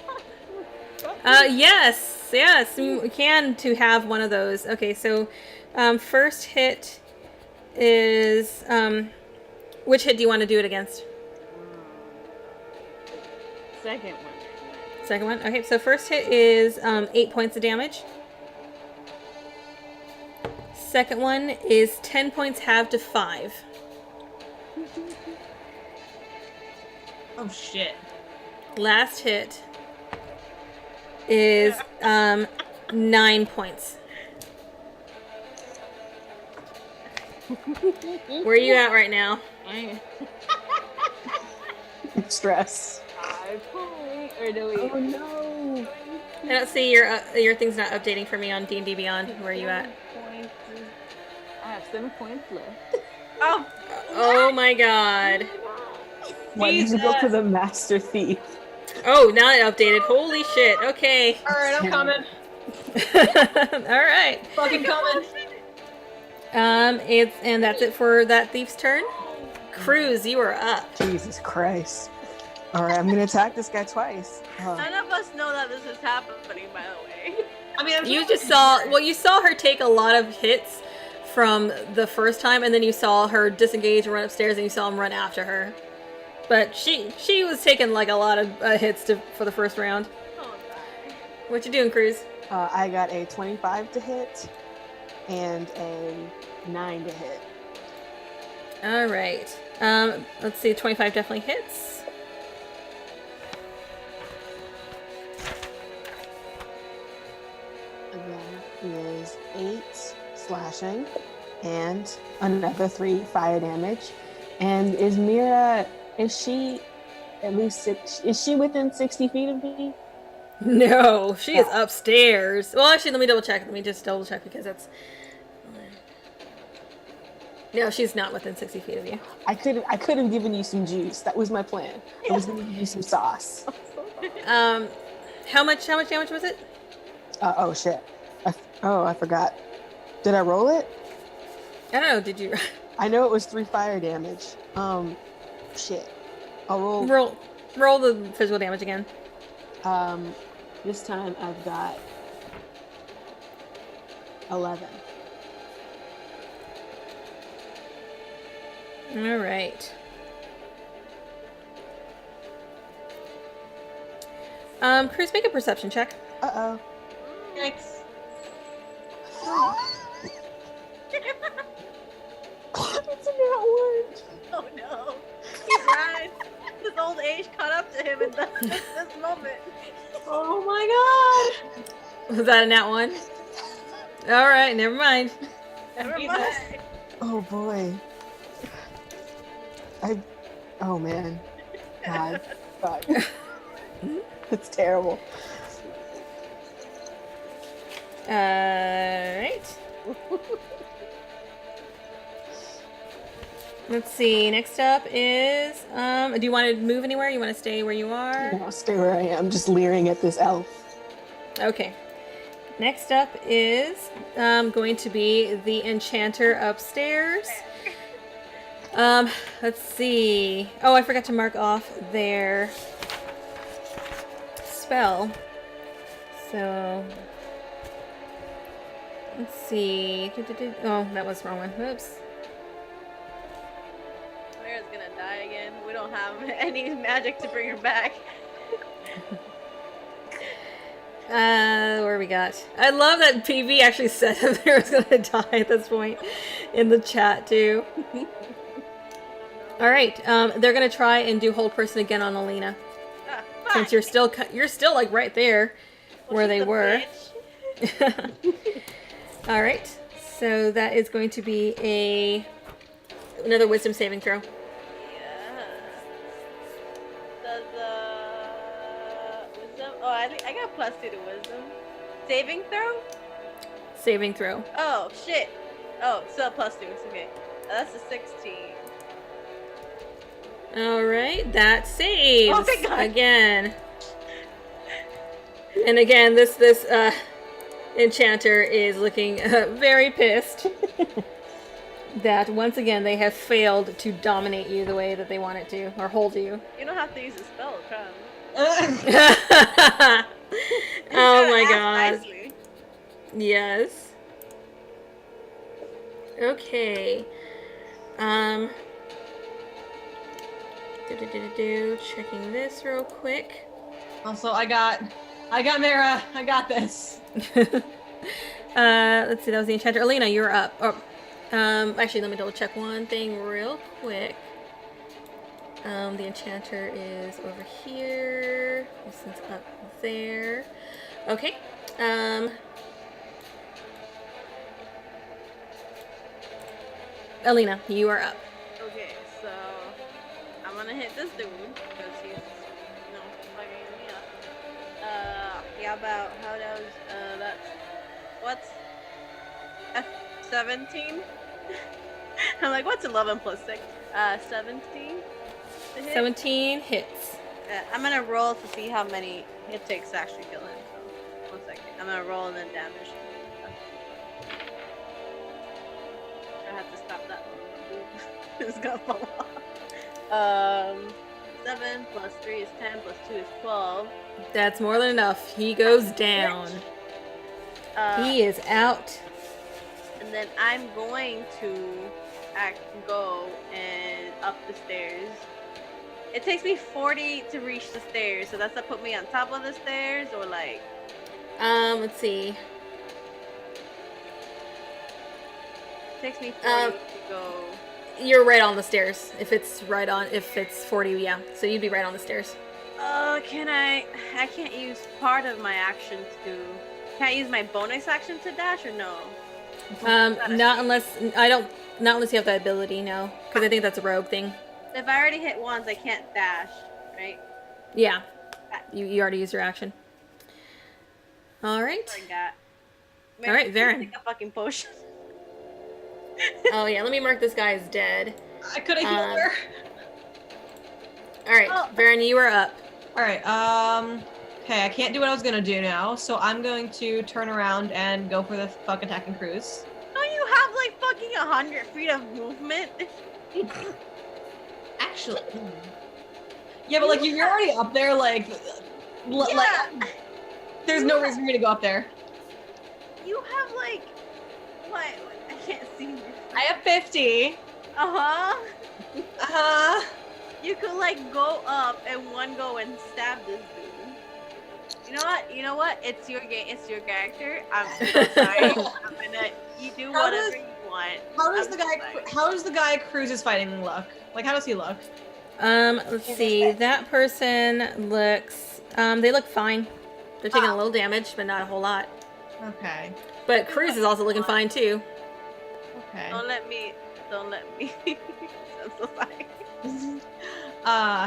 Yes, we can to have one of those. Okay, so first hit is, which hit do you want to do it against? Second one. Second one? Okay, so first hit is 8 points of damage. second one is 10 points halved to 5. Oh shit. Last hit is 9 points. Where are you at right now? Stress. 5 points. Or do we? Oh no. I don't see your thing's not updating for me on D&D Beyond. Where are you at? I have 7 points left. Oh, Oh my god. Why did you go to the Master Thief? Oh, now it updated. Holy shit. Okay. Alright, I'm coming. Alright. Fucking coming. And that's it for that thief's turn. Cruz, you are up. Jesus Christ. Alright, I'm gonna attack this guy twice. none of us know that this is happening, by the way. I mean, I'm You just saw, well, you saw her take a lot of hits from the first time, and then you saw her disengage and run upstairs, and you saw him run after her. But she was taking like a lot of hits for the first round. Oh, God. What you doing, Cruz? I got a 25 to hit and a 9 to hit. All right. Let's see. 25 definitely hits. That is 8 slashing and another 3 fire damage. And is Mira, is she at least is she within 60 feet of me? No, she is upstairs. Well, actually, let me double check. Let me just double check because that's. No, she's not within 60 feet of you. I could have given you some juice. That was my plan. I was going to give you some sauce. How much damage was it? Oh shit. I forgot. Did I roll it? I don't know. Did you I know it was 3 fire damage. Shit. I'll roll. roll the physical damage again? This time I've got 11. All right. Cruz, make a perception check. Uh-oh. Thanks. It's a nat one. Oh, no. He's right. His old age caught up to him in this moment. Oh my god. Was that a nat one? All right, never mind. Never mind. Oh boy. Oh man. God. Fuck. That's terrible. All right. Let's see. Next up is. Do you want to move anywhere? You want to stay where you are? I'll stay where I am, just leering at this elf. Okay. Next up is going to be the enchanter upstairs. Let's see. Oh, I forgot to mark off their spell. So let's see. Oh, that was the wrong one. Whoops. Claire's gonna die again. We don't have any magic to bring her back. Where we got? I love that PV actually said that they was gonna die at this point in the chat too. All right, they're gonna try and do hold person again on Alina, since you're still like right there where they were. All right, so that is going to be another wisdom saving throw. Yeah. Does wisdom? Oh, I think I got +2 to wisdom. Saving throw? Saving throw. Oh shit. Oh, still +2. It's okay. That's a 16. All right, that saves Oh, thank God. again. And again, this enchanter is looking very pissed that once again they have failed to dominate you the way that they want it to, or hold you. You don't have to use a spell, come. Oh my god. Nicely. Yes. Okay. Checking this real quick. Also, I got Mara. I got this. Let's see, that was the enchanter. Alina, you're up. Oh, actually, let me double check one thing real quick. The enchanter is over here. This one's up there. Okay. Alina, you are up. Okay, so I'm gonna hit this dude because he's, fucking me up. Yeah, about how does that's what's F17? I'm like, what's 11 plus 6? 17. To hit? 17 hits. I'm gonna roll to see how many it takes to actually kill him. So, 1 second. I'm gonna roll and then damage. I have to stop that. It's gonna fall off. 7 plus 3 is 10 plus 2 is 12. That's more than enough. He goes down. He is out. And then I'm going to go and up the stairs. It takes me 40 to reach the stairs, so that's to put me on top of the stairs, or like. Let's see. It takes me 40 to go. You're right on the stairs. If it's 40, yeah. So you'd be right on the stairs. Can I can't use part of my action to. Can I use my bonus action to dash or no? Not unless you have that ability, no. Because I think that's a rogue thing. If I already hit once, I can't dash, right? Yeah. You already used your action. Alright. All Alright, Varen. Take a fucking potion. Oh yeah, let me mark this guy as dead. I could have healed her. Alright, Varen, you are up. Alright, okay, I can't do what I was gonna do now, so I'm going to turn around and go for the fuck attacking cruise. Don't you have like fucking 100 feet of movement? Actually. Yeah, but like you're already up there, like there's no reason for me to go up there. You have like what? I can't see you. I have 50. Uh-huh. Uh-huh. You could like go up and one go and stab this dude. You know what? It's your game. It's your character. I'm so sorry. You do whatever you want. How does the guy Cruz is fighting look? Like, how does he look? Let's see. That person looks, they look fine. They're taking a little damage, but not a whole lot. Okay. But Cruz is also looking fine too. Okay. Don't let me. I'm so sorry.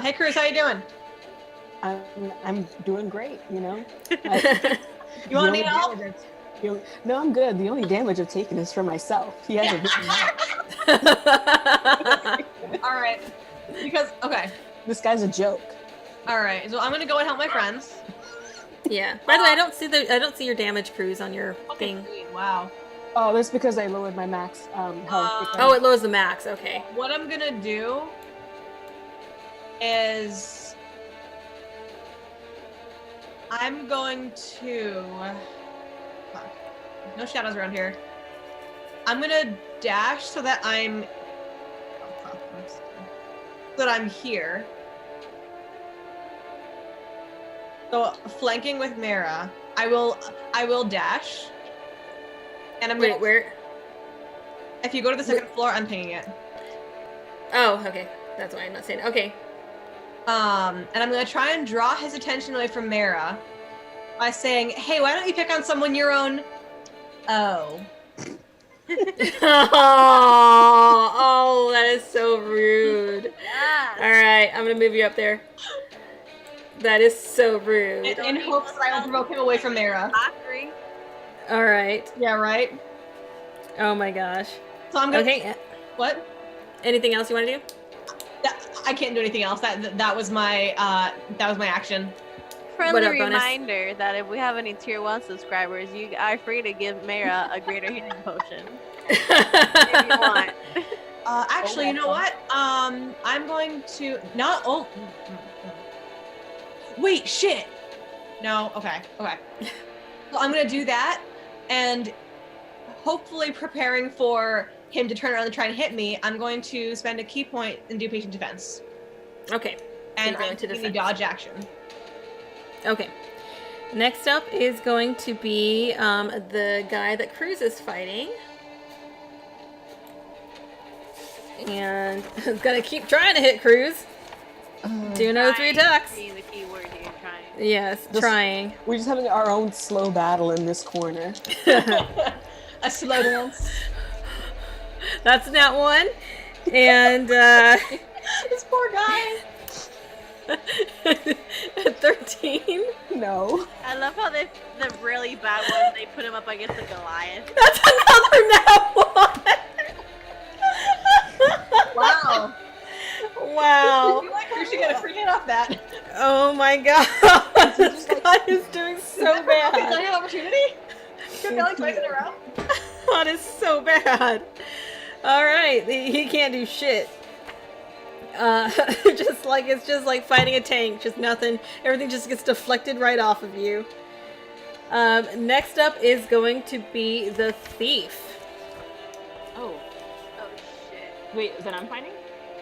Hey Cruz, how you doing? I'm doing great, you know. You want me to help? No, I'm good. The only damage I've taken is for myself. He hasn't hit me. All right. Because This guy's a joke. all right. So I'm gonna go and help my friends. Yeah. By the way, I don't see your damage, Cruz, on your thing. Wow. Oh, that's because I lowered my max health. Oh, it lowers the max. Okay. What I'm gonna do is I'm going to. Fuck. No shadows around here. I'm gonna dash so that I'm. Oh, fuck. So that I'm here. So flanking with Mara, I will dash. And I'm Wait, gonna. where? If you go to the second floor, I'm pinging it. Oh, okay. That's why I'm not saying. Okay. And I'm gonna try and draw his attention away from Mara by saying, "Hey, why don't you pick on someone your own?" Oh. Oh, that is so rude. Yeah. All right, I'm gonna move you up there. That is so rude. In hopes that I will provoke him away from Mara. Mockery. All right. Yeah, right. Oh my gosh. So I'm gonna. Okay. What? Anything else you want to do? I can't do anything else. That was my action. Friendly What up, bonus? reminder that if we have any tier 1 subscribers, you are free to give Mara a greater healing potion if you want. Actually, you know what? I'm going to not. Oh. Wait, shit. No. Okay. So I'm gonna do that, and hopefully preparing for him to turn around and try and hit me, I'm going to spend a key point and do patient defense. Okay. And you're going I'm to taking the defense. dodge action. Okay. Next up is going to be the guy that Cruz is fighting. And is gonna keep trying to hit Cruz. Do another 3 attacks. Being the key word here, trying. Yes, Just- trying. We're just having our own slow battle in this corner. A slow dance. That's not one. And This poor guy. 13. No. I love how the really bad ones, they put him up against the Goliath. That's another nat one. Wow. Wow. You like should get a free hit off that. Oh my god. This guy is doing so Is bad. that your opportunity? You're failing twice in a row. That is so bad. Alright, he can't do shit. It's just like fighting a tank, just nothing. Everything just gets deflected right off of you. Next up is going to be the thief. Oh, Oh shit. wait, is that I'm fighting?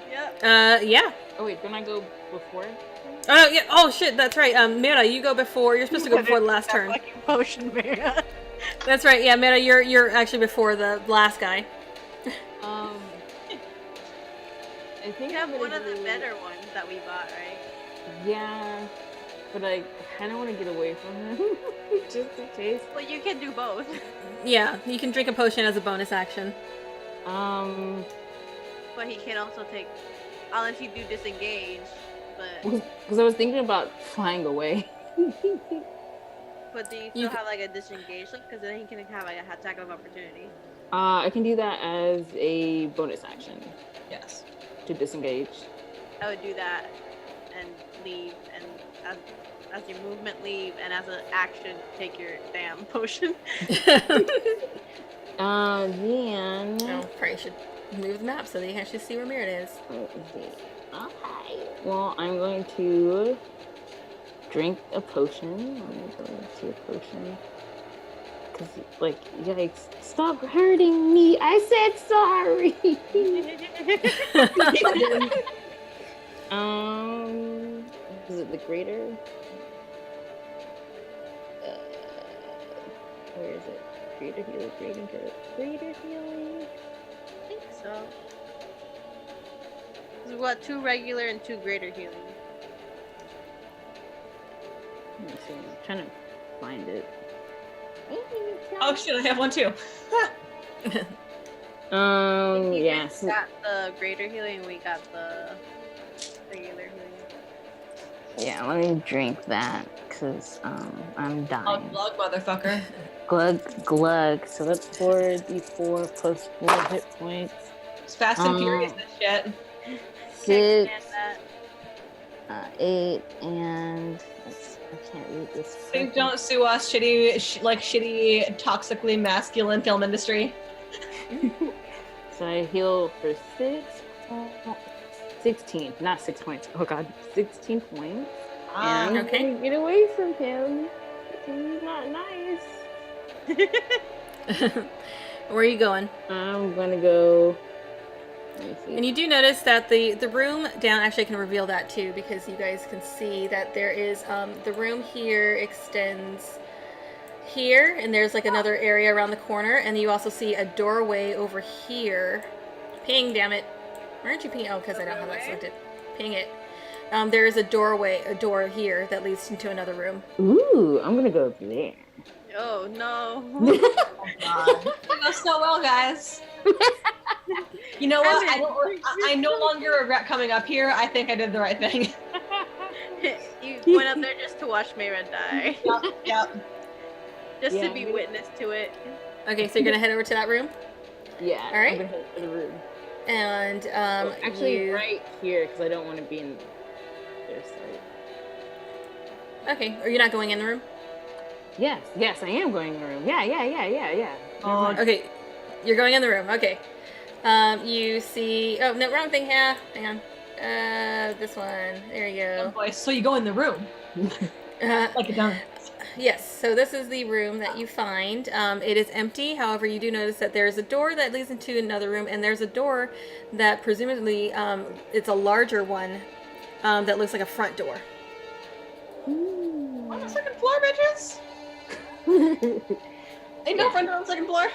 Yep. Yeah. Oh wait, don't I go before? Oh yeah. Oh shit, that's right. Mira, you go before. You're supposed to go before the last turn. Fucking potion, Mira. That's right. Yeah, Mira, you're actually before the last guy. I think You have I'm one gonna of the do- better ones that we bought, right? Yeah, but I kind of want to get away from him, just in case. Well, you can do both. Yeah, you can drink a potion as a bonus action. But he can also take, unless you do disengage. But because I was thinking about flying away. do you still You have like a disengage? Because then he can have like an attack of opportunity. I can do that as a bonus action Yes. to disengage. I would do that and leave, and as your movement leave, and as an action take your damn potion. Then. Oh, probably should move the map so that you can actually see where Mirror is. Okay. Well, I'm going to drink a potion. Let me go into a potion. Because, like, yikes. Stop hurting me! I said sorry! Is it the greater? Where is it? Greater healing, greater healing. I think so. We've got 2 regular and 2 greater healing. Let me see. I'm trying to find it. Oh shit, I have one too. Yeah. We got the greater healing, we got the regular healing. Yeah, let me drink that, because I'm Oh, dying. glug, motherfucker. Glug, glug. So that's 4d4 plus 4 hit points. It's fast and furious, this shit. 6, Can't stand 8, and I can't read this. Please don't sue us, shitty, toxically masculine film industry. So I heal for 16, not 6 points. Oh god, 16 points. And I'm okay. gonna get away from him. He's not nice. Where are you going? I'm gonna go. Let me see. And you do notice that the room down, actually I can reveal that too, because you guys can see that there is, the room here extends here, and there's like another area around the corner, and you also see a doorway over here. Ping, damn it. Why aren't you pinging? Oh, because I don't have that selected. Ping it. There is a door here that leads into another room. Ooh, I'm gonna go there. Oh no. It goes so well, guys. You know what? I no longer regret coming up here. I think I did the right thing. You went up there just to watch Mayra die. Yep. Just Yeah, to be I'm gonna- witness to it. Okay, so you're gonna head over to that room, Yeah. All right. I'm gonna head to the room. and Well, actually, you... right here, because I don't want to be in their sight. Okay, are you not going in the room? Yes, I am going in the room. Yeah. Oh, Okay, you're going in the room. Okay. You see... Oh, no, wrong thing. Yeah, hang on. This one. There you oh go. boy. So you go in the room. Like it done. Yes, so this is the room that you find. It is empty. However, you do notice that there's a door that leads into another room, and there's a door that presumably it's a larger one that looks like a front door. What On the second floor, bitches. Ain't no friend on the second floor.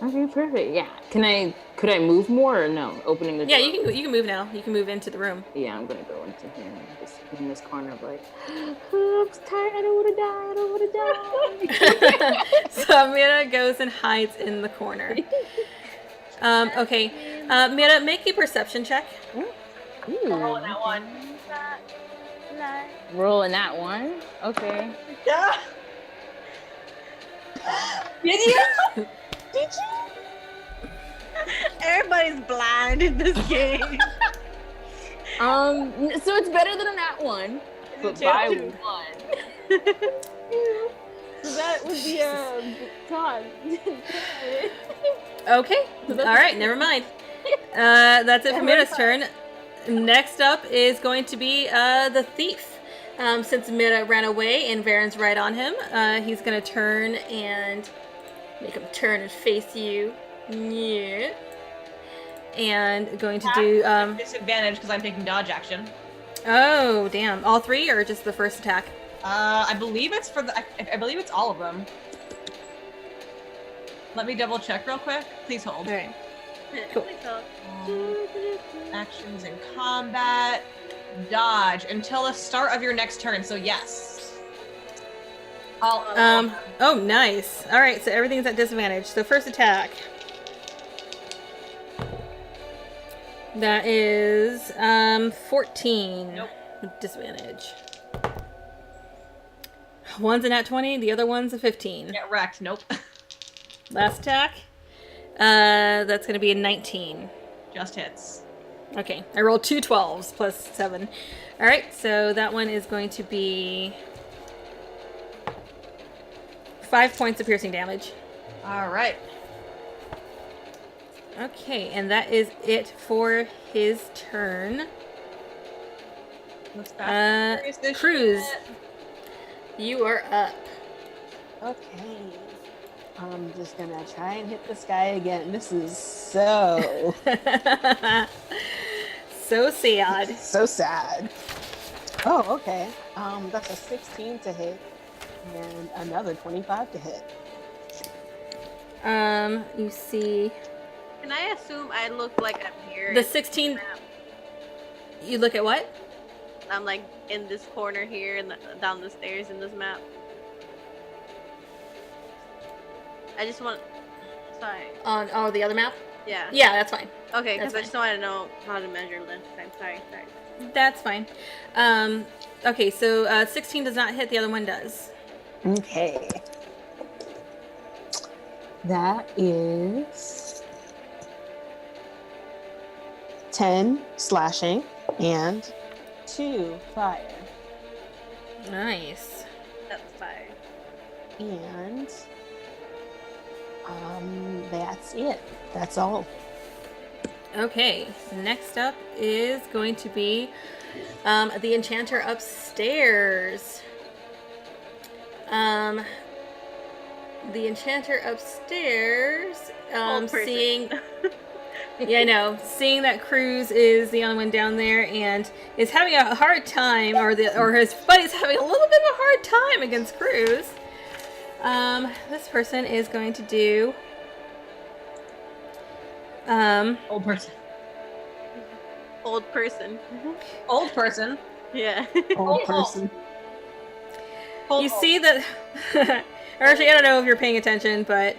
Okay, perfect. Yeah. Could I move more or no? Opening the door. Yeah, you can move now. You can move into the room. Yeah, I'm gonna go into here and just in this corner of like, oh, I'm tired. I don't want to die. So Mira goes and hides in the corner. Okay. Mira, make a perception check. Rolling that one. Rolling that one. Okay. Yeah. Did you? Did you? Everybody's blind in this game. So it's better than that one, but by one. So that would be Todd. Okay. All right. Never mind. That's it for Mira's turn. Next up is going to be the thief. Since Mira ran away and Varen's right on him, he's gonna turn and make him turn and face you. Yeah. And going to do disadvantage because I'm taking dodge action. Oh damn! All three or just the first attack? I believe it's for the. I believe it's all of them. Let me double check real quick. Please hold. All right. Cool. Actions in combat. Dodge until the start of your next turn. So yes. Oh, nice. All right, so everything's at disadvantage. So first attack. That is 14. Nope. With disadvantage. One's a nat 20, the other one's a 15. Get wrecked. Nope. Last attack. That's going to be a 19. Just hits. Okay, I rolled 2 12s plus 7. All right, so that one is going to be 5 points of piercing damage. All right. Okay, and that is it for his turn. Cruz, you are up. Okay. I'm just gonna try and hit this guy again. This is so so sad. so sad. Oh, okay. That's a 16 to hit and another 25 to hit. You see Can I assume I look like I'm here? the 16. You look at what? I'm like in this corner here and down the stairs in this map. I just want. Sorry. On the other map? Yeah. Yeah, that's fine. Okay, because I That's just wanted to know how to measure length. I'm sorry. That's fine. Okay, so 16 does not hit. The other one does. Okay. That is 10 slashing and 2 fire. Nice. That's fine. And that's it. That's all. Okay, next up is going to be the enchanter upstairs. The enchanter upstairs, Old person. seeing, yeah, I know, seeing that Cruz is the only one down there and is having a hard time, or his buddy's having a little bit of a hard time against Cruz. This person is going to do. Old person. Old person. Old person. Yeah. Old person. You see that. Actually, I don't know if you're paying attention, but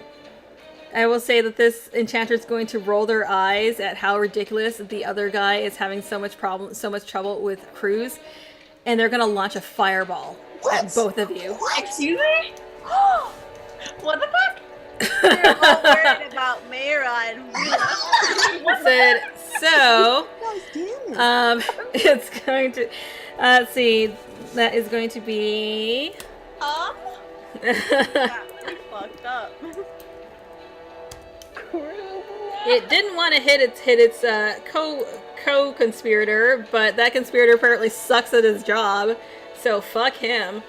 I will say that this enchanter is going to roll their eyes at how ridiculous the other guy is having so much trouble with Cruz, and they're going to launch a fireball at both of you. Excuse me? What the fuck? We're all worried about Mayra and Said so. Guys, damn it. It's going to. Let's see. That is going to be. That really fucked up. It didn't want to hit its co-conspirator, but that conspirator apparently sucks at his job, so fuck him.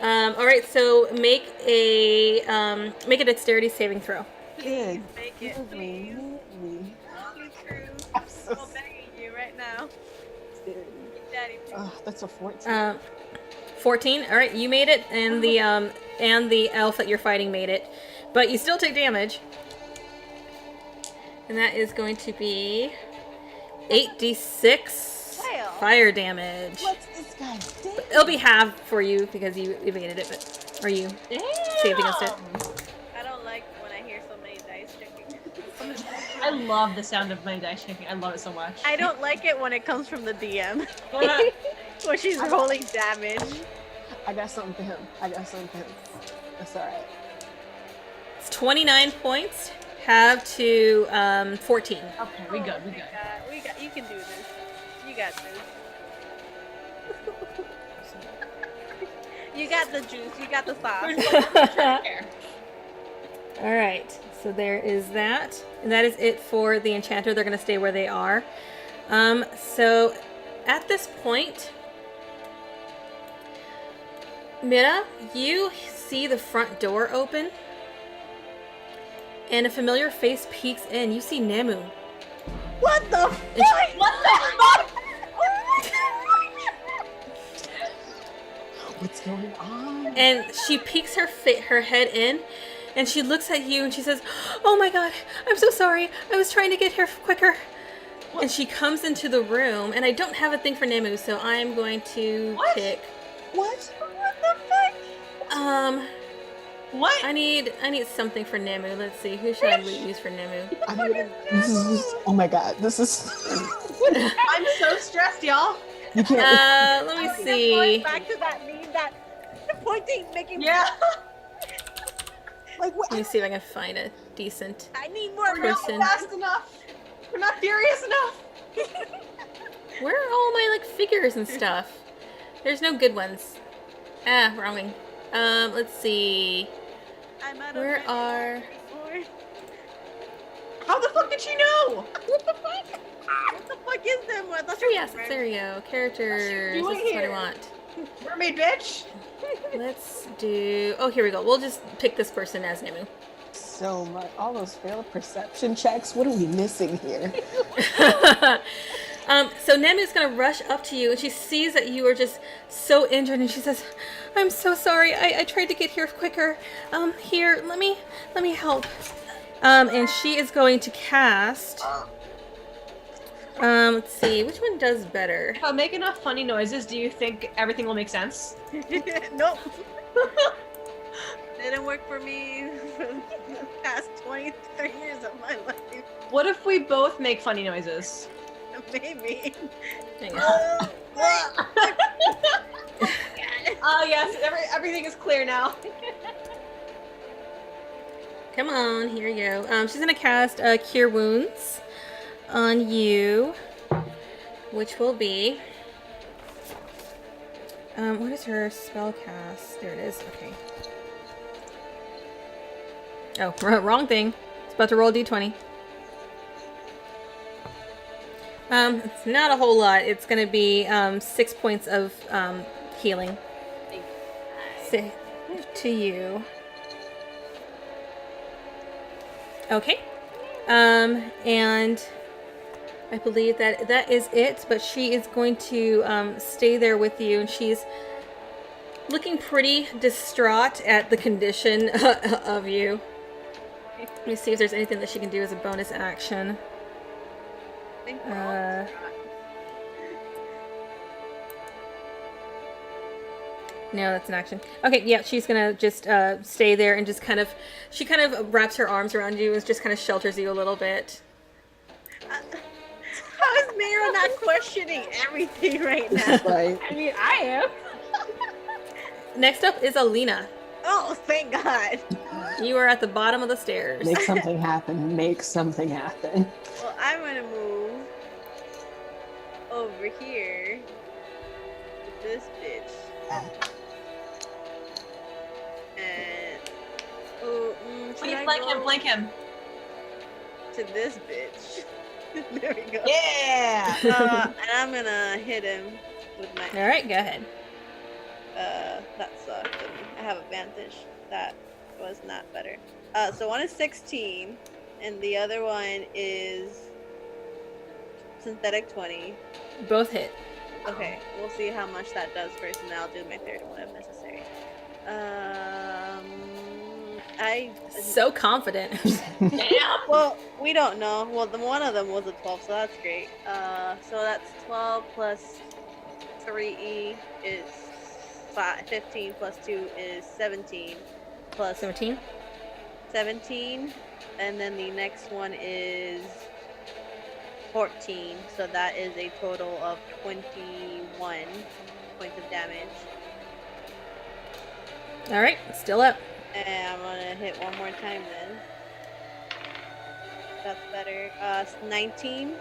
All right, so make a dexterity saving throw. Good. Make it, please. Please, Cruz. I'm so I'm begging you right now. scared. Daddy, please. Oh, that's a 14. 14. All right, you made it, and the elf that you're fighting made it, but you still take damage. And that is going to be 8d6 Wow. fire damage. What's this guy? Damn. It'll be halved for you because you evaded it, or you saved against it. I don't like when I hear so many dice checking. I love the sound of my dice shaking. I love it so much. I don't like it when it comes from the DM. When she's rolling damage. I got something for him. That's all right. It's 29 points. Have to 14. Okay, we good. We got. You can do this. You got this. You got the juice. You got the sauce. All right, so there is that, and that is it for the enchanter. They're going to stay where they are. So at this point, Mira, you see the front door open, and a familiar face peeks in. You see Nemu. What the And fuck? What the fuck? What's going on? And she peeks her head in, and she looks at you and she says, "Oh my god, I'm so sorry. I was trying to get here quicker." And she comes into the room, and I don't have a thing for Nemu, so I'm going to pick. What? What the fuck? What? I need something for Nemu. Let's see, who should I use for Nemu? I mean, this is. Oh my god, this is. I'm so stressed, y'all. You can't. Let me Going see. back to that meme that pointing, making. Yeah. Like what? Let me see if I can find a decent. I need more We're not Person. fast enough. We're not furious enough. Where are all my like figures and stuff? There's no good ones. Ah, wrong wing. Let's see. I'm out Where of are? How the fuck did she know? What the fuck? What the fuck is them? What the Oh yes, there you go. Characters. doing This is what I here? want. Mermaid bitch. Let's do. Oh, here we go. We'll just pick this person as Nemu. So much. All those failed perception checks. What are we missing here? So Nemu's gonna rush up to you, and she sees that you are just so injured, and she says, "I'm so sorry. I tried to get here quicker. Here, let me help." And she is going to cast. Let's see, which one does better? If I make enough funny noises, do you think everything will make sense? Nope. Didn't work for me for the past 23 years of my life. What if we both make funny noises? Maybe. Hang on. Oh yes, everything is clear now. Come on, here you go. She's gonna cast Cure Wounds on you, which will be. What is her spell cast? There it is. Okay. Oh, wrong thing. It's about to roll a d20. It's not a whole lot. It's gonna be 6 points of healing. To you. Okay. And I believe that is it, but she is going to stay there with you, and she's looking pretty distraught at the condition of you. Let me see if there's anything that she can do as a bonus action. I think we're all No, that's an action. Okay, yeah, she's gonna just stay there and just she kind of wraps her arms around you and just kind of shelters you a little bit. How is Mira not questioning everything right now? Right. I mean, I am. Next up is Alina. Oh, thank God. You are at the bottom of the stairs. Make something happen. Make something happen. Well, I'm gonna move over here to this bitch. And should I go Blank him. to this bitch? There we go. Yeah. And I'm gonna hit him with my. All right, go ahead. That sucked. I have advantage. That was not better. So one is 16, and the other one is synthetic 20. Both hit. Okay, we'll see how much that does first, and then I'll do my third one if necessary. So confident. Well, we don't know. Well, one of them was a 12, so that's great. So that's 12 plus 3e is 15 plus 2 is 17 plus 17. 17, and then the next one is 14, so that is a total of 21 points of damage. All right, still up. And I'm gonna hit one more time then. That's better. 19.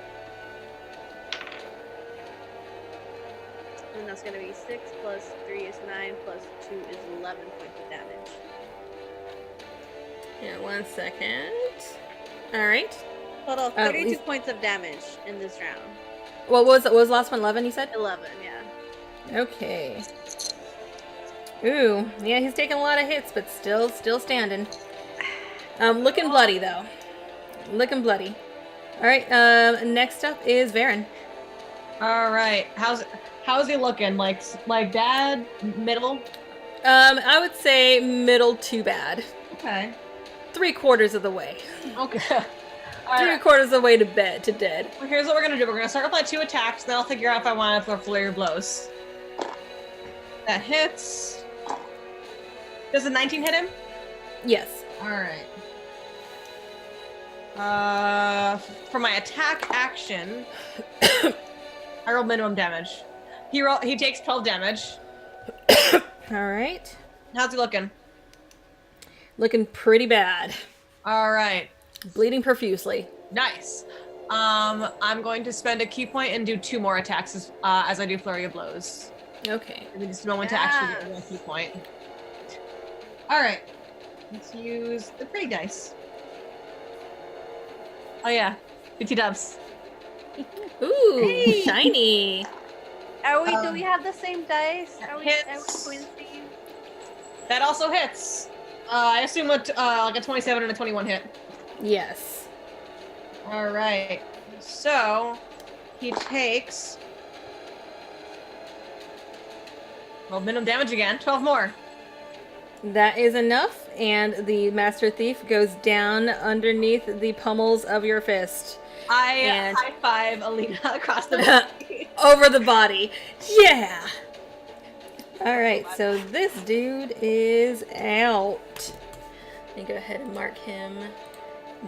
And that's gonna be 6 plus 3 is 9 plus 2 is 11 points of damage. Yeah, 1 second. All right. Total of 32 points of damage in this round. What was the last one? 11, you said? 11, yeah. Okay. Ooh, yeah, he's taking a lot of hits, but still standing. Looking bloody though. Looking bloody. All right. Next up is Varen. All right. How's he looking? Like bad, middle? I would say middle to bad. Okay. 3/4 of the way. Okay. 3/4 of the way to dead. Well, here's what we're gonna do. We're gonna start with my 2 attacks, then I'll figure out if I want to throw flurry of blows. That hits. Does a 19 hit him? Yes. All right. For my attack action, I roll minimum damage. He takes 12 damage. All right. How's he looking? Looking pretty bad. All right. Bleeding profusely. Nice. I'm going to spend a key point and do 2 more attacks as I do flurry of blows. Okay. Give me just a moment to actually get a key point. All right. Let's use the pretty dice. Oh yeah, 50 dubs. Ooh, Hey. shiny. Do we have the same dice? Are we hits. twinsy? That also hits. I assume like a 27 and a 21 hit. Yes. All right. So he takes minimum damage again. 12 more. That is enough, and the Master Thief goes down underneath the pummels of your fist. I high five Alina across the body. Over the body. Yeah! Alright, so this dude is out. Let me go ahead and mark him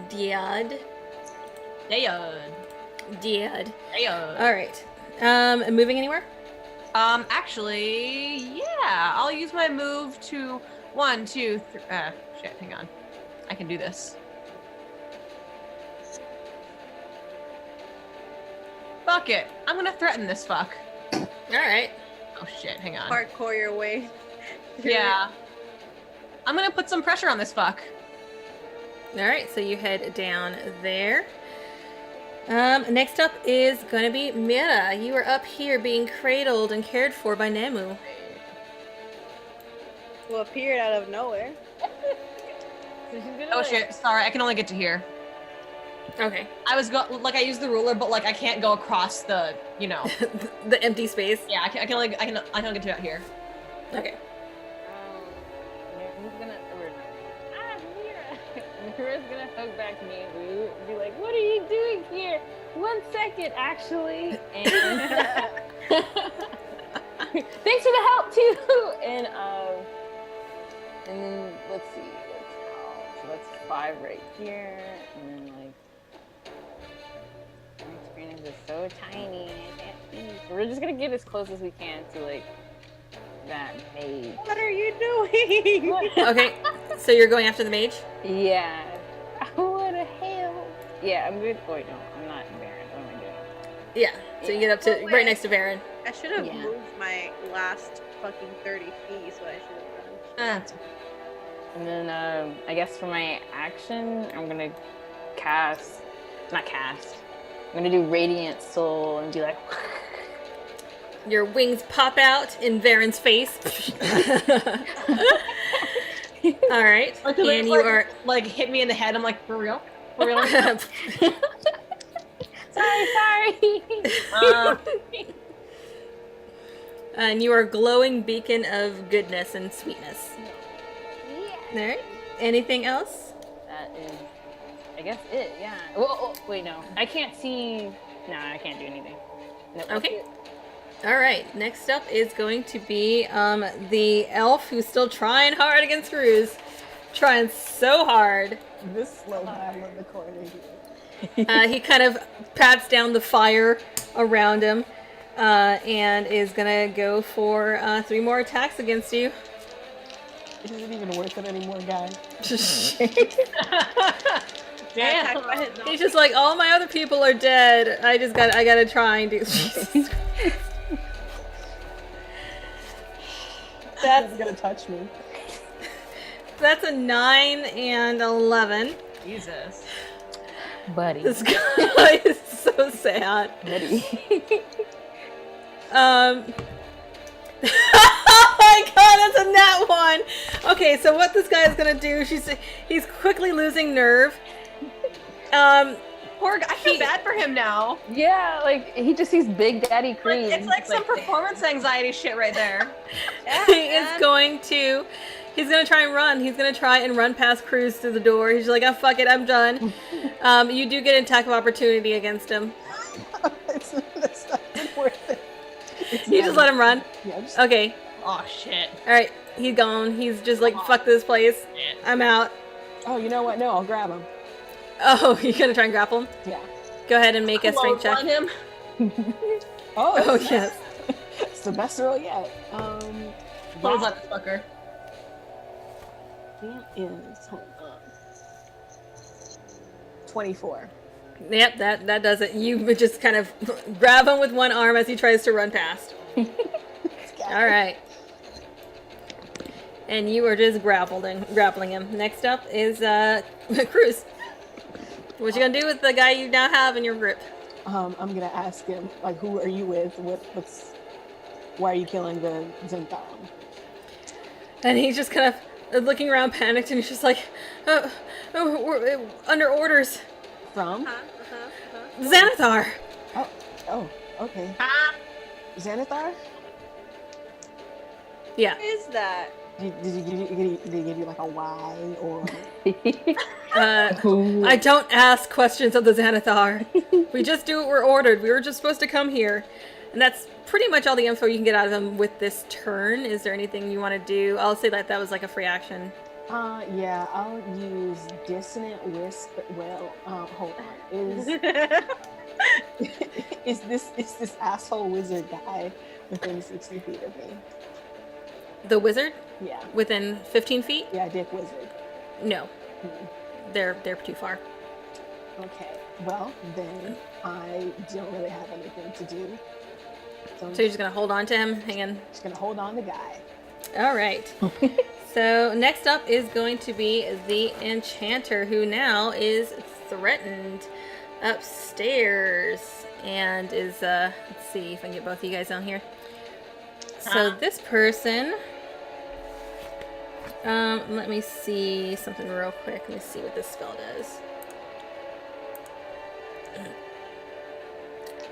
dead. Dead. Alright. Moving anywhere? Actually, yeah. I'll use my move to 1, 2, 3. Shit, hang on. I can do this. Fuck it. I'm gonna threaten this fuck. Alright. Oh shit, hang on. Parkour your way. through Yeah. I'm gonna put some pressure on this fuck. Alright, so you head down there. Next up is gonna be Mira. You are up here being cradled and cared for by Nemu. it. Who appeared out of nowhere. Oh shit, sorry, I can only get to here. Okay. I used the ruler, but like I can't go across the, you know. The empty space. Yeah, I can only get to out here. Okay. Who's gonna Mira's gonna hug back Nemu and be like, "What are you doing here? 1 second, actually." And thanks for the help too. And then let's see, so that's 5 right here, and then like my screen is just so tiny, I can't see. So we're just gonna get as close as we can to like that mage. What are you doing? Okay, so you're going after the mage? Yeah. I wanna help. Yeah, I'm good. Wait, no, I'm not Baron. What am I doing? Yeah, so you get up to right next to Varen. I should have Yeah. moved my last fucking 30 feet, so I should have done. And then, I guess for my action, I'm gonna I'm gonna do Radiant Soul and be like, Your wings pop out in Varen's face. Alright, Like, and you are... like hit me in the head. I'm like, for real? For real? sorry. And you are a glowing beacon of goodness and sweetness. Yeah. All right. Anything else? That is, I guess it. Yeah. Oh, wait, no. I can't see. Nah, I can't do anything. Nope, that's Okay. it. All right. Next up is going to be the elf who's still trying hard against Cruz. Trying so hard. This slow guy in the corner here. He kind of pats down the fire around him and is going to go for 3 more attacks against you. It isn't even worth it anymore, guy. Damn. He's just like, all my other people are dead. I gotta try and do. That's gonna touch me. That's a 9 and 11. Jesus. Buddy. This guy is so sad. Buddy. Oh my god, that's a nat 1. Okay, so what this guy is gonna do? He's quickly losing nerve. Poor guy. I feel bad for him now. Yeah, like he just sees Big Daddy Cream. It's like some performance anxiety shit right there. He is going to. He's gonna try and run. He's gonna try and run past Cruz through the door. He's just like, oh fuck it, I'm done. You do get an attack of opportunity against him. It's not worth it. You just let him run. Yeah, just, Okay. Oh shit. All right. He's gone. He's just like, fuck this place. I'm out. oh, you know what? No, I'll grab him. Oh, you're gonna try and grapple him? Yeah. Go ahead and make a strength check. On him. Oh, Oh yes. it's the best roll yet. Close on this fucker. That is, hold on. 24. Yep, that does it. You would just kind of grab him with one arm as he tries to run past. All right. And you are just grappling him. Next up is Cruz. What you gonna do with the guy you now have in your grip? I'm gonna ask him, like, who are you with? Why are you killing the Zhentarim? And he's just kind of looking around, panicked, and he's just like, we're under orders. From? Xanathar. Oh, okay. Xanathar? Yeah. What is that? Did he give you like a why or? I don't ask questions of the Xanathar. We just do what we're ordered. We were just supposed to come here. And that's pretty much all the info you can get out of him with this turn. Is there anything you want to do? I'll say that was like a free action. Yeah, I'll use Dissonant Whisper. Well, hold on. Is this asshole wizard guy within 60 feet of me? The wizard? Yeah. Within 15 feet? Yeah, Dick Wizard. No. They're too far. Okay. Well, then I don't really have anything to do. So I'm So you're just going to hold on to him? Hang on. just gonna hold on the guy. All right. So next up is going to be the enchanter, who now is threatened upstairs and is let's see if I can get both of you guys on here. So this person, let me see something real quick. Let me see what this spell does.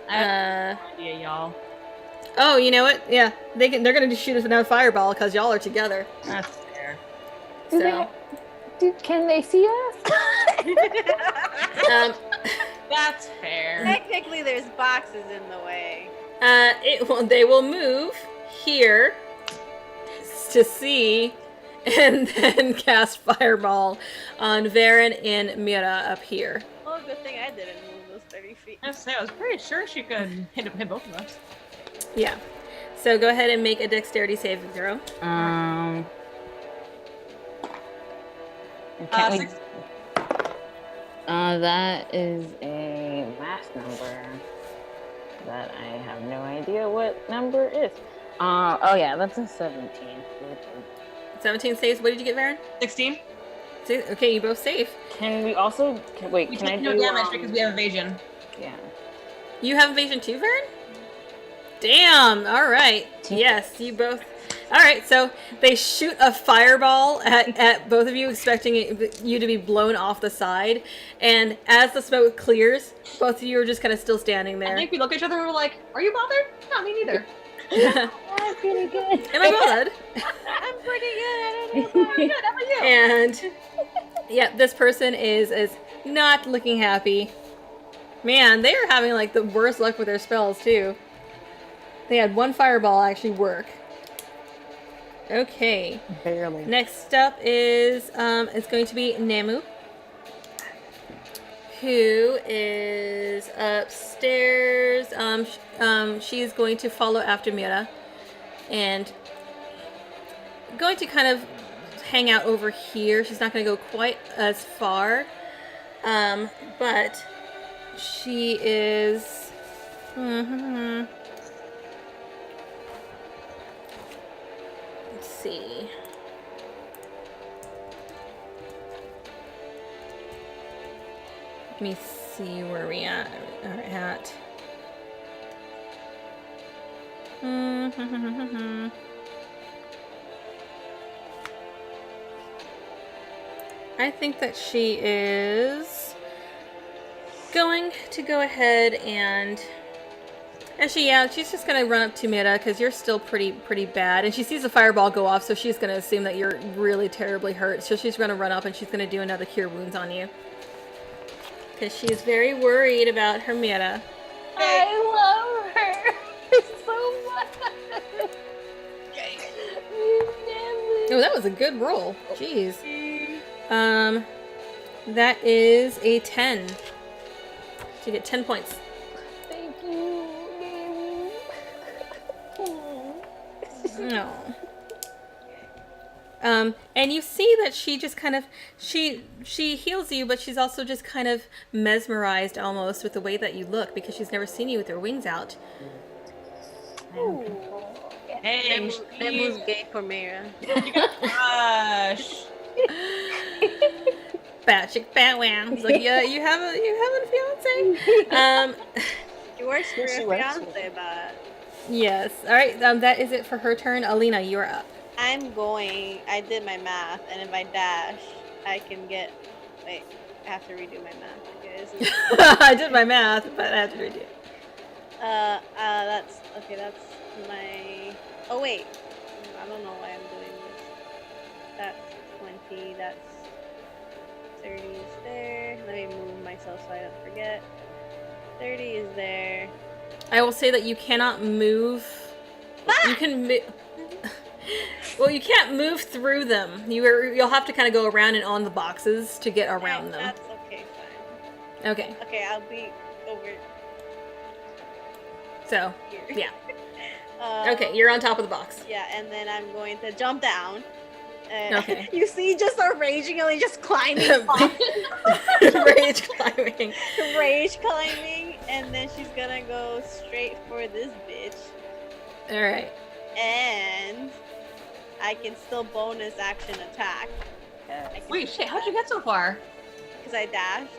idea, y'all. Oh, you know what? Yeah, they're gonna just shoot us with another fireball because y'all are together. That's fair. So, Can they see us? That's fair. Technically, there's boxes in the way. they will move here to see, and then cast fireball on Varen and Mira up here. Well, good thing I didn't move those 30 feet. I was pretty sure she could hit both of us. Yeah. So go ahead and make a dexterity saving throw. Can't we- 6. That is a math number that I have no idea what number is. Oh yeah, that's a 17. 17 saves. What did you get, Varen? 16. Okay, you both save. Can we also wait? We Can I take do no damage because we have evasion. Yeah. You have evasion too, Varen? Damn. All right. Yes, you both. All right. So they shoot a fireball at both of you, expecting you to be blown off the side. And as the smoke clears, both of you are just kind of still standing I there. think we look at each other and we're like, "Are you bothered? Not me neither." That's pretty good. Am I good? I'm pretty good. I don't know. Good, how about you? And yeah, this person is not looking happy. Man, they are having like the worst luck with their spells too. They had one fireball actually work. Okay. Barely. Next up is it's going to be Namu, who is upstairs. She's going to follow after Mira, and going to kind of hang out over here. She's not going to go quite as far, but she is. Let's see. Let me see where we are at. I think that she is going to go ahead and actually, yeah, she's just gonna run up to Mira because you're still pretty bad, and she sees the fireball go off, so she's gonna assume that you're really terribly hurt. So she's gonna run up and she's gonna do another cure wounds on you because she's very worried about her Mira. I love her so much. Oh, that was a good roll. Jeez. That is a 10. So you get 10 points. Thank you, baby. No. And you see that she just kind of she heals you, but she's also just kind of mesmerized almost with the way that you look because she's never seen you with your wings out. Hey, Nemu's gay for Mira. gosh. Bat chick, bat wham. He's like, yeah, you have a fiance. She works for She her works fiance, but Yes. All right. That is it for her turn. Alina, you are up. I did my math, and if I dash, I can get. Wait, I have to redo my math. Okay, this is, I did my math, but I have to redo it. that's okay. That's my. Oh wait, I don't know why I'm doing this. That's 20. That's 30 is there. Let me move myself so I don't forget. 30 is there. I will say that you cannot move. You can move. Well, you can't move through them. You'll have to kind of go around and on the boxes to get around them. That's okay, fine. Okay. Okay, I'll be over So, here. yeah. Okay, you're on top of the box. Yeah, and then I'm going to jump down. Okay. You see, just start raging and just climbing off. Rage climbing. Rage climbing, and then she's gonna go straight for this bitch. All right. And I can still bonus action attack. Wait, shit, how'd you get so far? Because I dashed.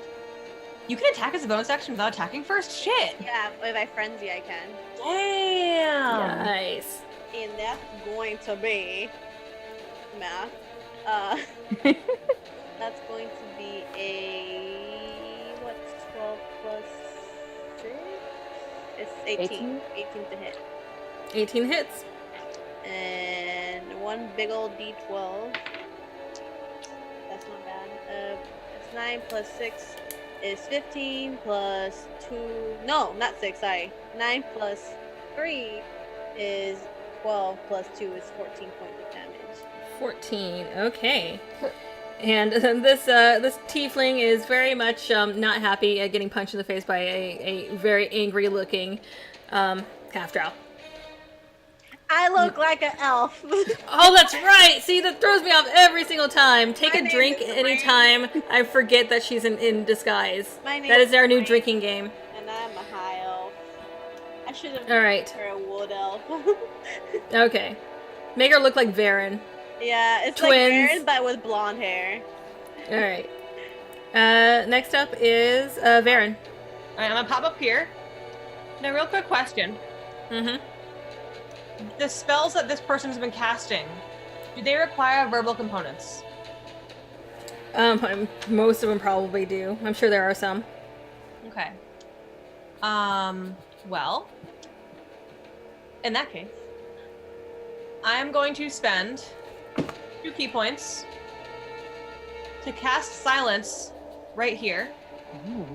You can attack as a bonus action without attacking first? Shit! Yeah, if I frenzy, I can. Damn! Nice. And that's going to be math. That's going to be a what's 12 plus 6? It's 18. 18 to hit. 18 hits. And one big old D12. That's not bad. It's 9 plus 6 is 15 plus 2. No, not 6. Sorry. 9 plus 3 is 12 plus 2 is 14 points of damage. 14. Okay. And this tiefling is very much not happy at getting punched in the face by a very angry looking half drow. I look like an elf. Oh, that's right. See, that throws me off every single time. Take My a name drink is anytime I forget that she's in disguise. My name That is our new Rain, drinking game. and I'm a high elf. I should have All right. her a wood elf. Okay. Make her look like Varen. Yeah, it's Twins. like Aaron, but with blonde hair. All right. Next up is Varen. Alright, I'm gonna pop up here. Now, real quick question. Mm-hmm. The spells that this person has been casting, do they require verbal components? Most of them probably do. I'm sure there are some. Okay. Well, in that case, I'm going to spend 2 key points to cast silence right here. Ooh.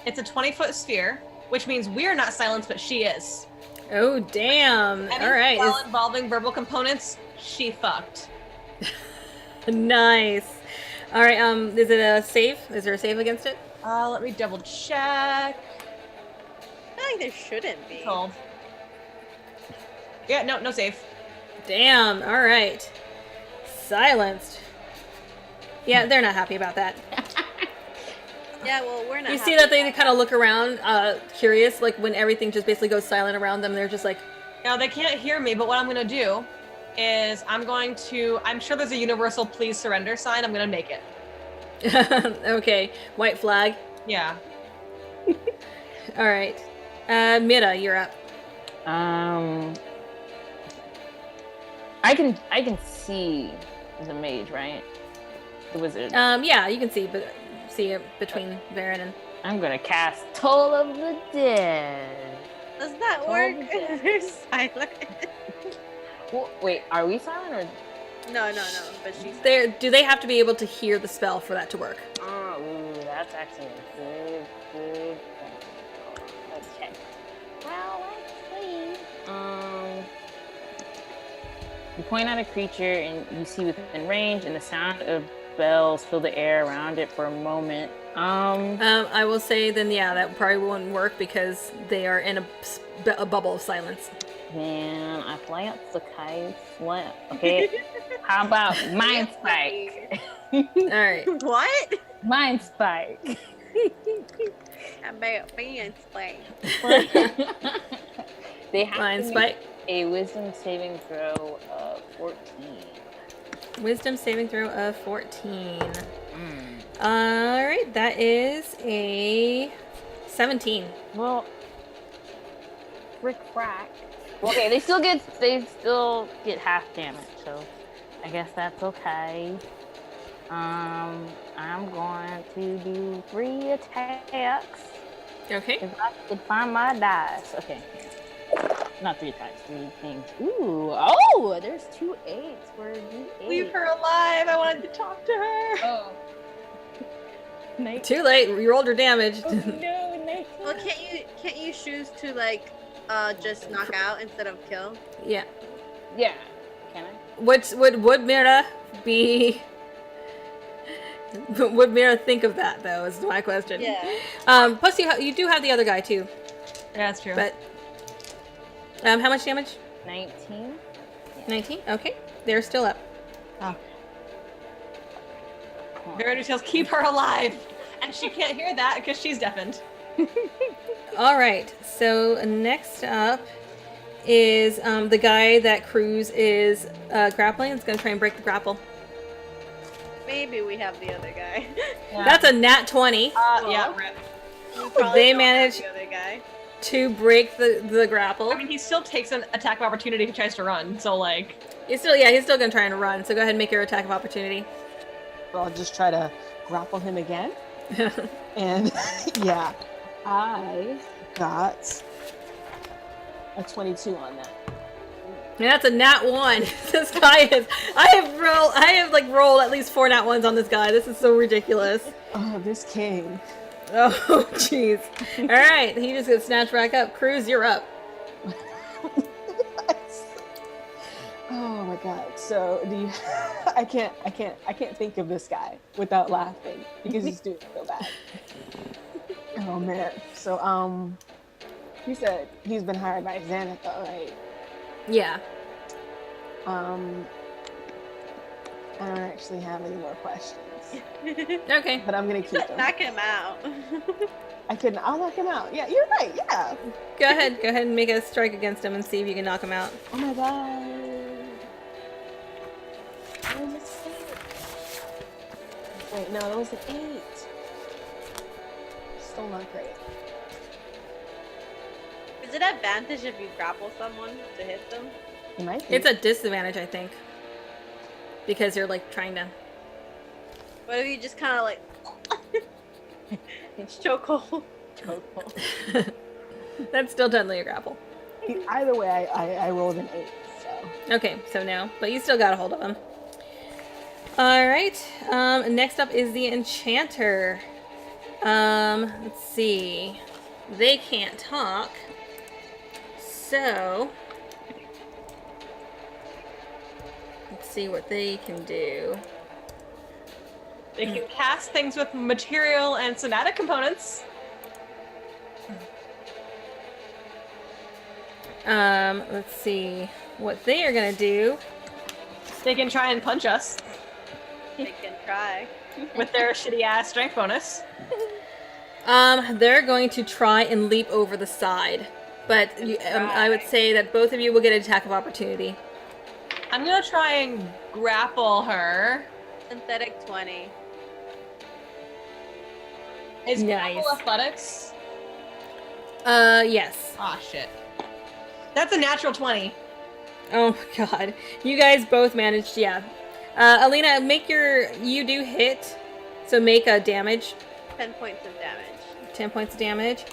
It's a 20-foot sphere, which means we're not silenced, but she is. Oh, damn. Any All right. spell involving verbal components, she fucked. Nice. All right. Is it a save? Is there a save against it? Let me double check. I feel like there shouldn't be. 12. Yeah, no save. Damn. All right. Silenced. Yeah, they're not happy about that. Yeah, well, we're not. You see happy that they about kind of look around, curious, like when everything just basically goes silent around them. They're just like, Now, they can't hear me, but what I'm going to do is I'm sure there's a universal please surrender sign. I'm going to make it. okay, white flag. Yeah. All right. Mira, you're up. I can see the mage, right? The wizard. Yeah, you can see it between Varen and. I'm gonna cast Toll of the Dead. Does that Oh, work? yeah. They're silent. Well, wait, are we silent or? No, but she's. Do they have to be able to hear the spell for that to work? Oh, ooh, that's actually a good thing. Let's check. Well, let's see. You point at a creature and you see within range, and the sound of bells fill the air around it for a moment. I will say then, yeah, that probably wouldn't work because they are in a bubble of silence. Then I plant the kite. Okay. How about Mind Spike? All right. What? Mind Spike. About being spiked. They have Mind to spike. make a wisdom saving throw of 14. Wisdom saving throw of 14. All right, that is a 17. Well, frick frack. Okay, they still get half damage, so I guess that's okay. I'm going to do 3 attacks. Okay. If I could find my dice. Okay. Not 3 attacks, 3 things. Ooh, oh, there's 2 8s for a D8. Leave her alive. I wanted to talk to her. Oh. Too late. You rolled your damage. Oh, no, Nate. Well, can't you choose to like just knock out instead of kill? Yeah. Yeah. Can I? Would Mira be? Would Mira think of that though? Is my question. Yeah. Plus, you do have the other guy too. Yeah, that's true. But how much damage? 19. 19. Okay, they're still up. Oh. Verity tells keep her alive, and she can't hear that because she's deafened. All right. So next up is the guy that Cruz is grappling. It's gonna try and break the grapple. Maybe we have the other guy. Yeah. That's a nat 20 Yeah, rip. We probably They don't have managed- the other guy. to break the grapple. I mean, he still takes an attack of opportunity if he tries to run. So like, He's still gonna try and run. So go ahead and make your attack of opportunity. I'll just try to grapple him again. And yeah, I got a 22 on that. And that's a nat 1. This guy is. I have rolled at least 4 nat 1s on this guy. This is so ridiculous. Oh, this king. Oh, jeez. All right, he just gets snatched back up. Cruz, you're up. Oh my god. So do you I can't think of this guy without laughing because he's doing so bad. Oh man. So he said he's been hired by Xanath, right? Yeah. I don't actually have any more questions. Okay. But I'm gonna keep them. Knock him out. I'll knock him out. Yeah, you're right, yeah. Go ahead and make a strike against him and see if you can knock him out. Oh my god. What was it? Wait, no, that was an 8. Still not great. Is it advantage if you grapple someone to hit them? You might be. It's a disadvantage, I think, because you're like trying to. What if you just kind of like chokehold? That's still deadly a grapple. Either way, I rolled an 8. So Okay, so no, but you still got a hold of him. All right. Next up is the enchanter. Let's see. They can't talk, so let's see what they can do. They can cast things with material and somatic components. Let's see what they are gonna do. They can try and punch us They can try. with their shitty ass strength bonus. They're going to try and leap over the side, but I would say that both of you will get an attack of opportunity. I'm gonna try and grapple her. Synthetic 20. Is Nice. grapple athletics? Yes. Ah, shit. That's a natural 20. Oh my god. You guys both managed, yeah. Alina, you do hit, so make a damage. 10 points of damage. 10 points of damage.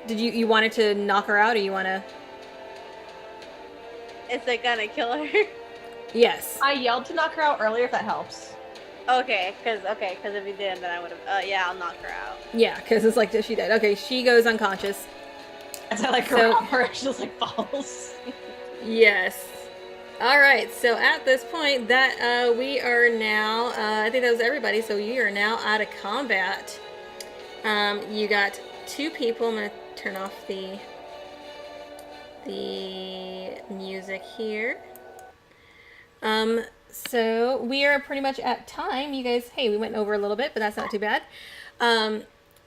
Did you wanted to knock her out, or you want to? Is it gonna kill her? Yes. I yelled to knock her out earlier, if that helps. Okay, because if you didn't, then I would have. Yeah, I'll knock her out. Yeah, because it's like she did. Okay, she goes unconscious. As I like So- grab her, she just like falls. Yes. All right. So at this point, that we are now. I think that was everybody. So you are now out of combat. You got 2 people. I'm gonna turn off the music here. So we are pretty much at time. You guys, hey, we went over a little bit, but that's not too bad. All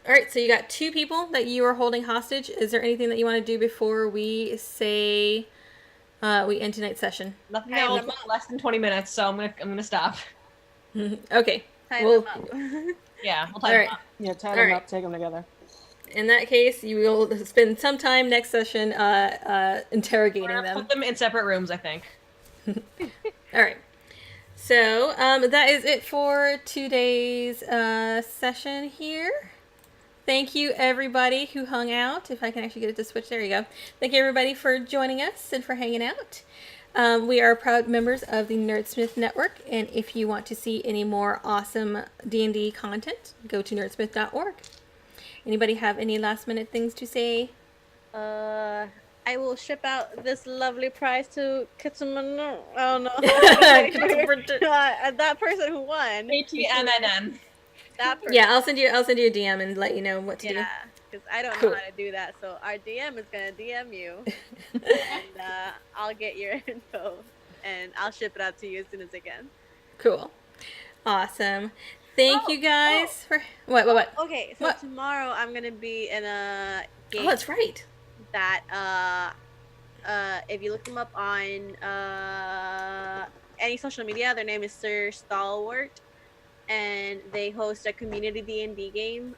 right, so you got 2 people that you are holding hostage. Is there anything that you want to do before we say we end tonight's session? Nothing Tie else. them up. Less than 20 minutes, so I'm gonna stop. Okay. Tie Well, them up. Yeah, we'll all tie them right. up. Yeah, tie All them right. up, take them together. In that case, you will spend some time next session interrogating We're gonna them. put them in separate rooms, I think. All right. So that is it for today's session here. Thank you, everybody who hung out. If I can actually get it to switch, there you go. Thank you, everybody, for joining us and for hanging out. We are proud members of the Nerdsmith Network, and if you want to see any more awesome D&D content, go to nerdsmith.org. Anybody have any last-minute things to say? I will ship out this lovely prize to Kitsumano. Oh no. That person who won. ATMNN. That person. Yeah, I'll send you a DM and let you know what to do. Yeah, because I don't Cool. know how to do that. So our DM is gonna DM you, and I'll get your info, and I'll ship it out to you as soon as I can. Cool. Awesome. Thank you guys for what? Okay, so What? tomorrow I'm gonna be in a game Oh, that's right. that if you look them up on any social media, their name is Sir Stalwart, and they host a community D&D game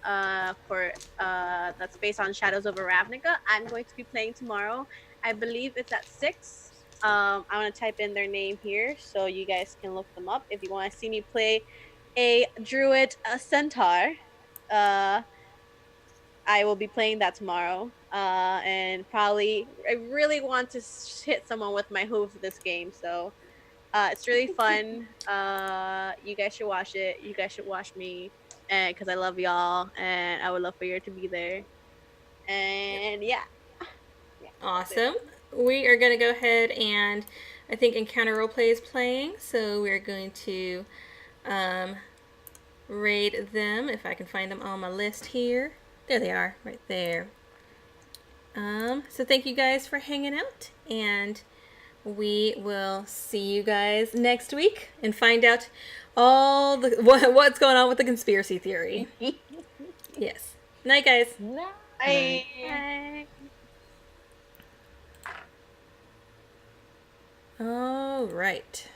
for that's based on Shadows over Ravnica. I'm going to be playing tomorrow. I believe it's at 6. I'm gonna type in their name here so you guys can look them up if you want to see me play a druid, a centaur. I will be playing that tomorrow, and probably I really want to hit someone with my hoof this game, so it's really fun. You guys should watch it. You guys should watch me, and because I love y'all, and I would love for you to be there. And yeah. Awesome. We are going to go ahead and I think Encounter Roleplay is playing, so we're going to raid them if I can find them on my list here. There they are, right there. So thank you guys for hanging out, and we will see you guys next week and find out all the what's going on with the conspiracy theory. Yes. Night, guys. No. Bye. All right.